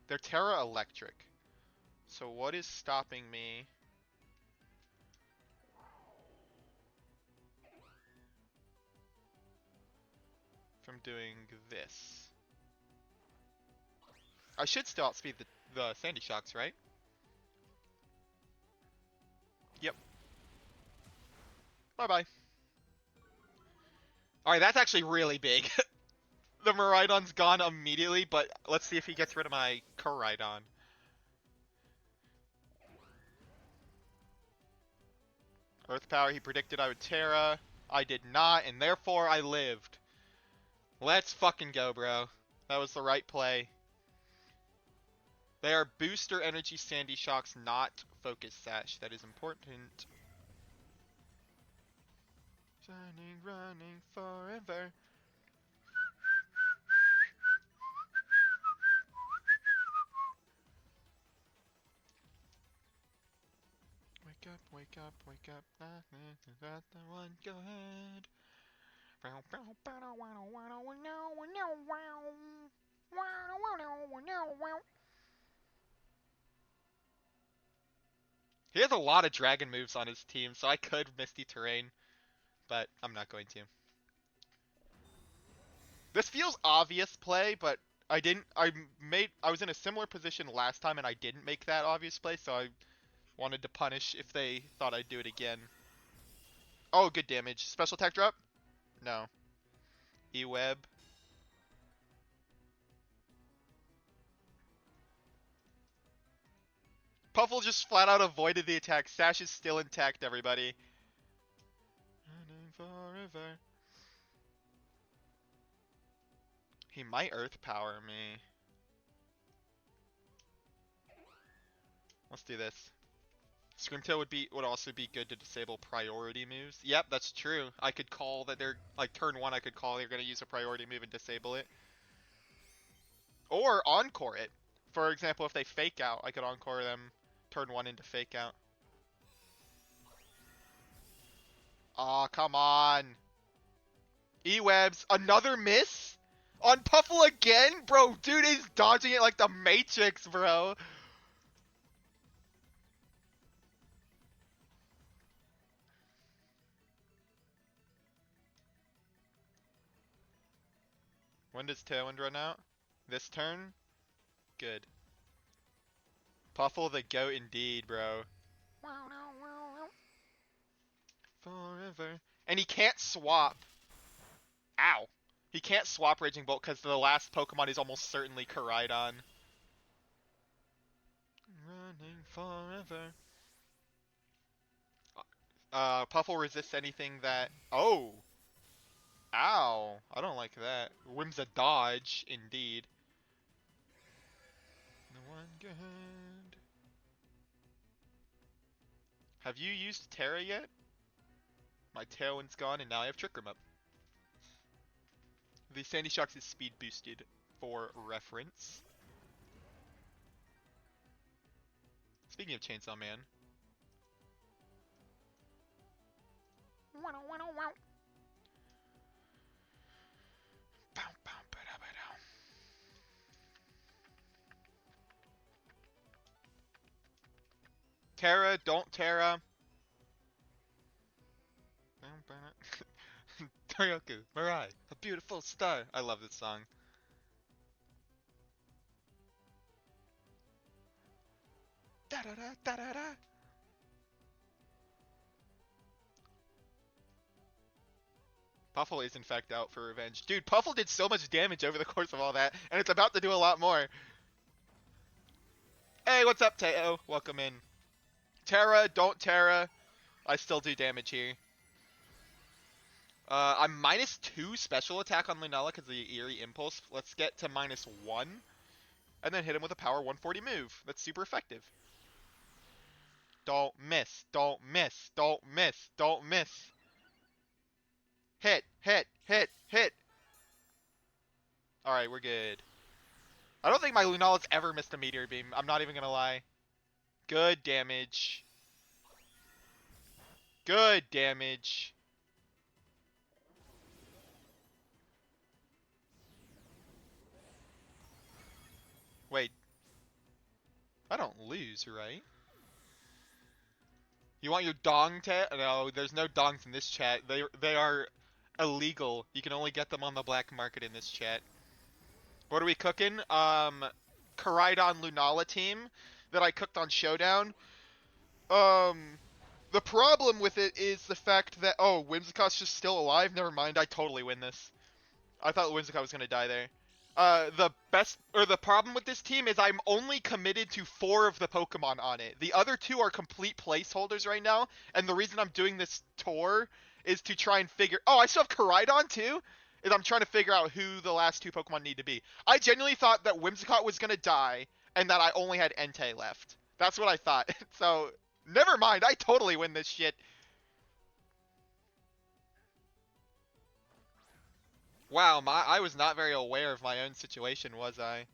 They're Terra Electric. So what is stopping me? From doing this? I should still outspeed the Sandy Shocks, right? Yep. Bye-bye. Alright, that's actually really big. The Miraidon's gone immediately, but let's see if he gets rid of my Koraidon. Earth Power, he predicted I would Terra. I did not, and therefore I lived. Let's fucking go, bro. That was the right play. They are booster energy Sandy Shocks, not Focus Sash. That is important. Shining, running forever. Wake up, wake up, wake up. That the one, go ahead. He has a lot of dragon moves on his team, so I could Misty Terrain, but I'm not going to. This feels obvious play, but I was in a similar position last time and I didn't make that obvious play, so I wanted to punish if they thought I'd do it again. Oh, good damage. Special attack drop? No. E-web. Puffle just flat out avoided the attack. Sash is still intact, everybody. Running forever. He might Earth Power me. Let's do this. Screamtail would also be good to disable priority moves. Yep, that's true. I could call that they're like turn 1 I could call they're gonna use a priority move and disable it. Or encore it. For example, if they fake out, I could encore them turn 1 into fake out. Aw, come on. E-webs, another miss? On Puffle again? Bro, dude is dodging it like the Matrix, bro. When does Tailwind run out? This turn? Good. Puffle the goat indeed, bro. Forever. And he can't swap. Ow. He can't swap Raging Bolt because the last Pokemon is almost certainly Koraidon. Running forever. Puffle resists anything that... Oh! Ow. I don't like that. Whim's dodge, indeed. The one good. Have you used Terra yet? My Tailwind's gone and now I have Trick Room up. The Sandy Shocks is speed boosted for reference. Speaking of Chainsaw Man. Terra, don't Terra. Taryoku, Mirai, a beautiful star. I love this song. Da da da da da da. Puffle is in fact out for revenge. Dude, Puffle did so much damage over the course of all that, and it's about to do a lot more. Hey, what's up, Teo? Welcome in. Terra, don't Terra. I still do damage here. I'm -2 special attack on Lunala because of the Eerie Impulse. Let's get to -1. And then hit him with a power 140 move. That's super effective. Don't miss. Don't miss. Don't miss. Don't miss. Hit. Hit. Hit. Hit. Alright, we're good. I don't think my Lunala's ever missed a Meteor Beam. I'm not even gonna lie. Good damage. Good damage. Wait. I don't lose, right? You want your dong to? No, there's no dongs in this chat. They are illegal. You can only get them on the black market in this chat. What are we cooking? Koraidon Lunala team that I cooked on Showdown. The problem with it is the fact that Whimsicott's just still alive. Never mind, I totally win this. I thought Whimsicott was gonna die there. The problem with this team is I'm only committed to 4 of the Pokemon on it. The other 2 are complete placeholders right now, and the reason I'm doing this tour is to try and figure... Oh, I still have Koraidon too? Is I'm trying to figure out who the last 2 Pokemon need to be. I genuinely thought that Whimsicott was gonna die, and that I only had Entei left. That's what I thought. So, never mind, I totally win this shit. Wow, I was not very aware of my own situation, was I?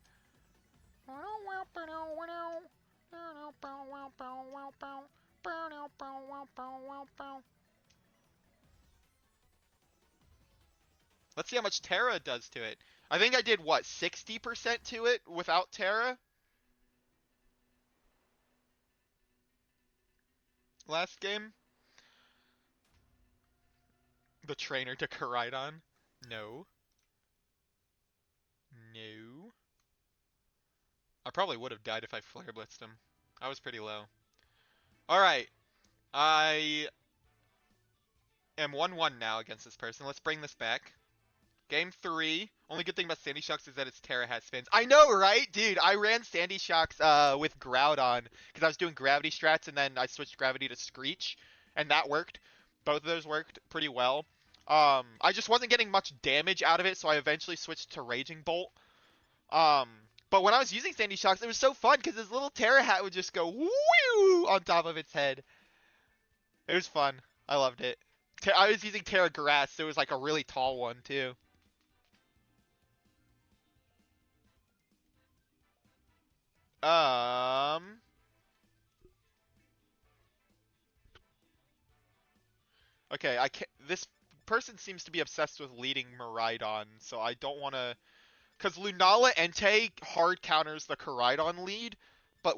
Let's see how much Terra does to it. I think I did, what, 60% to it without Terra? Last game? The trainer to Koraidon? No. No. I probably would have died if I Flare Blitzed him. I was pretty low. Alright. I am 1-1 now against this person. Let's bring this back. Game 3. Only good thing about Sandy Shocks is that its Terra has spins. I know, right? Dude, I ran Sandy Shocks with Groudon because I was doing gravity strats and then I switched gravity to Screech and that worked. Both of those worked pretty well. I just wasn't getting much damage out of it, so I eventually switched to Raging Bolt. But when I was using Sandy Shocks, it was so fun because this little Terra hat would just go woo on top of its head. It was fun. I loved it. I was using Terra Grass, so it was like a really tall one too. Okay, I can't. This person seems to be obsessed with leading Miraidon, so I don't want to. Because Lunala Entei hard counters the Koraidon lead, but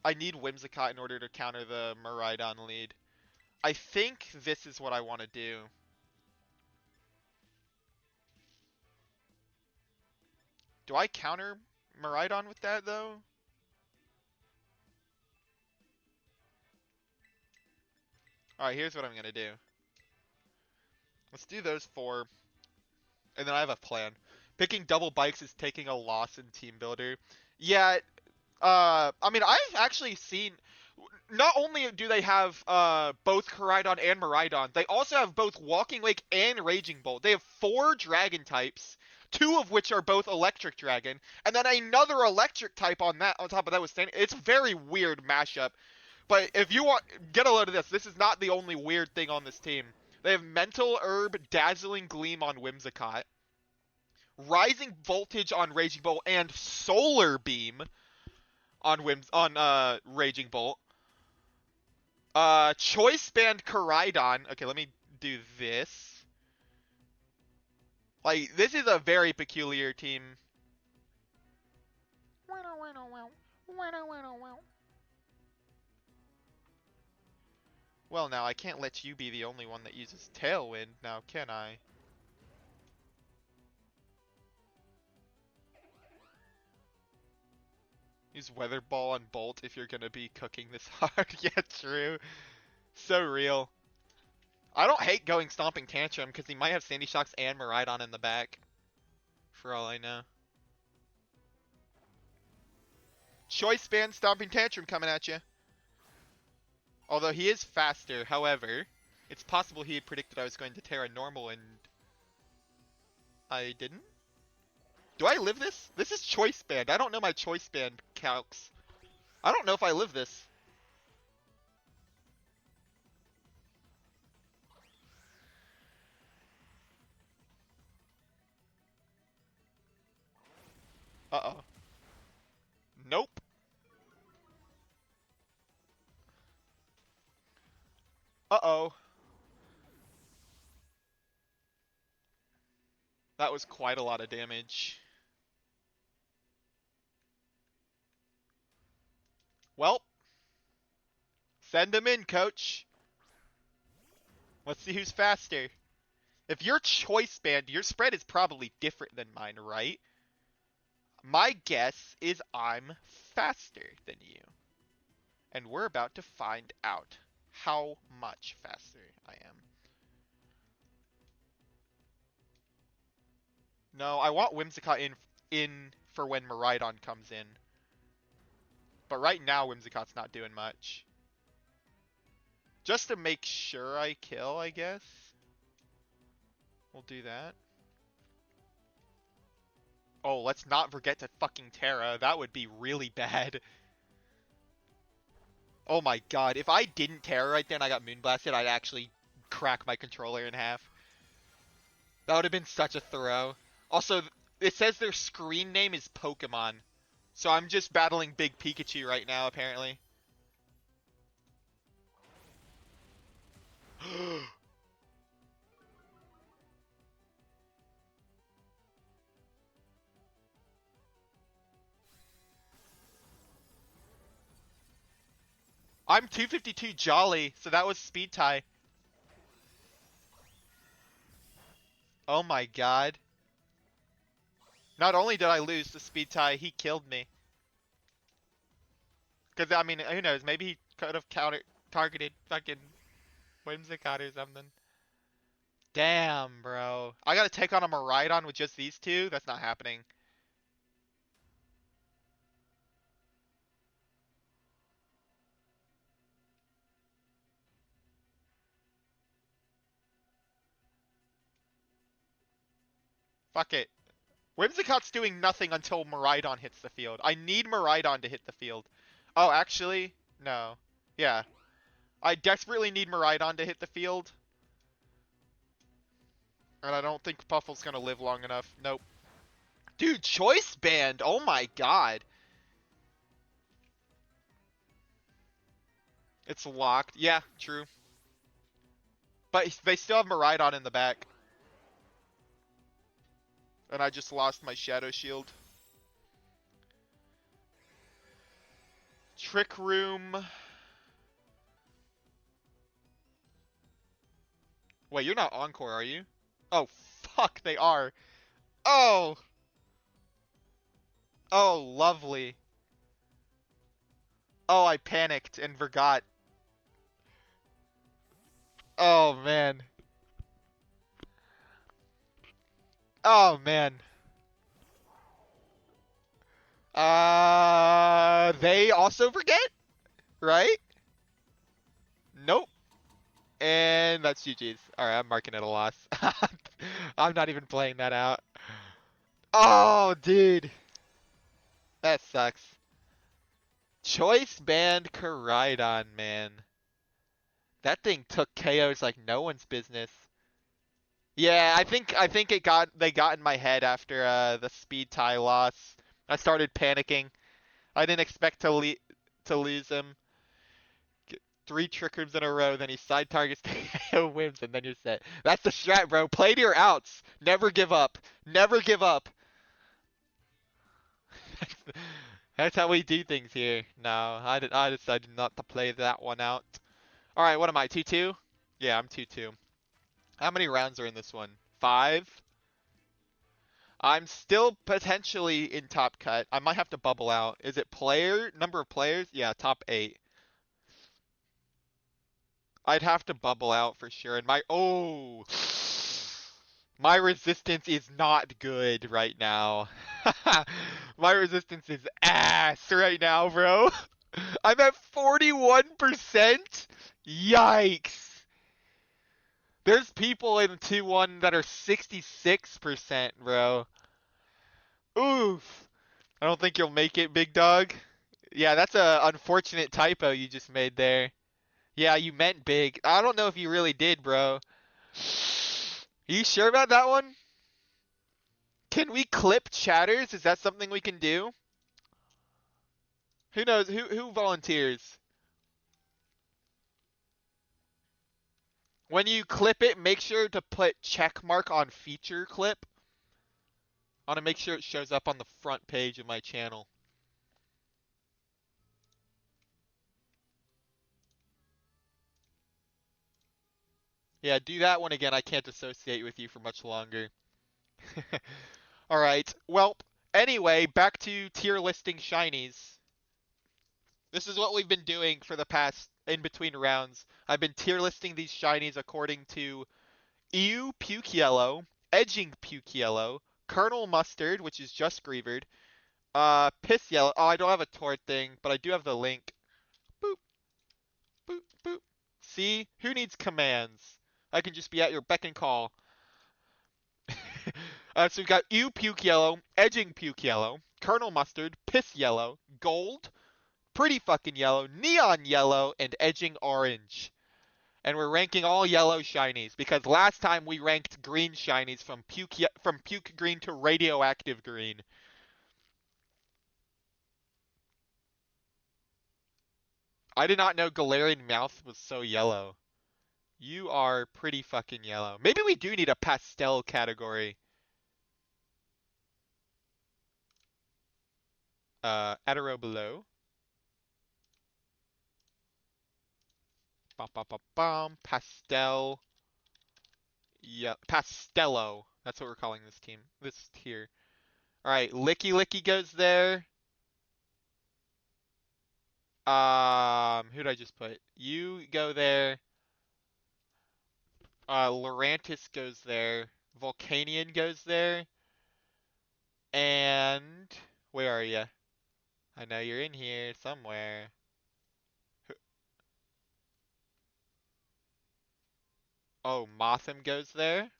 I need Whimsicott in order to counter the Miraidon lead. I think this is what I want to do. Do I counter Miraidon with that, though? Alright, here's what I'm gonna do. Let's do those 4, and then I have a plan. Picking double bikes is taking a loss in Team Builder. Yeah, I mean, I've actually seen. Not only do they have both Koraidon and Miraidon, they also have both Walking Lake and Raging Bolt. They have 4 Dragon types, 2 of which are both Electric Dragon, and then another Electric type on that on top of that was standing. It's a very weird mashup. But if you want, get a load of this. This is not the only weird thing on this team. They have Mental Herb, Dazzling Gleam on Whimsicott, Rising Voltage on Raging Bolt, and Solar Beam on Raging Bolt. Choice Band Koraidon. Okay, let me do this. Like, this is a very peculiar team. Well, now, I can't let you be the only one that uses Tailwind, now, can I? Use Weather Ball on Bolt if you're gonna be cooking this hard. Yeah, true. So real. I don't hate going Stomping Tantrum, because he might have Sandy Shocks and Miraidon in the back. For all I know. Choice Band Stomping Tantrum coming at you. Although he is faster, however, it's possible he had predicted I was going to Terra Normal and I didn't? Do I live this? This is Choice Band. I don't know my Choice Band calcs. I don't know if I live this. Uh-oh. Nope. Uh-oh. That was quite a lot of damage. Well. Send him in, coach. Let's see who's faster. If you're Choice Band, your spread is probably different than mine, right? My guess is I'm faster than you. And we're about to find out how much faster I am. No, I want Whimsicott in for when Miraidon comes in. But right now, Whimsicott's not doing much. Just to make sure I kill, I guess. We'll do that. Oh, let's not forget to fucking Terra. That would be really bad. Oh my god, if I didn't Terra right then I got Moonblasted, I'd actually crack my controller in half. That would have been such a throw. Also, it says their screen name is Pokemon. So I'm just battling Big Pikachu right now, apparently. I'm 252 Jolly, so that was speed tie. Oh my god. Not only did I lose the speed tie, he killed me. Because, I mean, who knows? Maybe he could have targeted fucking Whimsicott or something. Damn, bro. I gotta take on a Miraidon with just these two? That's not happening. Fuck it. Whimsicott's doing nothing until Miraidon hits the field. I need Miraidon to hit the field. Oh, actually, no. Yeah. I desperately need Miraidon to hit the field. And I don't think Puffle's gonna live long enough. Nope. Dude, Choice Band! Oh my god. It's locked. Yeah, true. But they still have Miraidon in the back. And I just lost my Shadow Shield. Trick Room. Wait, you're not Encore, are you? Oh, fuck, they are. Oh! Oh, lovely. Oh, I panicked and forgot. Oh, man. Oh, man. They also forget, right? Nope. And that's GG's. Alright, I'm marking it a loss. I'm not even playing that out. Oh, dude. That sucks. Choice band Koraidon, man. That thing took KOs like no one's business. Yeah, I think they got in my head after the speed tie loss. I started panicking. I didn't expect to lose him. Three trickers in a row, then he side targets KO wins, and then you're set. That's the strat, bro. Play to your outs. Never give up. Never give up. That's how we do things here. No, I decided not to play that one out. All right, what am I? 2-2? Yeah, I'm 2-2. How many rounds are in this one? 5? I'm still potentially in top cut. I might have to bubble out. Is it number of players? Yeah, top 8. I'd have to bubble out for sure. And my resistance is not good right now. My resistance is ass right now, bro. I'm at 41%? Yikes. There's people in 2-1 that are 66%, bro. Oof. I don't think you'll make it, big dog. Yeah, that's a unfortunate typo you just made there. Yeah, you meant big. I don't know if you really did, bro. You sure about that one? Can we clip chatters? Is that something we can do? Who knows? Who volunteers? When you clip it, make sure to put check mark on feature clip. I want to make sure it shows up on the front page of my channel. Yeah, do that one again. I can't associate with you for much longer. Alright, well, anyway, back to tier listing shinies. This is what we've been doing for the past in between rounds. I've been tier listing these shinies according to Ew Puke Yellow, Edging Puke Yellow, Colonel Mustard, which is just Grievered, Piss Yellow. Oh, I don't have a tort thing, but I do have the link. Boop, boop, boop. See? Who needs commands? I can just be at your beck and call. So we've got Ew Puke Yellow, Edging Puke Yellow, Colonel Mustard, Piss Yellow, Gold, Pretty Fucking Yellow, Neon Yellow, and Edging Orange. And we're ranking all yellow shinies because last time we ranked green shinies from puke green to radioactive green. I did not know Galarian Mouth was so yellow. You are pretty fucking yellow. Maybe we do need a pastel category. Atero below. Bum, bum, bum, bum. Pastel. Yeah, Pastello. That's what we're calling this team. This tier. All right, Licky Licky goes there. Who did I just put? You go there. Lurantis goes there. Volcanion goes there. And where are you? I know you're in here somewhere. Oh, Mothim goes there.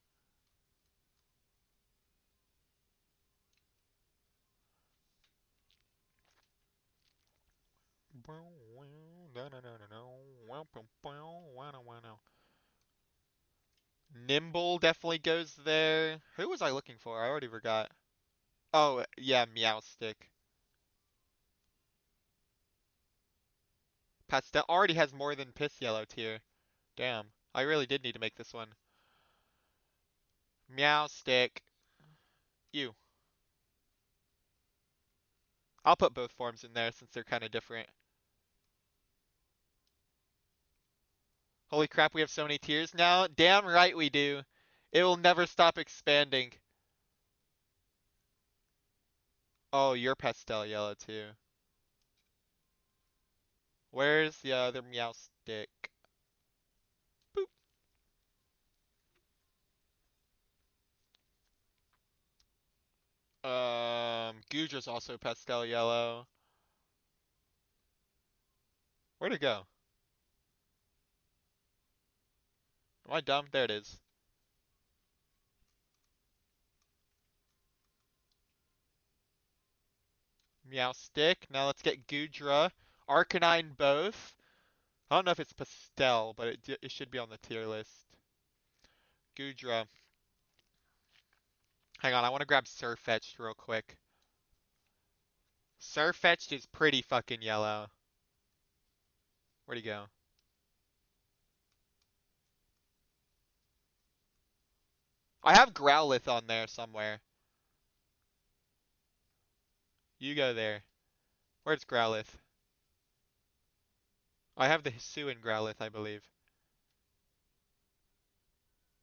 Nimble definitely goes there. Who was I looking for? I already forgot. Oh, yeah, Meowstick. Pastel already has more than Piss Yellow tier. Damn. I really did need to make this one. Meowstick. You. I'll put both forms in there since they're kind of different. Holy crap, we have so many tiers now. Damn right we do. It will never stop expanding. Oh, you're pastel yellow too. Where's the other meow stick? Boop. Gudra's also pastel yellow. Where'd it go? Am I dumb? There it is. Meow stick. Now let's get Gudra. Arcanine both. I don't know if it's pastel, but it should be on the tier list. Gudra. Hang on, I want to grab Surfetched real quick. Surfetched is pretty fucking yellow. Where'd he go? I have Growlithe on there somewhere. You go there. Where's Growlithe? I have the Hisuian Growlithe, I believe.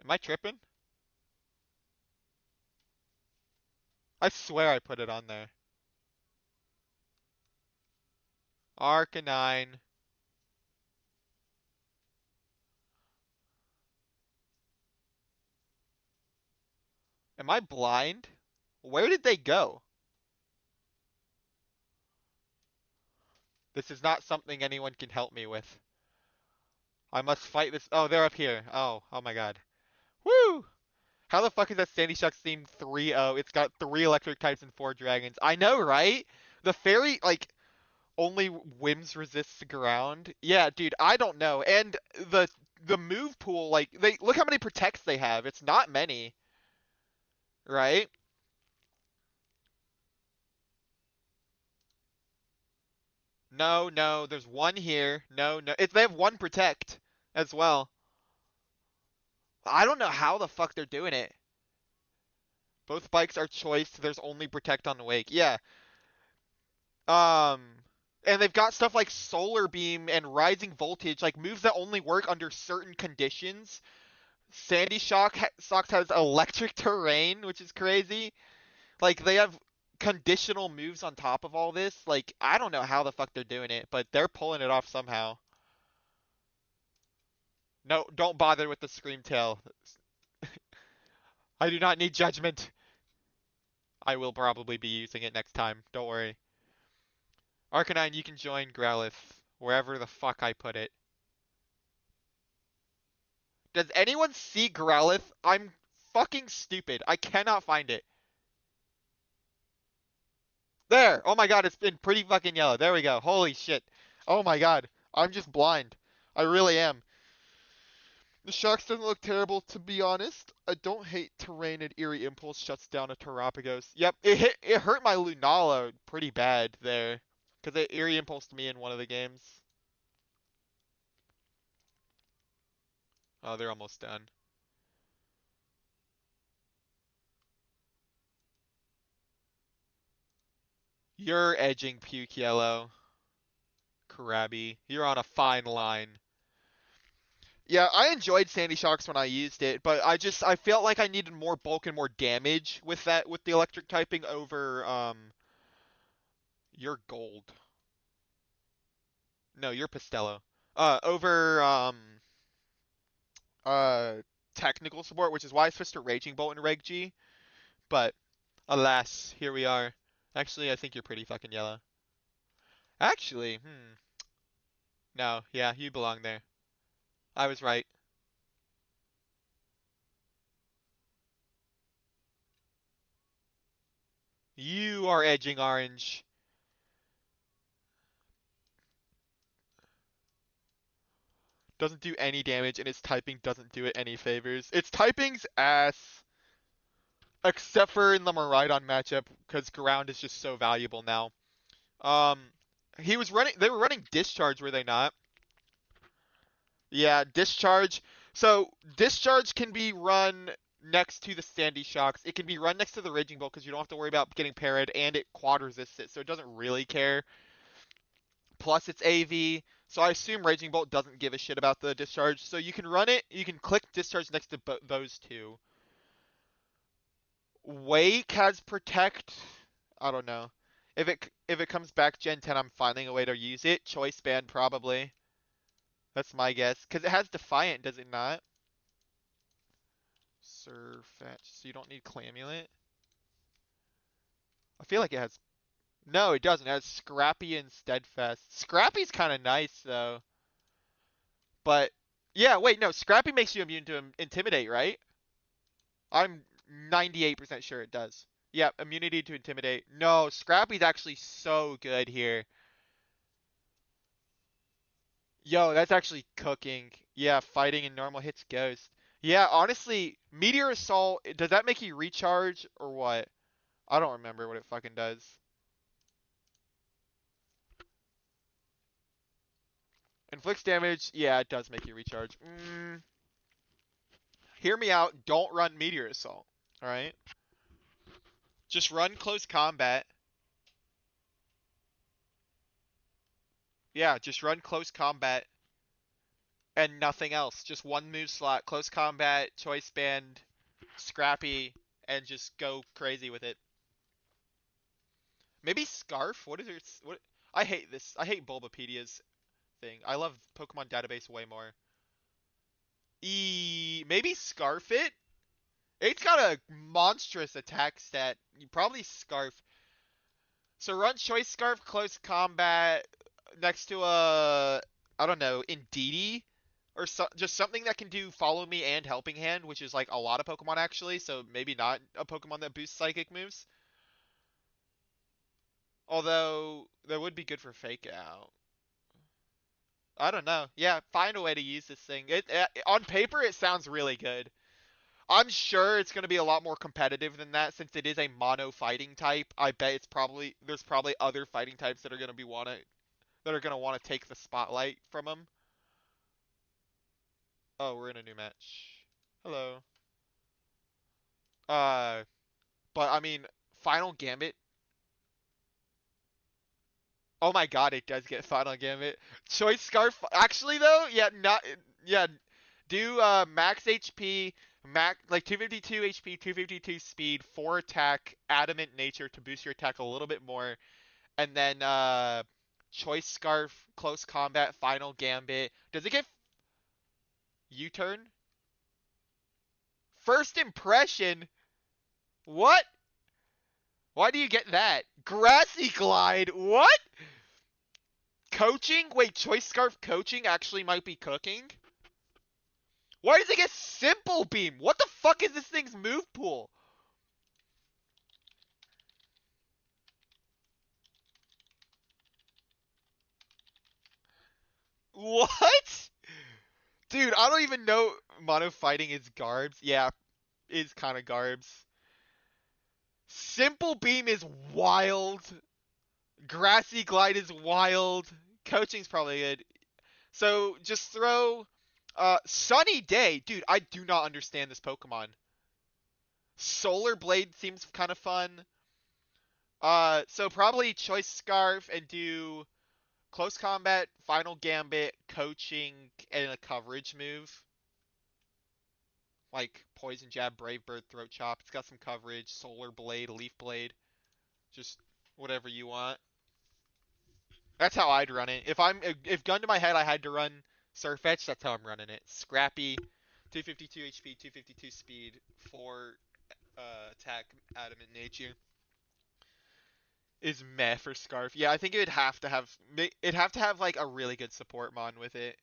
Am I tripping? I swear I put it on there. Arcanine. Am I blind? Where did they go? This is not something anyone can help me with. I must fight this. Oh, they're up here. Oh my god. Woo! How the fuck is that Sandy Shock's theme 3-0? It's got 3 electric types and 4 dragons. I know, right? The fairy, like, only whims resists ground. Yeah, dude, I don't know. And the move pool, like, they look how many protects they have. It's not many, right? No, no, there's one here. No, no. They have one protect as well. I don't know how the fuck they're doing it. Both bikes are choice. There's only protect on Wake. Yeah. Um, and they've got stuff like Solar Beam and Rising Voltage, like moves that only work under certain conditions. Sandy Shocks has Electric Terrain, which is crazy. Like they have conditional moves on top of all this. Like I don't know how the fuck they're doing it, but they're pulling it off somehow. No, don't bother with the Scream Tail. I do not need judgment. I will probably be using it next time. Don't worry. Arcanine, you can join Growlithe wherever the fuck I put it. Does anyone see Growlithe? I'm fucking stupid. I cannot find it. There! Oh my god, it's been pretty fucking yellow. There we go. Holy shit. Oh my god. I'm just blind. I really am. The Sharks doesn't look terrible, to be honest. I don't hate Terrain and Eerie Impulse shuts down a Terapagos. Yep, it hurt my Lunala pretty bad there. Because it Eerie Impulsed me in one of the games. Oh, they're almost done. You're edging Puke Yellow. Krabby. You're on a fine line. Yeah, I enjoyed Sandy Shocks when I used it, but I felt like I needed more bulk and more damage with the electric typing over your gold. No, you're Pastello. Over uh technical support, which is why I switched to Raging Bolt and Reg G. But alas, here we are. Actually, I think you're pretty fucking yellow. Actually, no, yeah, you belong there. I was right. You are edging orange. Doesn't do any damage, and its typing doesn't do it any favors. Its typing's ass, except for in the Miraidon matchup, because ground is just so valuable now. Um, they were running Discharge, were they not? Yeah, Discharge. So, Discharge can be run next to the Sandy Shocks. It can be run next to the Raging Bolt, because you don't have to worry about getting parried, and it quad resists it, so it doesn't really care. Plus it's AV. So I assume Raging Bolt doesn't give a shit about the discharge. So you can run it. You can click discharge next to those two. Wake has protect I don't know. If it comes back Gen 10, I'm finding a way to use it. Choice band probably. That's my guess. Because it has Defiant, does it not? Surfetch. So you don't need Clamulet? I feel like it has. No, it doesn't. It has Scrappy and Steadfast. Scrappy's kind of nice, though. But, yeah, wait, no. Scrappy makes you immune to Intimidate, right? I'm 98% sure it does. Yep, immunity to Intimidate. No, Scrappy's actually so good here. Yo, that's actually cooking. Yeah, fighting and normal hits Ghost. Yeah, honestly, Meteor Assault, does that make you recharge or what? I don't remember what it fucking does. Inflicts damage, yeah, it does make you recharge. Hear me out, don't run Meteor Assault, alright? Just run close combat. Yeah, just run close combat and nothing else. Just one move slot, close combat, choice band, scrappy, and just go crazy with it. Maybe Scarf? What is it? What? I hate this. I hate Bulbapedia's thing. I love Pokemon Database way more. Maybe Scarf it? It's got a monstrous attack stat. You probably Scarf. So run Choice Scarf, close combat, next to a, I don't know, Indeedee? Or just something that can do Follow Me and Helping Hand, which is like a lot of Pokemon actually, so maybe not a Pokemon that boosts Psychic moves. Although, that would be good for Fake Out. I don't know. Yeah, find a way to use this thing. On paper, it sounds really good. I'm sure it's going to be a lot more competitive than that since it is a mono fighting type. I bet there's probably other fighting types that are going to want to take the spotlight from them. Oh, we're in a new match. Hello. Uh, but I mean, Final Gambit. Oh my God, it does get Final Gambit. Choice Scarf. Actually, though, yeah, not yeah. Do max HP, max like 252 HP, 252 speed, 4 attack, adamant nature to boost your attack a little bit more, and then choice scarf, close combat, final gambit. Does it get U-turn? First impression? What? Why do you get that? Grassy glide. What? Coaching? Wait, choice scarf coaching actually might be cooking? Why does it get simple beam? What the fuck is this thing's move pool? What? Dude, I don't even know mono fighting is garbs. Yeah, is kind of garbs. Simple beam is wild. Grassy glide is wild. Coaching's probably good. So just throw Sunny Day. Dude, I do not understand this Pokemon. Solar Blade seems kind of fun. So probably Choice Scarf and do Close Combat, Final Gambit, Coaching, and a coverage move. Like Poison Jab, Brave Bird, Throat Chop. It's got some coverage. Solar Blade, Leaf Blade. Just whatever you want. That's how I'd run it. If gun to my head I had to run Surfetch, that's how I'm running it. Scrappy, 252 HP, 252 speed, 4 attack, adamant nature. Is meh for Scarf. Yeah, I think it'd have to have like a really good support mon with it.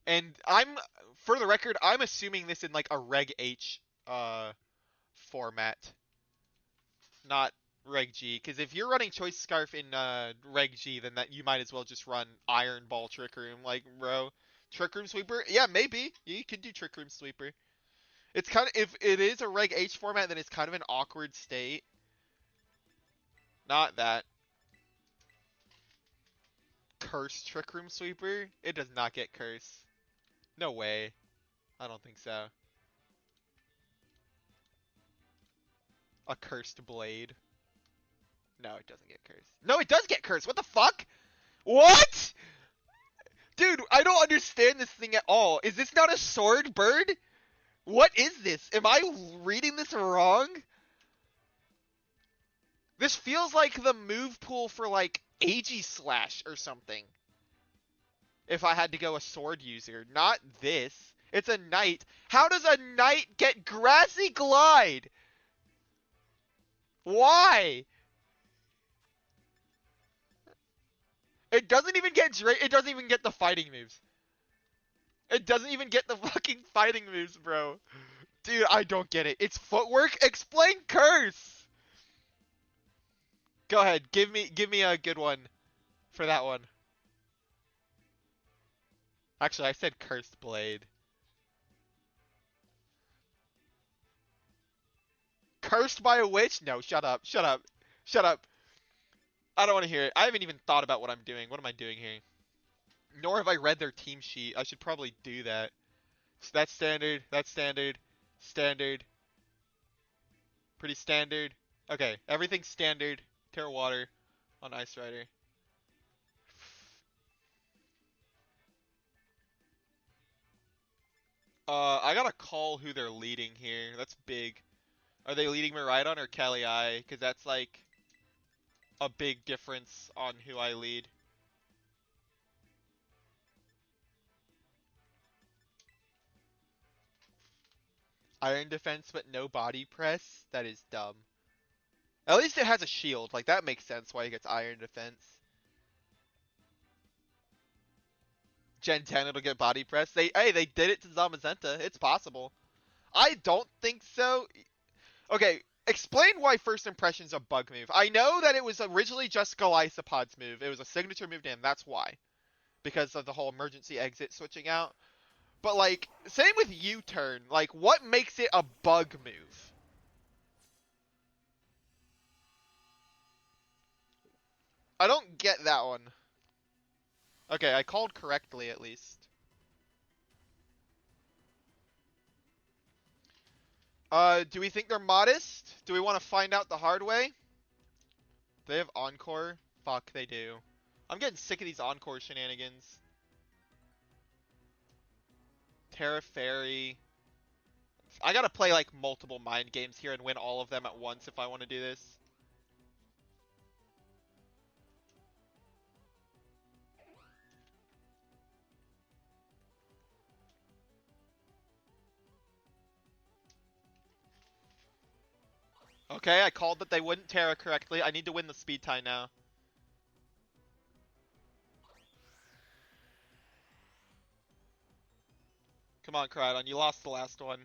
And for the record, I'm assuming this in like a Reg H format, not Reg G. Because if you're running Choice Scarf in Reg G, then that you might as well just run Iron Ball Trick Room, like bro. Trick Room Sweeper? Yeah, maybe. You could do Trick Room Sweeper. It's kind of if it is a Reg H format, then it's kind of an awkward state. Not that. Curse Trick Room Sweeper? It does not get curse. No way. I don't think so. A cursed blade. No, it doesn't get cursed. No, it does get cursed. What the fuck? What? Dude, I don't understand this thing at all. Is this not a sword bird? What is this? Am I reading this wrong? This feels like the move pool for like Aegislash or something. If I had to go a sword user. Not this. It's a knight. How does a knight get Grassy Glide? Why? It doesn't even get it doesn't even get the fighting moves. It doesn't even get the fucking fighting moves, bro. Dude, I don't get it. It's footwork? Explain curse! Go ahead, give me a good one for that one. Actually, I said cursed blade. Cursed by a witch? No, shut up. Shut up. Shut up. I don't want to hear it. I haven't even thought about what I'm doing. What am I doing here? Nor have I read their team sheet. I should probably do that. So that's standard. That's standard. Standard. Pretty standard. Okay, everything's standard. Terra Water on Ice Rider. I gotta call who they're leading here. That's big. Are they leading Miraidon or Kali-I? Because that's like a big difference on who I lead. Iron defense but no body press? That is dumb. At least it has a shield. Like, that makes sense why he gets iron defense. Gen 10 it'll get body press. They did it to Zamazenta. It's possible. I don't think so. Okay, explain why First Impression's a bug move. I know that it was originally just Golisopod's move. It was a signature move to him. That's why. Because of the whole emergency exit switching out. But, like, same with U-turn. Like, what makes it a bug move? I don't get that one. Okay, I called correctly at least. Do we think they're modest? Do we want to find out the hard way? They have Encore? Fuck, they do. I'm getting sick of these Encore shenanigans. Terra Fairy. I gotta play like multiple mind games here and win all of them at once if I want to do this. Okay, I called that they wouldn't Terra correctly. I need to win the speed tie now. Come on, Koraidon, you lost the last one.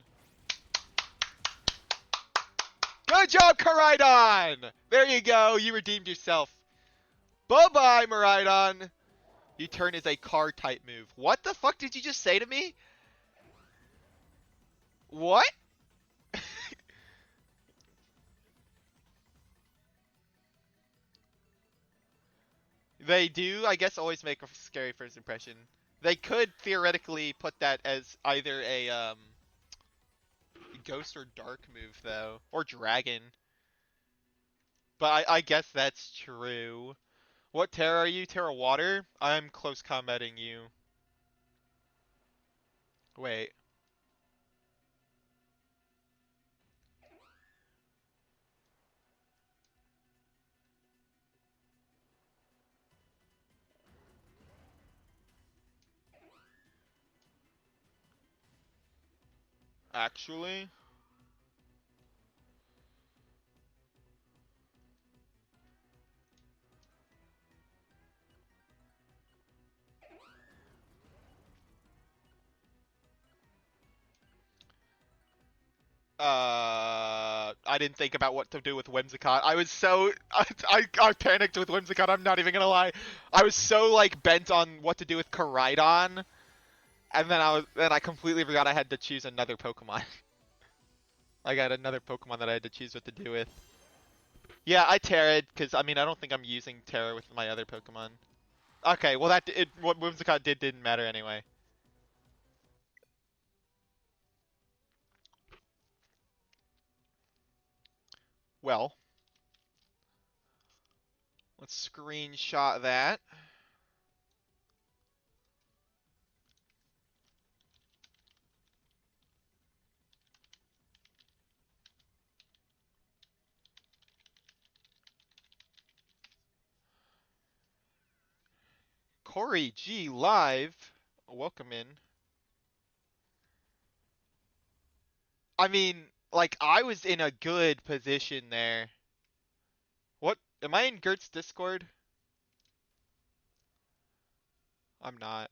Good job, Koraidon! There you go, you redeemed yourself. Bye-bye, Miraidon. U-turn is a car type move. What the fuck did you just say to me? What? They do, I guess, always make a scary first impression. They could theoretically put that as either a ghost or dark move, though. Or dragon. But I guess that's true. What Terra are you? Terra Water? I'm close combating you. Wait. Actually? I didn't think about what to do with Whimsicott. I was so I panicked with Whimsicott. I'm not even gonna lie. I was so like bent on what to do with Koraidon, and then I completely forgot I had to choose another Pokemon. I got another Pokemon that I had to choose what to do with. Yeah, I Terra'd because I mean I don't think I'm using Terra with my other Pokemon. Okay, well what Whimsicott did didn't matter anyway. Well, let's screenshot that. Corey G live. Welcome in. I mean, like, I was in a good position there. What? Am I in Gert's Discord? I'm not.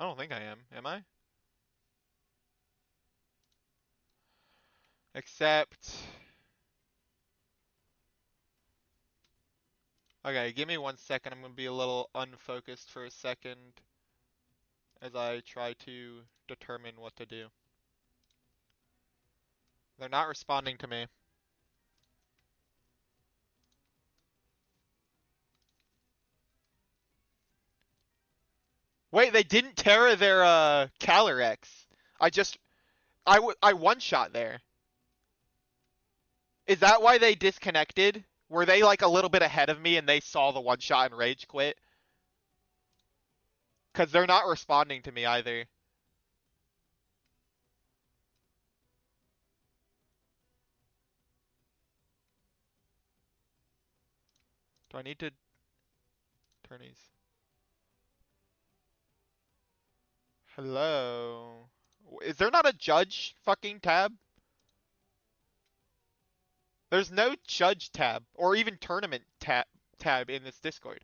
I don't think I am. Am I? Except... Okay, give me 1 second. I'm gonna be a little unfocused for a second as I try to determine what to do. They're not responding to me. Wait, they didn't Terra their Calyrex. I just I one-shot there. Is that why they disconnected? Were they like a little bit ahead of me and they saw the one-shot and rage quit? Cuz they're not responding to me either. Do I need to turn these? Hello. Is there not a judge fucking tab? There's no judge tab or even tournament tab in this Discord.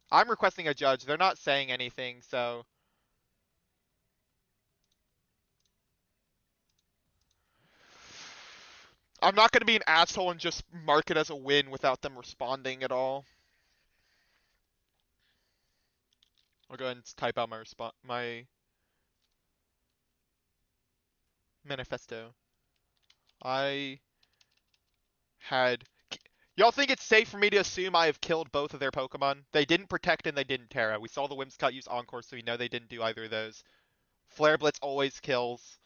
I'm requesting a judge. They're not saying anything, so I'm not going to be an asshole and just mark it as a win without them responding at all. I'll go ahead and type out my manifesto. I had. Y'all think it's safe for me to assume I have killed both of their Pokemon? They didn't Protect and they didn't Terra. We saw the Whimsicott use Encore, so we know they didn't do either of those. Flare Blitz always kills.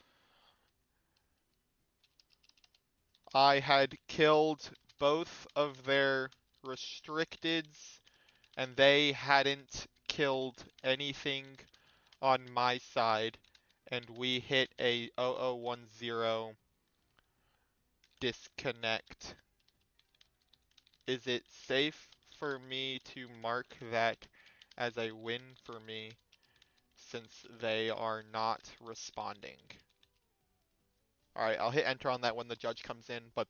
I had killed both of their Restricteds, and they hadn't killed anything on my side, and we hit a 0010 disconnect. Is it safe for me to mark that as a win for me since they are not responding? Alright, I'll hit enter on that when the judge comes in, but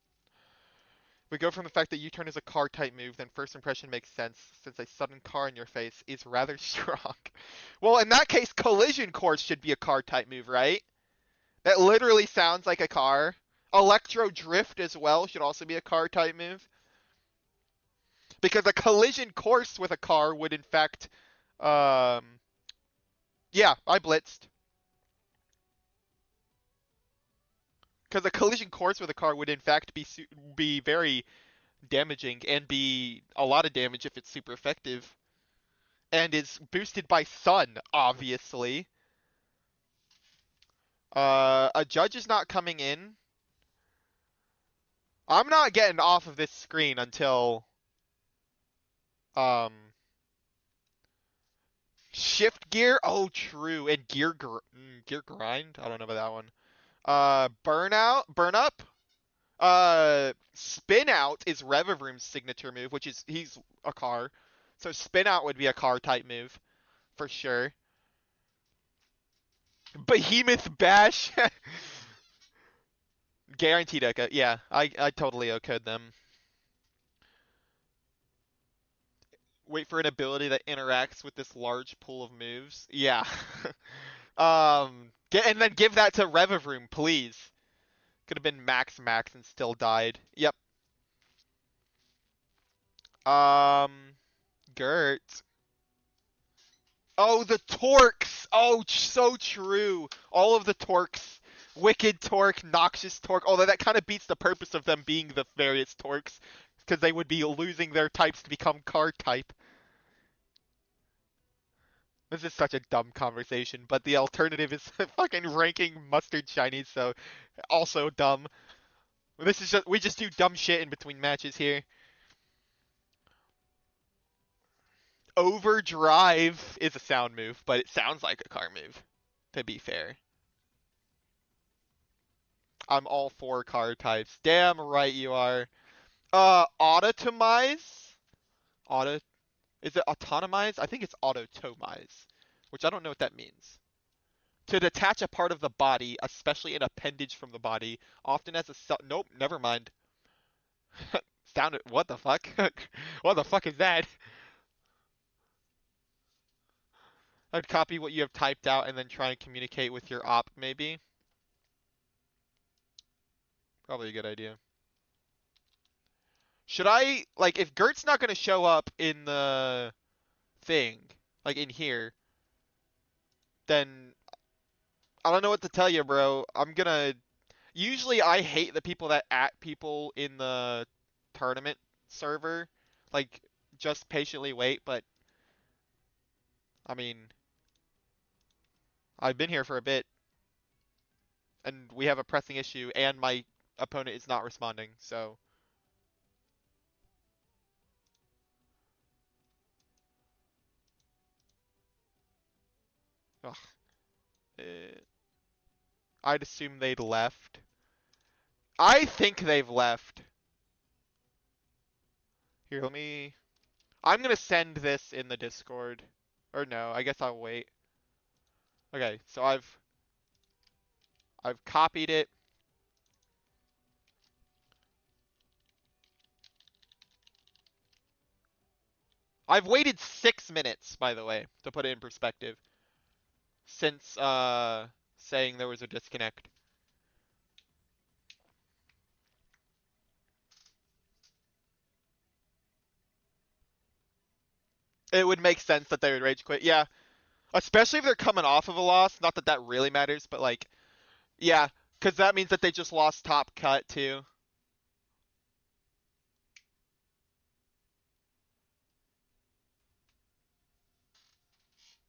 we go from the fact that U-turn is a car type move, then first impression makes sense since a sudden car in your face is rather strong. Well, in that case, collision course should be a car type move, right? That literally sounds like a car. Electro drift as well should also be a car type move. Because a collision course with a car would in fact, yeah, I blitzed. Because a collision course with a car would in fact be very damaging and be a lot of damage if it's super effective. And is boosted by Sun, obviously. A judge is not coming in. I'm not getting off of this screen until shift gear. Oh, true. And gear grind. I don't know about that one. Burn up. Spin out is Revavroom's signature move, which is he's a car. So spin out would be a car type move for sure. Behemoth Bash. Guaranteed okay. Yeah, I totally okayed them. Wait for an ability that interacts with this large pool of moves. Yeah. And then give that to Revavroom, please. Could have been Max and still died. Yep. Gert. Oh, the Torques! Oh, so true. All of the Torques. Wicked Torque, Noxious Torque. Although that kind of beats the purpose of them being the various Torques. Because they would be losing their types to become card type. This is such a dumb conversation, but the alternative is fucking ranking Mustard Shinies, so also dumb. This is just we just do dumb shit in between matches here. Overdrive is a sound move, but it sounds like a car move, to be fair. I'm all for card types. Damn right you are. Autotomize? Auto is it autonomize? I think it's autotomize, which I don't know what that means. To detach a part of the body, especially an appendage from the body, often as a nope, never mind. Sounded what the fuck? What the fuck is that? I'd copy what you have typed out and then try and communicate with your op, maybe. Probably a good idea. Should I, like, if Gert's not gonna show up in the thing, like in here, then I don't know what to tell you, bro. I'm gonna. Usually I hate the people that at people in the tournament server. Like, just patiently wait, but I mean, I've been here for a bit and we have a pressing issue and my opponent is not responding, so. Ugh. Eh, I'd assume they'd left. I think they've left. Here, let me. I'm gonna send this in the Discord. Or no, I guess I'll wait. Okay, so I've copied it. I've waited 6 minutes, by the way, to put it in perspective, since saying there was a disconnect. It would make sense that they would rage quit. Yeah, especially if they're coming off of a loss. Not that that really matters, but like, yeah, because that means that they just lost top cut too.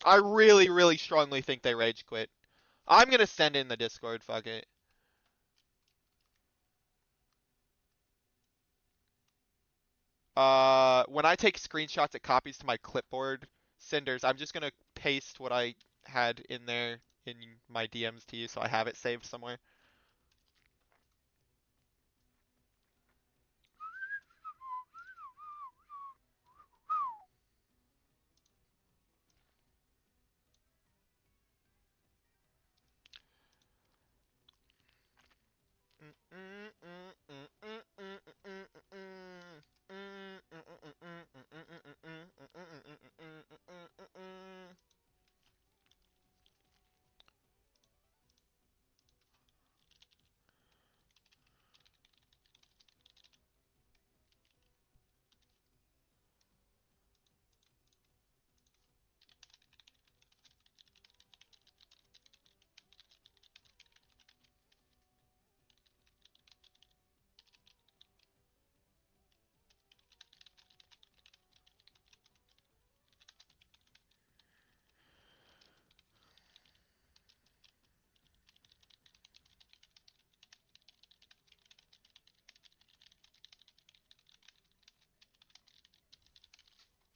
I really, really strongly think they rage quit. I'm gonna send in the Discord. Fuck it. When I take screenshots, it copies to my clipboard. Cinders, I'm just gonna paste what I had in there in my DMs to you, so I have it saved somewhere.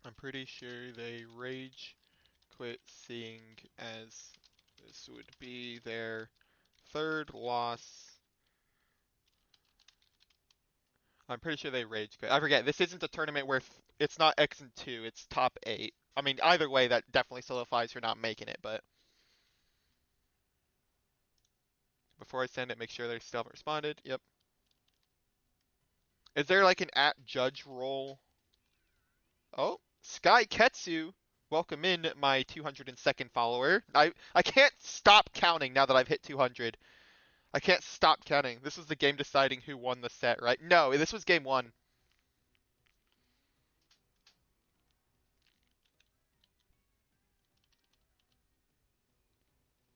I'm pretty sure they rage quit, seeing as this would be their third loss. I'm pretty sure they rage quit. I forget. This isn't a tournament where it's not X and 2, it's top 8. I mean, either way, that definitely solidifies you're not making it, but before I send it, make sure they still haven't responded. Yep. Is there like an at judge role? Oh, Sky Ketsu. Welcome in, my 202nd follower. I can't stop counting now that I've hit 200. I can't stop counting. This was the game deciding who won the set, right? No, this was game one.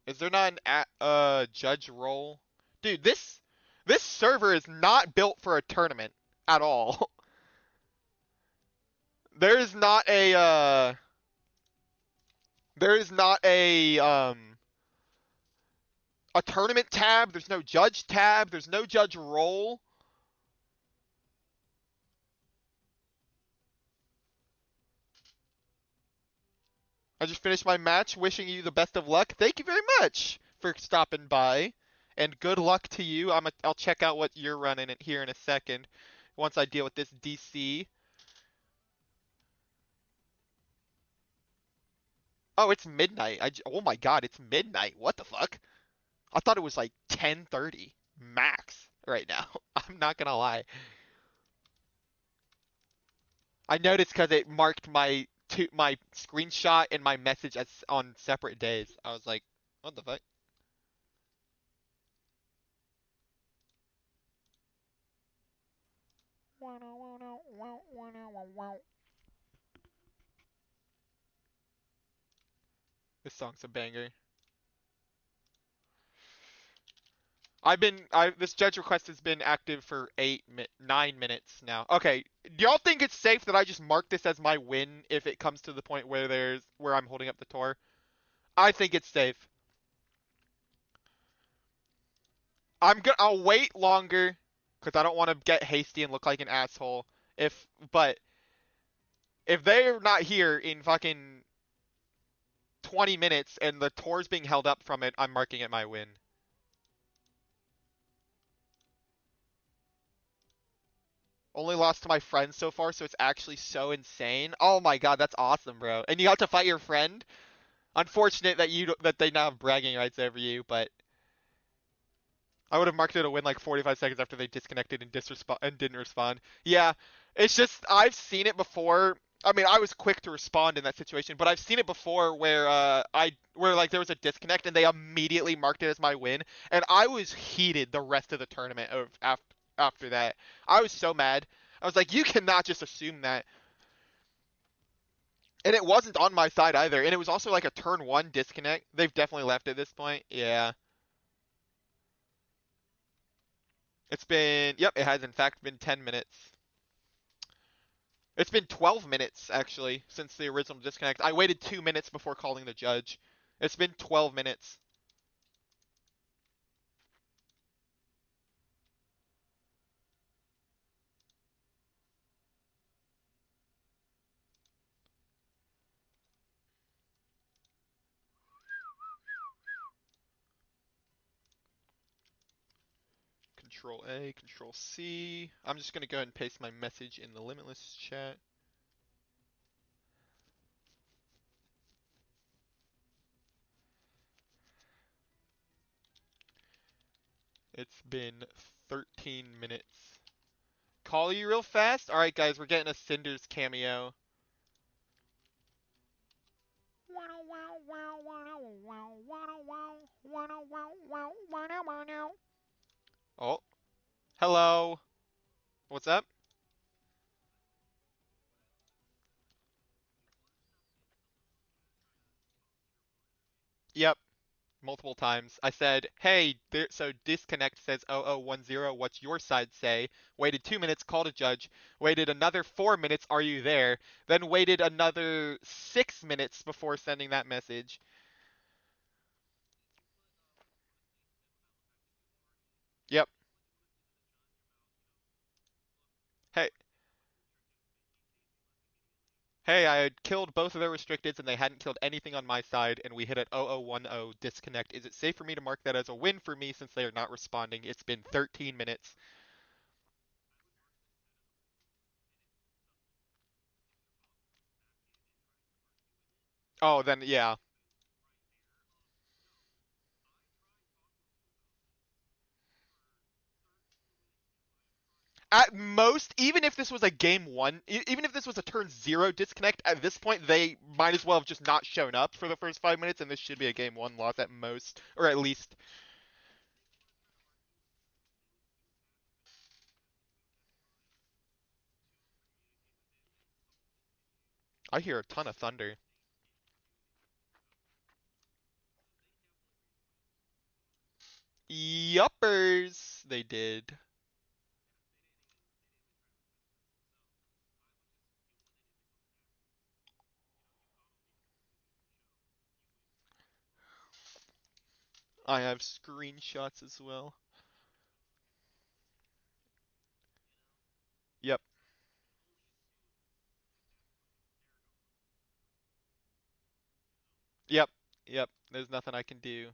Is there not an judge role? Dude, this server is not built for a tournament at all. There is not a tournament tab, there's no judge tab, there's no judge role. I just finished my match, wishing you the best of luck. Thank you very much for stopping by. And good luck to you. I'll check out what you're running in here in a second. Once I deal with this DC. Oh, it's midnight. Oh my God, it's midnight. What the fuck? I thought it was like 10:30 max right now. I'm not gonna lie. I noticed because it marked my screenshot and my message as on separate days. I was like, what the fuck? This song's a banger. This judge request has been active for 9 minutes now. Okay, do y'all think it's safe that I just mark this as my win if it comes to the point where I'm holding up the tour? I think it's safe. I'll wait longer because I don't want to get hasty and look like an asshole. But if they're not here in fucking 20 minutes and the tour's being held up from it, I'm marking it my win. Only lost to my friend so far, so it's actually so insane. Oh my god, that's awesome, bro. And you got to fight your friend? Unfortunate that they now have bragging rights over you, but I would have marked it a win like 45 seconds after they disconnected and didn't respond. Yeah, it's just I've seen it before. I mean, I was quick to respond in that situation, but I've seen it before where where like there was a disconnect and they immediately marked it as my win, and I was heated the rest of the tournament after that. I was so mad. I was like, you cannot just assume that. And it wasn't on my side either, and it was also like a turn one disconnect. They've definitely left at this point. Yeah. Yep, it has in fact been 10 minutes. It's been 12 minutes, actually, since the original disconnect. I waited 2 minutes before calling the judge. It's been 12 minutes. Control A, Control C. I'm just going to go ahead and paste my message in the Limitless chat. It's been 13 minutes. Call you real fast? Alright, guys, we're getting a Cinders cameo. Oh, hello. What's up? Yep, multiple times. I said, hey, so disconnect says 0010. What's your side say? Waited 2 minutes, called a judge. Waited another 4 minutes, are you there? Then waited another 6 minutes before sending that message. Yep. Hey, hey, I had killed both of their restricteds and they hadn't killed anything on my side, and we hit at 0010 disconnect. Is it safe for me to mark that as a win for me since they are not responding? It's been 13 minutes. Oh, then yeah. At most, even if this was a game one, even if this was a turn zero disconnect, at this point they might as well have just not shown up for the first 5 minutes, and this should be a game one loss at most, or at least. I hear a ton of thunder. Yuppers, they did. I have screenshots as well. Yep, yep, yep. There's nothing I can do.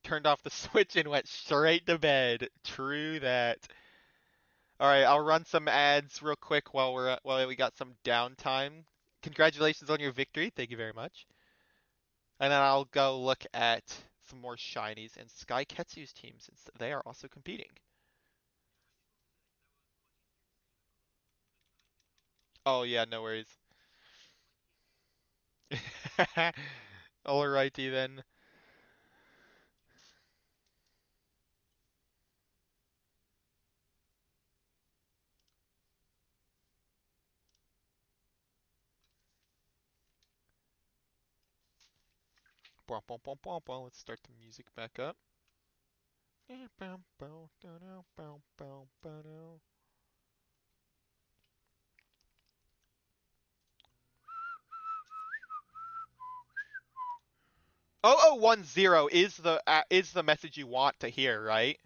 turned off the switch and went straight to bed. True that. All right, I'll run some ads real quick while we got some downtime. Congratulations on your victory. Thank you very much. And then I'll go look at some more shinies and Sky Ketsu's team since they are also competing. Oh yeah, no worries. Alrighty then. Let's start the music back up. Oh, 0010 is the message you want to hear, right?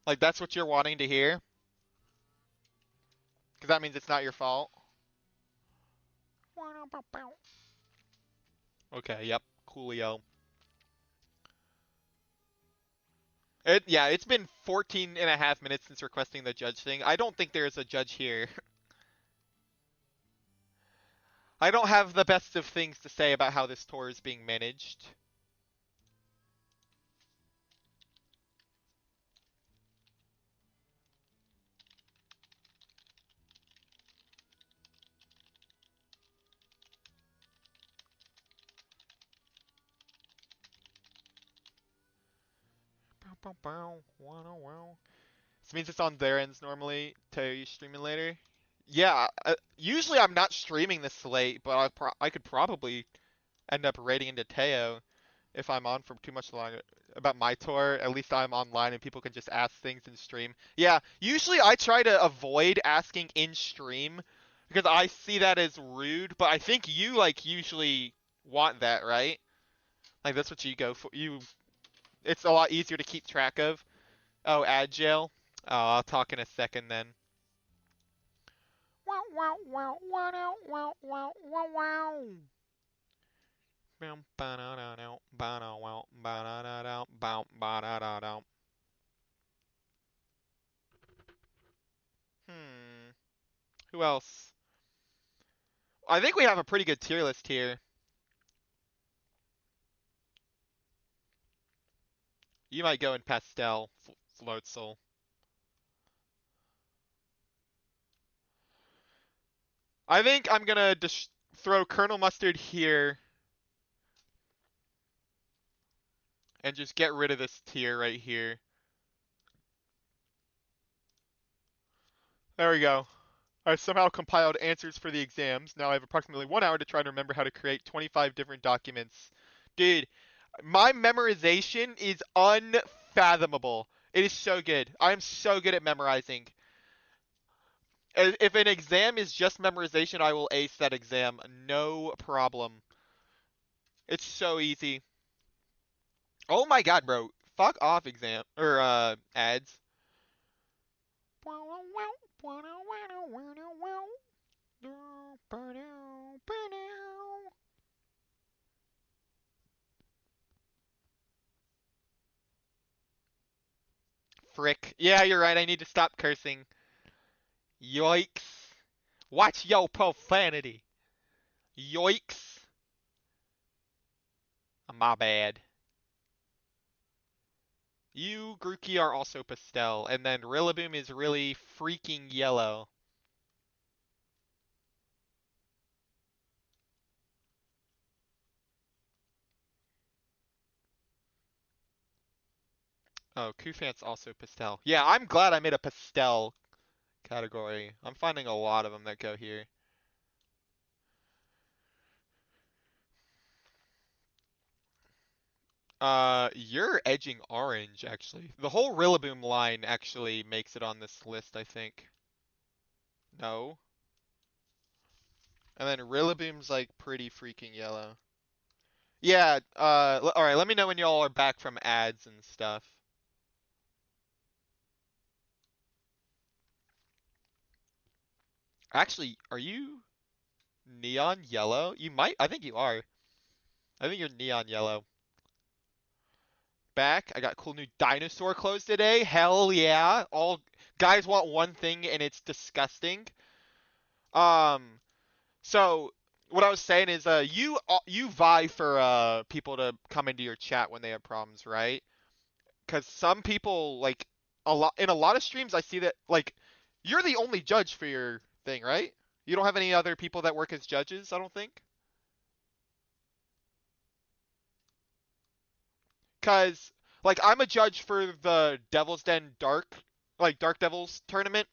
Like that's what you're wanting to hear? Because that means it's not your fault. Okay, yep, coolio. Yeah, it's been 14 and a half minutes since requesting the judge thing. I don't think there's a judge here. I don't have the best of things to say about how this tour is being managed. This means it's on their ends normally. Tell you streaming later. Yeah, usually I'm not streaming this late, but I could probably end up raiding into Teo if I'm on for too much longer. About my tour, at least I'm online and people can just ask things in stream. Yeah, usually I try to avoid asking in stream because I see that as rude, but I think you like usually want that, right? Like that's what you go for. It's a lot easier to keep track of. Oh, Agile. Oh, I'll talk in a second then. Wow, wow, wow, wow, wow, wow, wow, wow. Hmm. Who else? I think we have a pretty good tier list here. You might go in Pastel, Floatzel. I think I'm gonna just throw Colonel Mustard here and just get rid of this tier right here. There we go. I somehow compiled answers for the exams. Now I have approximately 1 hour to try to remember how to create 25 different documents. Dude, my memorization is unfathomable. It is so good. I am so good at memorizing. If an exam is just memorization, I will ace that exam. No problem. It's so easy. Oh my god, bro. Fuck off exam or ads. Frick. Yeah, you're right. I need to stop cursing. Yoicks. Watch yo profanity. Yoicks. My bad. You, Grookey, are also pastel, and then Rillaboom is really freaking yellow. Oh, Kufant's also pastel. Yeah, I'm glad I made a pastel category. I'm finding a lot of them that go here. You're edging orange, actually. The whole Rillaboom line actually makes it on this list, I think. No. And then Rillaboom's like pretty freaking yellow. Yeah, alright, let me know when y'all are back from ads and stuff. Actually, are you neon yellow? You might, I think you are. I think you're neon yellow. back. I got cool new dinosaur clothes today. Hell yeah. All guys want one thing and it's disgusting. Um so what I was saying is you vie for people to come into your chat when they have problems, right? Cuz some people like a lot of streams I see that like you're the only judge for your thing, right? You don't have any other people that work as judges, I don't think. Cuz like I'm a judge for the Devil's Den Dark Devils tournament,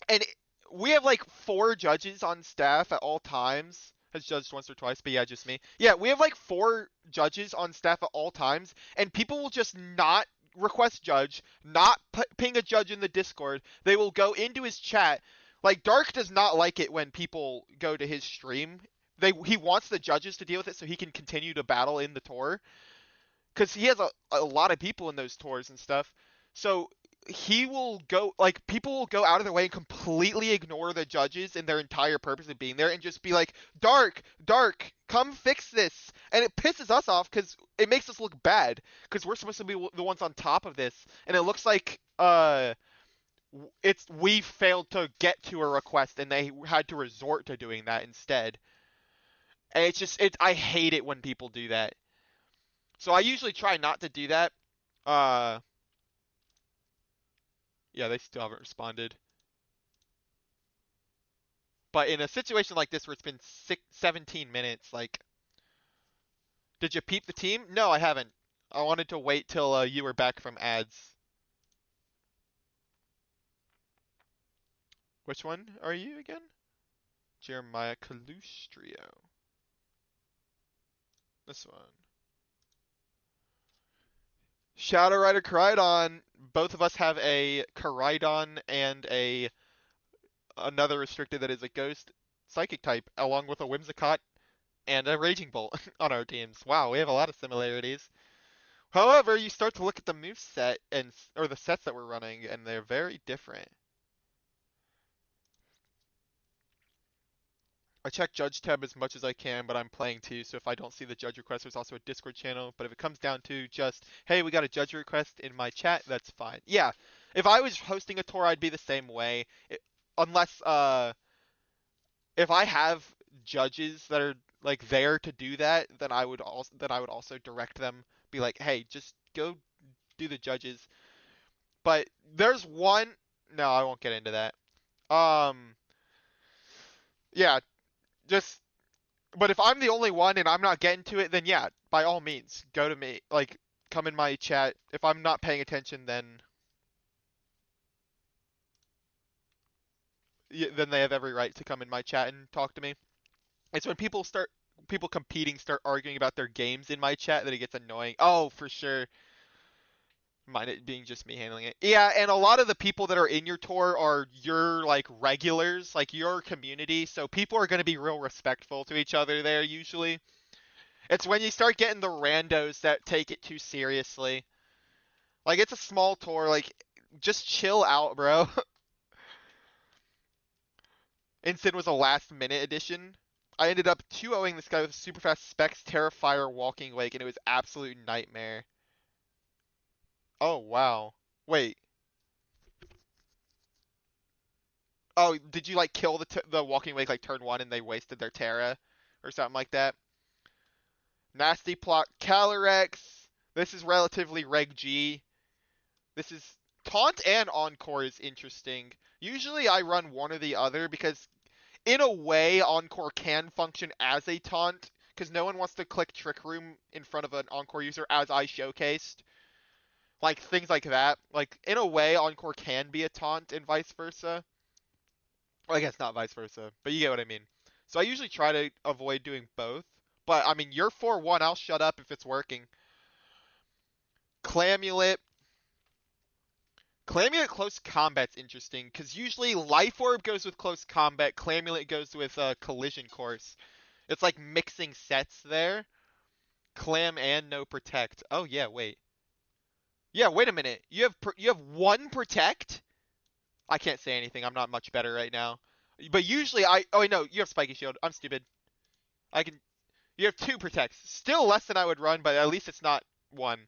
and we have like four judges on staff at all times. Has judged once or twice, but yeah, just me. Yeah, we have like four judges on staff at all times, and people will just not request judge, not ping a judge in the Discord. They will go into his chat. Like Dark does not like it when people go to his stream. He wants the judges to deal with it so he can continue to battle in the tour because he has a lot of people in those tours and stuff. So he will go like people will go out of their way and completely ignore the judges and their entire purpose of being there and just be like, Dark, come fix this. And it pisses us off because it makes us look bad because we're supposed to be the ones on top of this, and it looks like it's we failed to get to a request and they had to resort to doing that instead. And it's just I hate it when people do that. So I usually try not to do that. Uh, yeah, they still haven't responded. But in a situation like this where it's been 17 minutes, like, did you peep the team? No, I haven't. I wanted to wait till you were back from ads. Which one are you again? Jeremiah Calustrio. This one. Shadow Rider Koraidon. Both of us have a Koraidon and another restricted that is a ghost psychic type, along with a Whimsicott and a Raging Bolt on our teams. Wow, we have a lot of similarities. However, you start to look at the move set or the sets that we're running, and they're very different. I check Judge tab as much as I can, but I'm playing too, so if I don't see the judge request, there's also a Discord channel. But if it comes down to just, hey, we got a judge request in my chat, that's fine. Yeah, if I was hosting a tour, I'd be the same way. Unless if I have judges that are like there to do that, then I would also direct them, be like, hey, just go do the judges. But there's one. No, I won't get into that. Um, yeah, just. But if I'm the only one and I'm not getting to it, then yeah, by all means, go to me. Like, come in my chat. If I'm not paying attention, then they have every right to come in my chat and talk to me. It's when people competing start arguing about their games in my chat that it gets annoying. Oh, for sure. Mind it being just me handling it. Yeah, and a lot of the people that are in your tour are your like regulars, like your community, so people are going to be real respectful to each other there usually. It's when you start getting the randos that take it too seriously. Like it's a small tour, like just chill out, bro. Instant was a last minute addition. I ended up 2-0ing this guy with super fast specs, Terrifier, Walking Wake, and it was absolute nightmare. Oh wow. Wait. Oh, did you like kill the Walking Wake like turn one and they wasted their Terra or something like that? Nasty plot Calyrex. This is relatively Reg G. This is Taunt and Encore is interesting. Usually I run one or the other because in a way Encore can function as a taunt because no one wants to click Trick Room in front of an Encore user as I showcased. Like things like that. Like in a way Encore can be a taunt and vice versa. Well, I guess not vice versa, but you get what I mean. So I usually try to avoid doing both. But I mean, you're 4-1. I'll shut up if it's working. Clamulet. Clamulet close combat's interesting because usually Life Orb goes with close combat. Clamulet goes with collision course. It's like mixing sets there. Clam and no protect. Oh yeah, wait. Yeah, wait a minute. You have one protect? I can't say anything. I'm not much better right now. But usually oh wait, no, you have spiky shield. I'm stupid. I can You have two protects. Still less than I would run, but at least it's not one.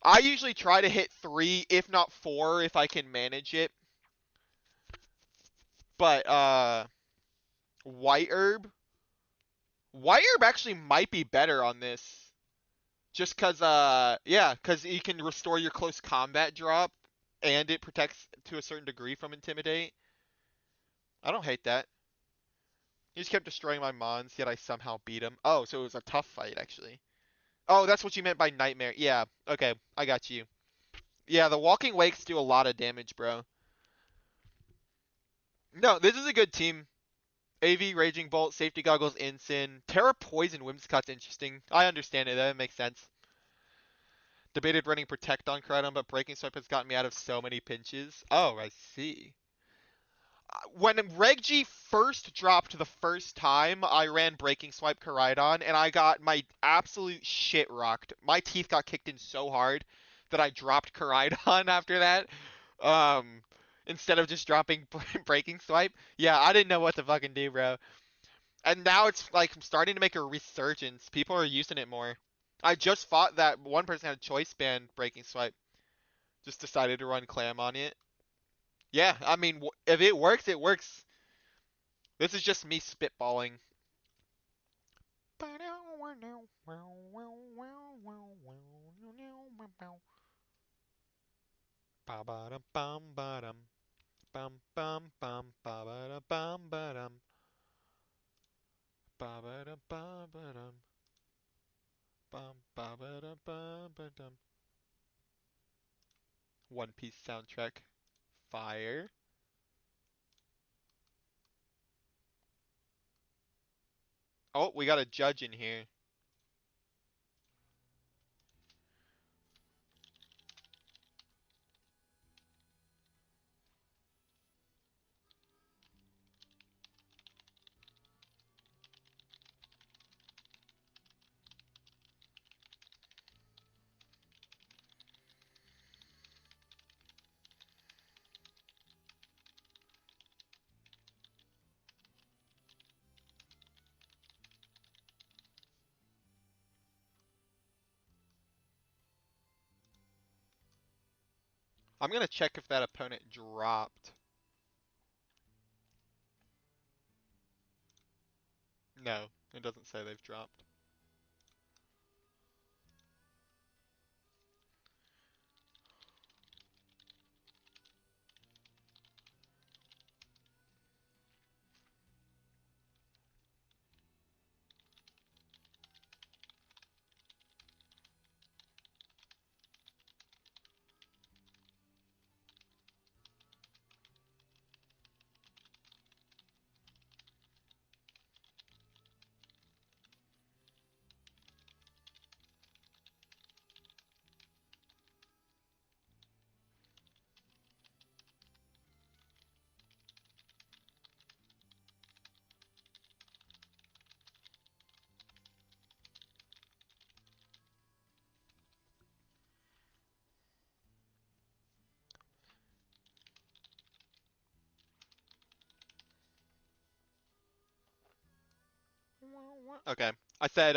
I usually try to hit 3, if not 4, if I can manage it. But white herb, white herb actually might be better on this. Just cause yeah, cause you can restore your close combat drop, and it protects to a certain degree from intimidate. I don't hate that. He just kept destroying my mons, yet I somehow beat him. Oh, so it was a tough fight actually. Oh, that's what you meant by nightmare. Yeah, okay, I got you. Yeah, the walking wakes do a lot of damage, bro. No, this is a good team. AV, Raging Bolt, Safety Goggles, Ensign, Terra Poison, Whimsicott's interesting. I understand it, that makes sense. Debated running Protect on Kratom, but Breaking Swipe has gotten me out of so many pinches. Oh, I see. When Reg-G first dropped the first time, I ran Breaking Swipe Koraidon, and I got my absolute shit rocked. My teeth got kicked in so hard that I dropped Koraidon after that. Um, Instead of just dropping Breaking Swipe. Yeah, I didn't know what to fucking do, bro. And now it's like starting to make a resurgence. People are using it more. I just fought that one person had a choice band Breaking Swipe. Just decided to run Clam on it. Yeah, I mean, if it works, it works. This is just me spitballing. One Piece soundtrack. Fire. Oh, we got a judge in here. I'm gonna check if that opponent dropped. No, it doesn't say they've dropped. Okay. I said,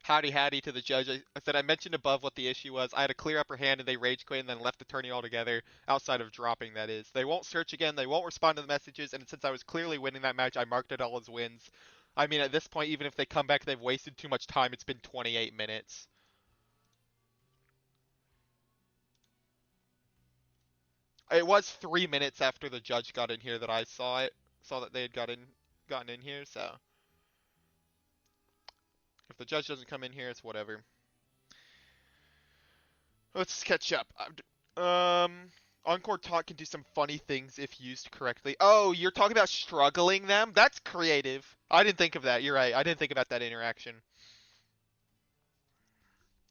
howdy howdy to the judge. I said I mentioned above what the issue was. I had a clear upper hand and they rage quit and then left the tourney altogether, outside of dropping, that is. They won't search again, they won't respond to the messages, and since I was clearly winning that match, I marked it all as wins. I mean, at this point, even if they come back, they've wasted too much time. It's been 28 minutes. It was 3 minutes after the judge got in here that I saw it. Saw that they had gotten in here, so if the judge doesn't come in here, it's whatever. Let's catch up. Encore Taunt can do some funny things if used correctly. Oh, you're talking about struggling them? That's creative. I didn't think of that. You're right. I didn't think about that interaction.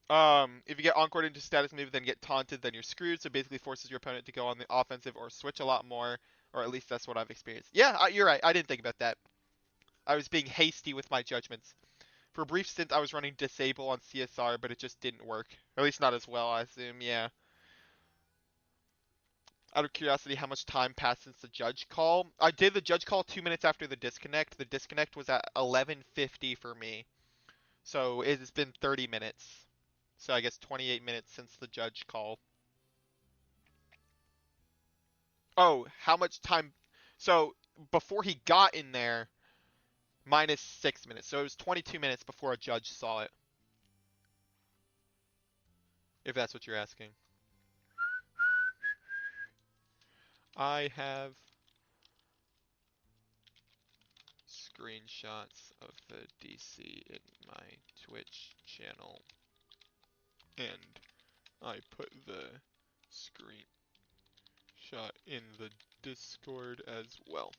If you get encored into status move, then get taunted, then you're screwed. So basically forces your opponent to go on the offensive or switch a lot more, or at least that's what I've experienced. Yeah, you're right. I didn't think about that. I was being hasty with my judgments. For a brief stint, I was running disable on CSR, but it just didn't work. Or at least not as well, I assume. Yeah. Out of curiosity, how much time passed since the judge call? I did the judge call 2 minutes after the disconnect. The disconnect was at 11:50 for me, so it has been 30 minutes. So I guess 28 minutes since the judge call. Oh, how much time? So before he got in there, minus 6 minutes. So it was 22 minutes before a judge saw it. If that's what you're asking. I have screenshots of the DC in my Twitch channel, and I put the screenshot in the Discord as well.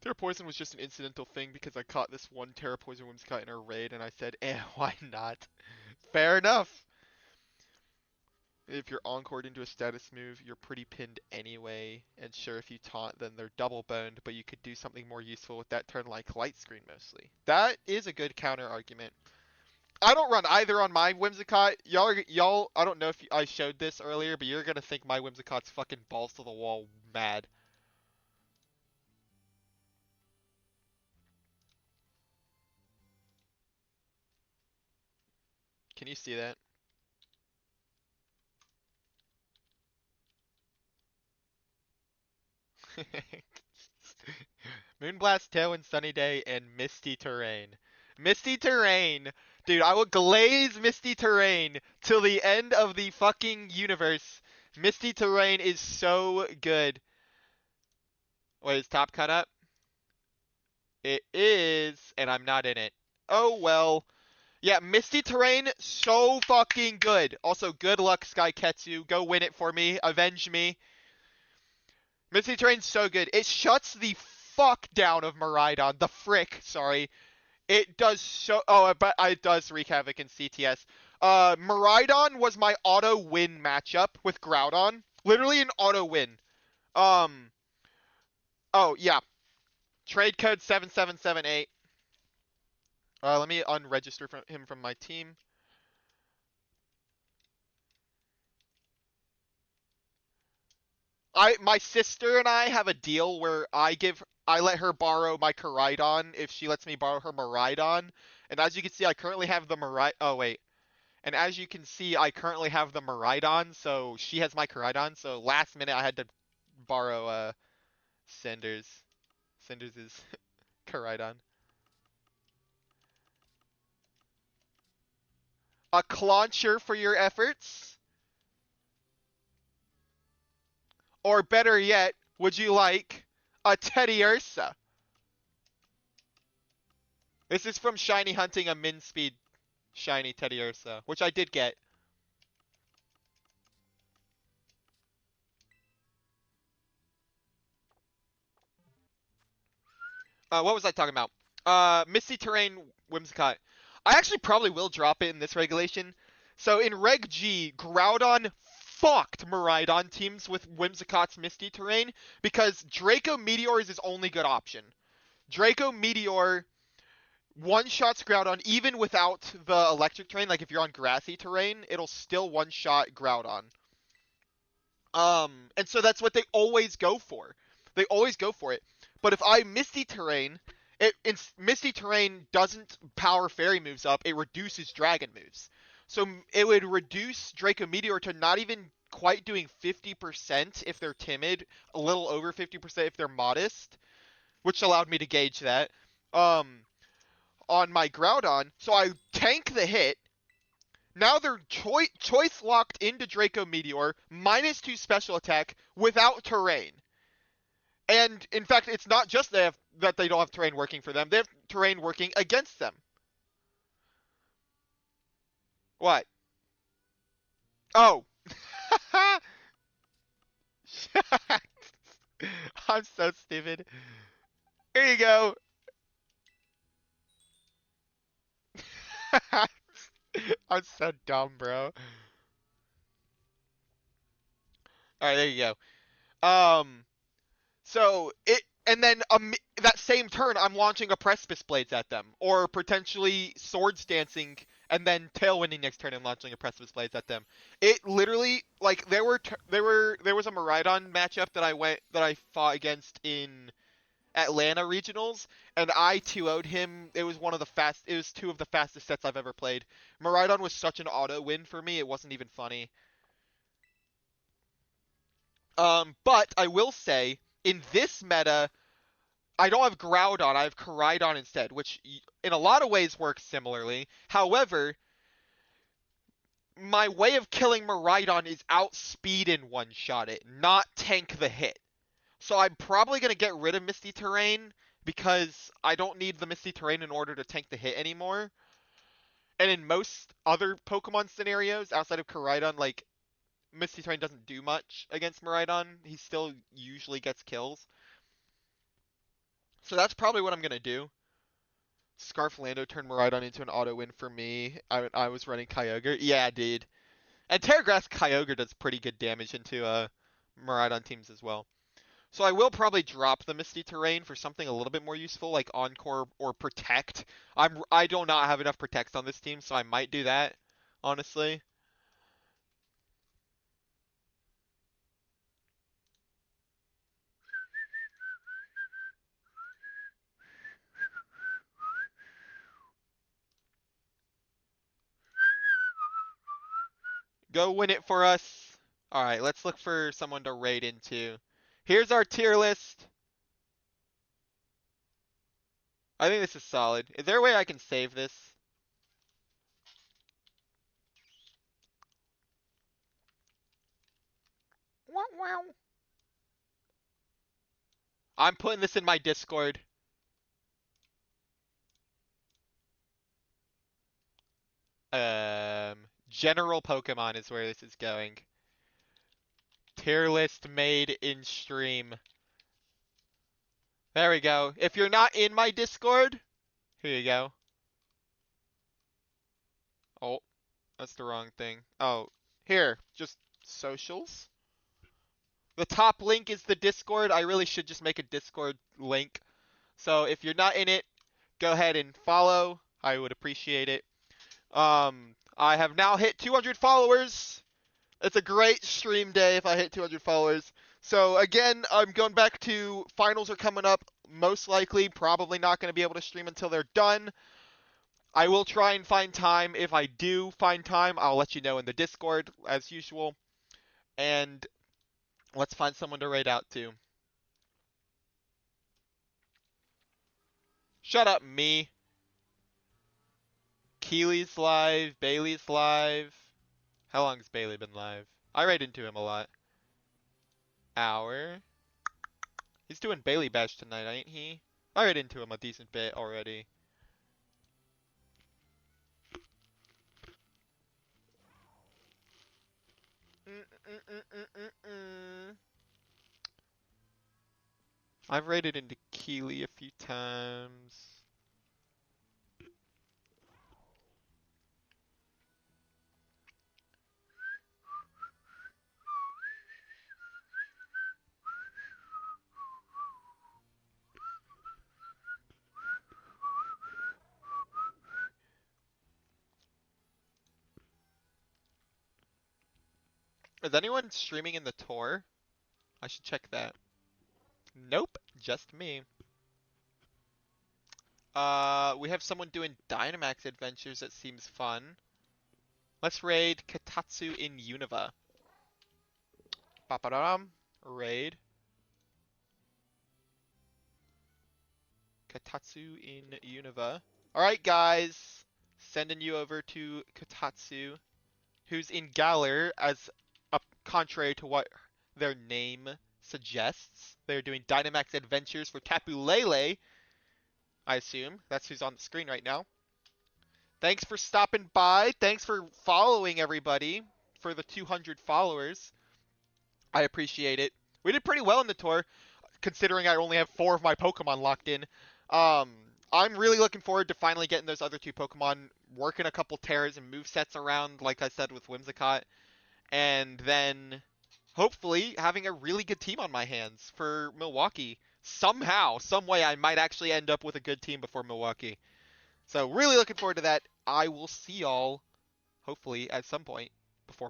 Terra Poison was just an incidental thing because I caught this one Terra Poison Whimsicott in a raid, and I said, why not? Fair enough! If you're encored into a status move, you're pretty pinned anyway, and sure, if you taunt, then they're double boned, but you could do something more useful with that turn, like Light Screen mostly. That is a good counter argument. I don't run either on my Whimsicott. Y'all, I don't know if I showed this earlier, but you're gonna think my Whimsicott's fucking balls to the wall mad. Can you see that? Moonblast Tail and Sunny Day and Misty Terrain. Misty Terrain! Dude, I will glaze Misty Terrain till the end of the fucking universe. Misty Terrain is so good. Wait, is Top Cut up? It is, and I'm not in it. Oh well. Yeah, Misty Terrain, so fucking good. Also, good luck, Skyketsu. Go win it for me. Avenge me. Misty Terrain's so good. It shuts the fuck down of Miraidon. The frick, sorry. It does so. Oh, but it does wreak havoc in CTS. Miraidon was my auto win matchup with Groudon. Literally an auto win. Um. Oh yeah. Trade code 7778. Let me unregister him from my team. My sister and I have a deal where I let her borrow my Koraidon if she lets me borrow her Miraidon. And as you can see, I currently have the Oh wait. And as you can see, I currently have the Miraidon, so she has my Koraidon. So last minute, I had to borrow Cinders. Cinders is Koraidon. A Clauncher for your efforts, or better yet, would you like a Teddiursa? This is from Shiny Hunting a min speed Shiny Teddiursa, which I did get. What was I talking about? Misty Terrain Whimsicott. I actually probably will drop it in this regulation. So in Reg G, Groudon fucked Miraidon teams with Whimsicott's Misty Terrain because Draco Meteor is his only good option. Draco Meteor one-shots Groudon even without the electric terrain. Like if you're on grassy terrain, it'll still one-shot Groudon. And so that's what they always go for. They always go for it. But if I Misty Terrain, Misty Terrain doesn't power Fairy moves up, it reduces Dragon moves. So it would reduce Draco Meteor to not even quite doing 50% if they're timid, a little over 50% if they're modest, which allowed me to gauge that on my Groudon. So I tank the hit. Now they're choice locked into Draco Meteor, -2 special attack without terrain. And in fact, it's not just that they don't have terrain working for them, they have terrain working against them. What? Oh. I'm so stupid. Here you go. I'm so dumb, bro. Alright, there you go. So and then that same turn, I'm launching a Precipice Blades at them, or potentially Swords Dancing, and then Tailwinding next turn and launching a Precipice Blades at them. It literally, like, there was a Miraidon matchup that I fought against in Atlanta regionals, and I 2-0'd him. It was it was two of the fastest sets I've ever played. Miraidon was such an auto win for me, it wasn't even funny. But I will say, in this meta, I don't have Groudon, I have Koraidon instead, which in a lot of ways works similarly. However, my way of killing Miraidon is outspeed and one-shot it, not tank the hit. So I'm probably going to get rid of Misty Terrain because I don't need the Misty Terrain in order to tank the hit anymore. And in most other Pokemon scenarios outside of Koraidon, like, Misty Terrain doesn't do much against Miraidon. He still usually gets kills. So that's probably what I'm going to do. Scarf Lando turned Miraidon into an auto win for me. I was running Kyogre. Yeah, dude. And Terragrass Kyogre does pretty good damage into Miraidon teams as well. So I will probably drop the Misty Terrain for something a little bit more useful, like Encore or Protect. I do not have enough Protects on this team, so I might do that, honestly. Go win it for us. Alright, let's look for someone to raid into. Here's our tier list. I think this is solid. Is there a way I can save this? Wow, wow. I'm putting this in my Discord. General Pokemon is where this is going. Tier list made in stream. There we go. If you're not in my Discord, here you go. Oh, that's the wrong thing. Oh, here, just socials. The top link is the Discord. I really should just make a Discord link. So if you're not in it, go ahead and follow. I would appreciate it. I have now hit 200 followers. It's a great stream day if I hit 200 followers. So again, I'm going back to finals are coming up. Most likely, probably not going to be able to stream until they're done. I will try and find time. If I do find time, I'll let you know in the Discord as usual. And let's find someone to raid out to. Shut up, me. Keely's live. Bailey's live. How long has Bailey been live? I raid into him a lot. Hour. He's doing Bailey Bash tonight, ain't he? I raid into him a decent bit already. I've raided into Keely a few times. Is anyone streaming in the tour? I should check that. Nope, just me. We have someone doing Dynamax adventures that seems fun. Let's raid Katatsu in Unova. Ba-ba-dum. Raid. Katatsu in Unova. Alright, guys. Sending you over to Katatsu, who's in Galar, as contrary to what their name suggests. They're doing Dynamax adventures for Tapu Lele, I assume. That's who's on the screen right now. Thanks for stopping by. Thanks for following everybody for the 200 followers. I appreciate it. We did pretty well in the tour, considering I only have 4 of my Pokemon locked in. I'm really looking forward to finally getting those other 2 Pokemon, working a couple tears and movesets around, like I said with Whimsicott, and then hopefully having a really good team on my hands for Milwaukee. Somehow, some way, I might actually end up with a good team before Milwaukee. So really looking forward to that. I will see y'all, hopefully, at some point before